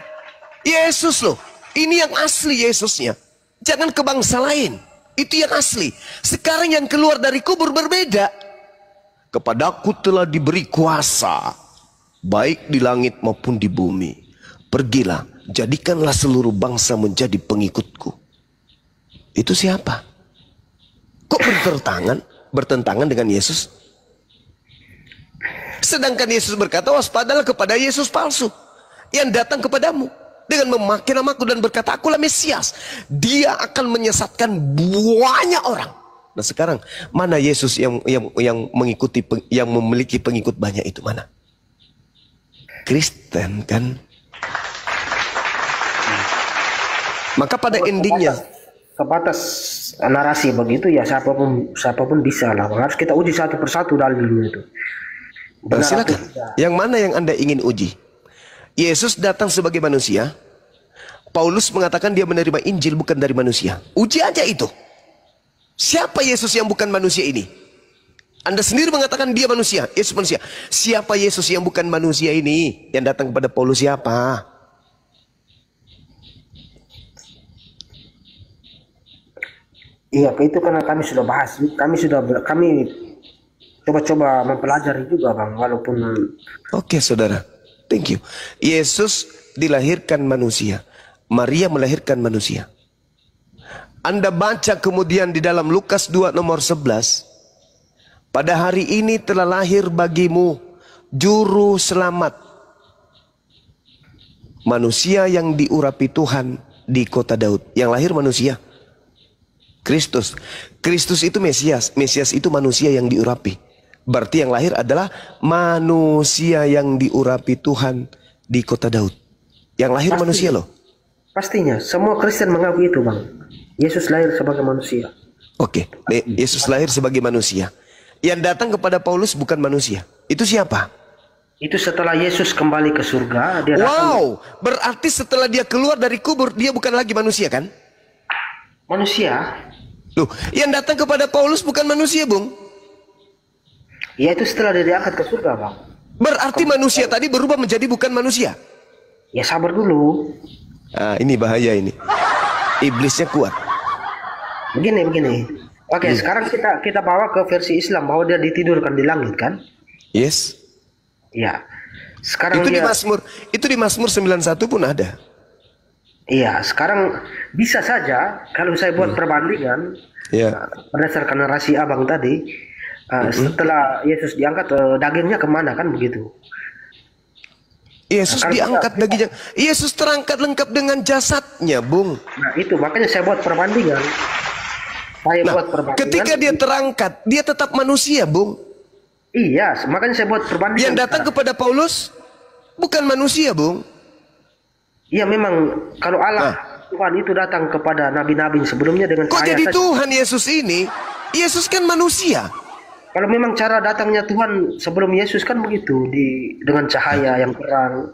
Yesus loh, ini yang asli Yesusnya. Jangan ke bangsa lain, itu yang asli. Sekarang yang keluar dari kubur berbeda. Kepadaku telah diberi kuasa, baik di langit maupun di bumi. Pergilah, jadikanlah seluruh bangsa menjadi pengikutku. Itu siapa? Kok bertentangan dengan Yesus? Sedangkan Yesus berkata, waspadalah kepada Yesus palsu yang datang kepadamu dengan memakai namaku dan berkata, akulah Mesias. Dia akan menyesatkan banyak orang. Nah sekarang mana Yesus yang memiliki pengikut banyak itu mana? Kristen kan? Maka pada endingnya sebatas narasi begitu ya siapapun bisa lah. Harus kita uji satu persatu dalilnya itu. Silakan. Yang mana yang Anda ingin uji? Yesus datang sebagai manusia. Paulus mengatakan dia menerima Injil bukan dari manusia. Uji aja itu. Siapa Yesus yang bukan manusia ini? Anda sendiri mengatakan dia manusia, Yesus manusia. Siapa Yesus yang bukan manusia ini? Yang datang kepada Paulus siapa? Iya, itu karena kami sudah bahas. Kami coba-coba mempelajari juga, Bang, walaupun. Oke, saudara. Thank you. Yesus dilahirkan manusia. Maria melahirkan manusia. Anda baca kemudian di dalam Lukas 2 nomor 11. Pada hari ini telah lahir bagimu juru selamat. Manusia yang diurapi Tuhan di kota Daud. Yang lahir manusia. Kristus. Kristus itu Mesias. Mesias itu manusia yang diurapi. Berarti yang lahir adalah manusia yang diurapi Tuhan di kota Daud. Yang lahir manusia loh. Pastinya. Semua Kristen mengaku itu, Bang. Yesus lahir sebagai manusia. Oke. Yesus lahir sebagai manusia. Yang datang kepada Paulus bukan manusia. Itu siapa? Itu setelah Yesus kembali ke surga. Dia wow. Berarti setelah dia keluar dari kubur, dia bukan lagi manusia kan? Manusia. Loh, yang datang kepada Paulus bukan manusia, Bung. Ya, itu setelah dia diangkat ke surga, Bang. Berarti manusia tadi berubah menjadi bukan manusia. Ya, sabar dulu. Ah, ini bahaya ini. Iblisnya kuat. Begini. Oke, sekarang kita bawa ke versi Islam bahwa dia ditidurkan di langit kan? Yes. Ya. Sekarang itu di Mazmur 91 pun ada. Iya, sekarang bisa saja kalau saya buat perbandingan berdasarkan narasi Abang tadi, setelah Yesus diangkat dagingnya kemana kan begitu? Yesus diangkat dagingnya. Yesus terangkat lengkap dengan jasadnya, Bung. Nah itu makanya saya buat perbandingan. Ketika dia terangkat, dia tetap manusia, Bung. Iya, makanya saya buat perbandingan. Yang datang kepada Paulus bukan manusia, Bung. Iya memang kalau Allah Tuhan itu datang kepada nabi-nabi sebelumnya dengan kok jadi saja. Tuhan Yesus ini? Yesus kan manusia. Kalau memang cara datangnya Tuhan sebelum Yesus kan begitu dengan cahaya yang terang.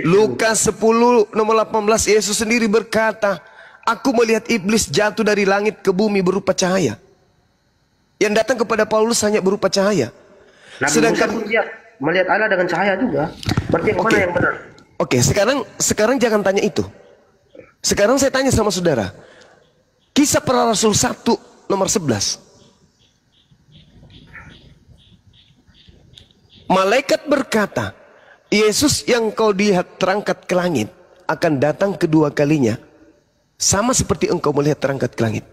Lukas 10 nomor 18 Yesus sendiri berkata, aku melihat iblis jatuh dari langit ke bumi berupa cahaya. Yang datang kepada Paulus hanya berupa cahaya. Sedangkan dia melihat Allah dengan cahaya juga. Berarti yang mana yang benar? Oke, sekarang jangan tanya itu. Sekarang saya tanya sama saudara. Kisah Para Rasul 1 nomor 11. Malaikat berkata, Yesus yang kau lihat terangkat ke langit akan datang kedua kalinya. Sama seperti engkau melihat terangkat ke langit.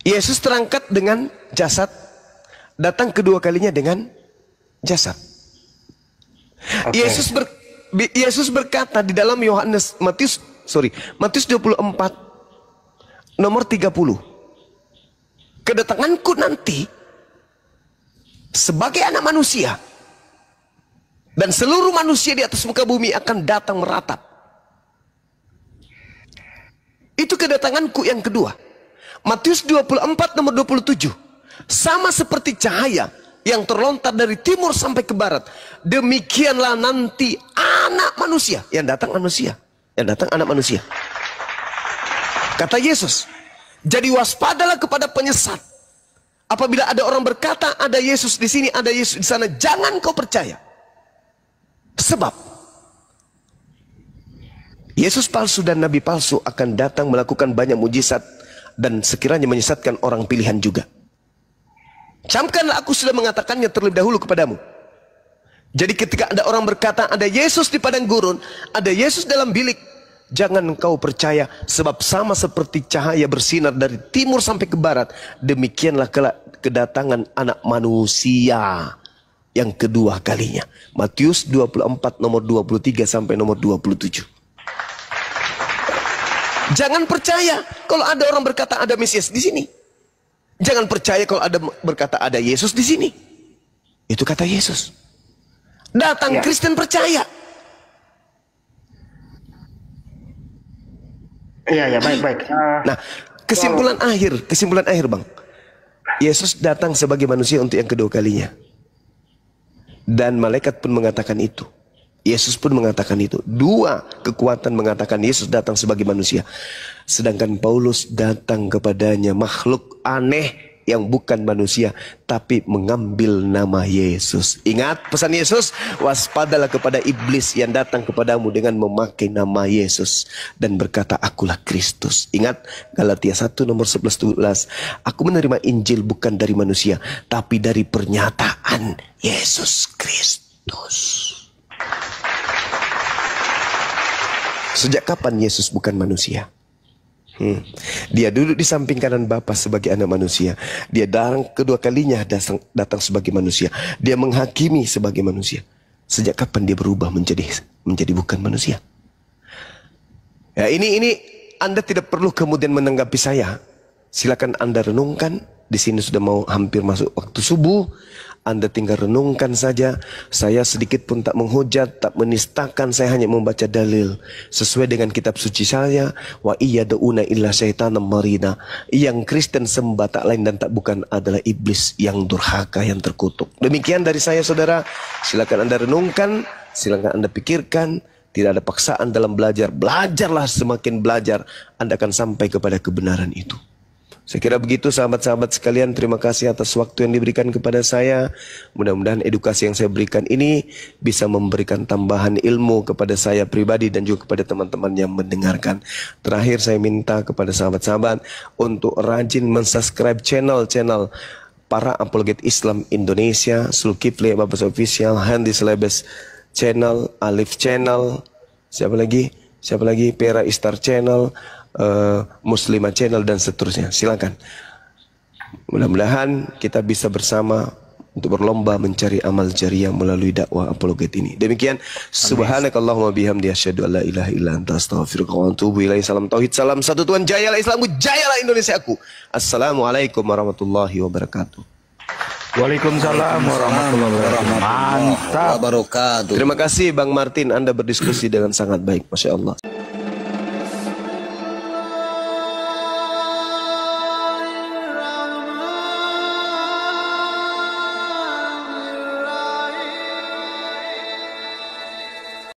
Yesus terangkat dengan jasad, datang kedua kalinya dengan jasad. Yesus berkata di dalam Matius 24 nomor 30. Kedatanganku nanti sebagai anak manusia dan seluruh manusia di atas muka bumi akan datang meratap. Itu kedatanganku yang kedua. Matius 24 nomor 27. Sama seperti cahaya yang terlontar dari timur sampai ke barat, demikianlah nanti anak manusia. Yang datang manusia, yang datang anak manusia. Kata Yesus, jadi waspadalah kepada penyesat. Apabila ada orang berkata ada Yesus di sini, ada Yesus di sana, jangan kau percaya. Sebab Yesus palsu dan nabi palsu akan datang melakukan banyak mujizat dan sekiranya menyesatkan orang pilihan juga. Camkanlah, aku sudah mengatakannya terlebih dahulu kepadamu. Jadi ketika ada orang berkata ada Yesus di padang gurun, ada Yesus dalam bilik, jangan engkau percaya, sebab sama seperti cahaya bersinar dari timur sampai ke barat, demikianlah kedatangan anak manusia yang kedua kalinya. Matius 24 nomor 23 sampai nomor 27. Jangan percaya kalau ada orang berkata ada Mesias di sini. Jangan percaya kalau ada berkata ada Yesus di sini. Itu kata Yesus. Datang Kristen percaya. Iya, baik. Nah, kesimpulan akhir Bang. Yesus datang sebagai manusia untuk yang kedua kalinya. Dan malaikat pun mengatakan itu. Yesus pun mengatakan itu. Dua kekuatan mengatakan Yesus datang sebagai manusia. Sedangkan Paulus datang kepadanya makhluk aneh yang bukan manusia, tapi mengambil nama Yesus. Ingat pesan Yesus, waspadalah kepada iblis yang datang kepadamu dengan memakai nama Yesus dan berkata, akulah Kristus. Ingat Galatia 1 nomor 11-12. Aku menerima Injil bukan dari manusia, tapi dari pernyataan Yesus Kristus. Sejak kapan Yesus bukan manusia? Dia duduk di samping kanan Bapa sebagai anak manusia. Dia datang kedua kalinya datang sebagai manusia. Dia menghakimi sebagai manusia. Sejak kapan dia berubah menjadi bukan manusia? Ya, ini Anda tidak perlu kemudian menanggapi saya. Silakan Anda renungkan. Di sini sudah mau hampir masuk waktu subuh. Anda tinggal renungkan saja. Saya sedikit pun tak menghujat, tak menistakan. Saya hanya membaca dalil sesuai dengan kitab suci saya. Wa iyad'una illa syaitanam marida. Yang Kristen sembah tak lain dan tak bukan adalah iblis yang durhaka, yang terkutuk. Demikian dari saya, saudara. Silakan Anda renungkan, silakan Anda pikirkan. Tidak ada paksaan dalam belajar. Belajarlah, semakin belajar Anda akan sampai kepada kebenaran itu. Saya kira begitu sahabat-sahabat sekalian. Terima kasih atas waktu yang diberikan kepada saya. Mudah-mudahan edukasi yang saya berikan ini bisa memberikan tambahan ilmu kepada saya pribadi dan juga kepada teman-teman yang mendengarkan. Terakhir saya minta kepada sahabat-sahabat untuk rajin mensubscribe channel-channel para apologet Islam Indonesia, Zulkifli Babas Official, Handi Selebes Channel, Alif Channel, siapa lagi? Pera Istar Channel, Muslimah Channel dan seterusnya. Silakan. Mudah-mudahan kita bisa bersama untuk berlomba mencari amal jariah melalui dakwah apologet ini. Demikian, subhanakallahumma bihamdi asyhadu an la ilaha illa anta astaghfiruka wa atubu ilaik. Salam tauhid, salam satu Tuhan, jayalah Islamku, jayalah Indonesiaku. Assalamualaikum warahmatullahi wabarakatuh. Waalaikumsalam warahmatullahi wabarakatuh. Mantap. Terima kasih Bang Martin, Anda berdiskusi dengan sangat baik, Masya Allah.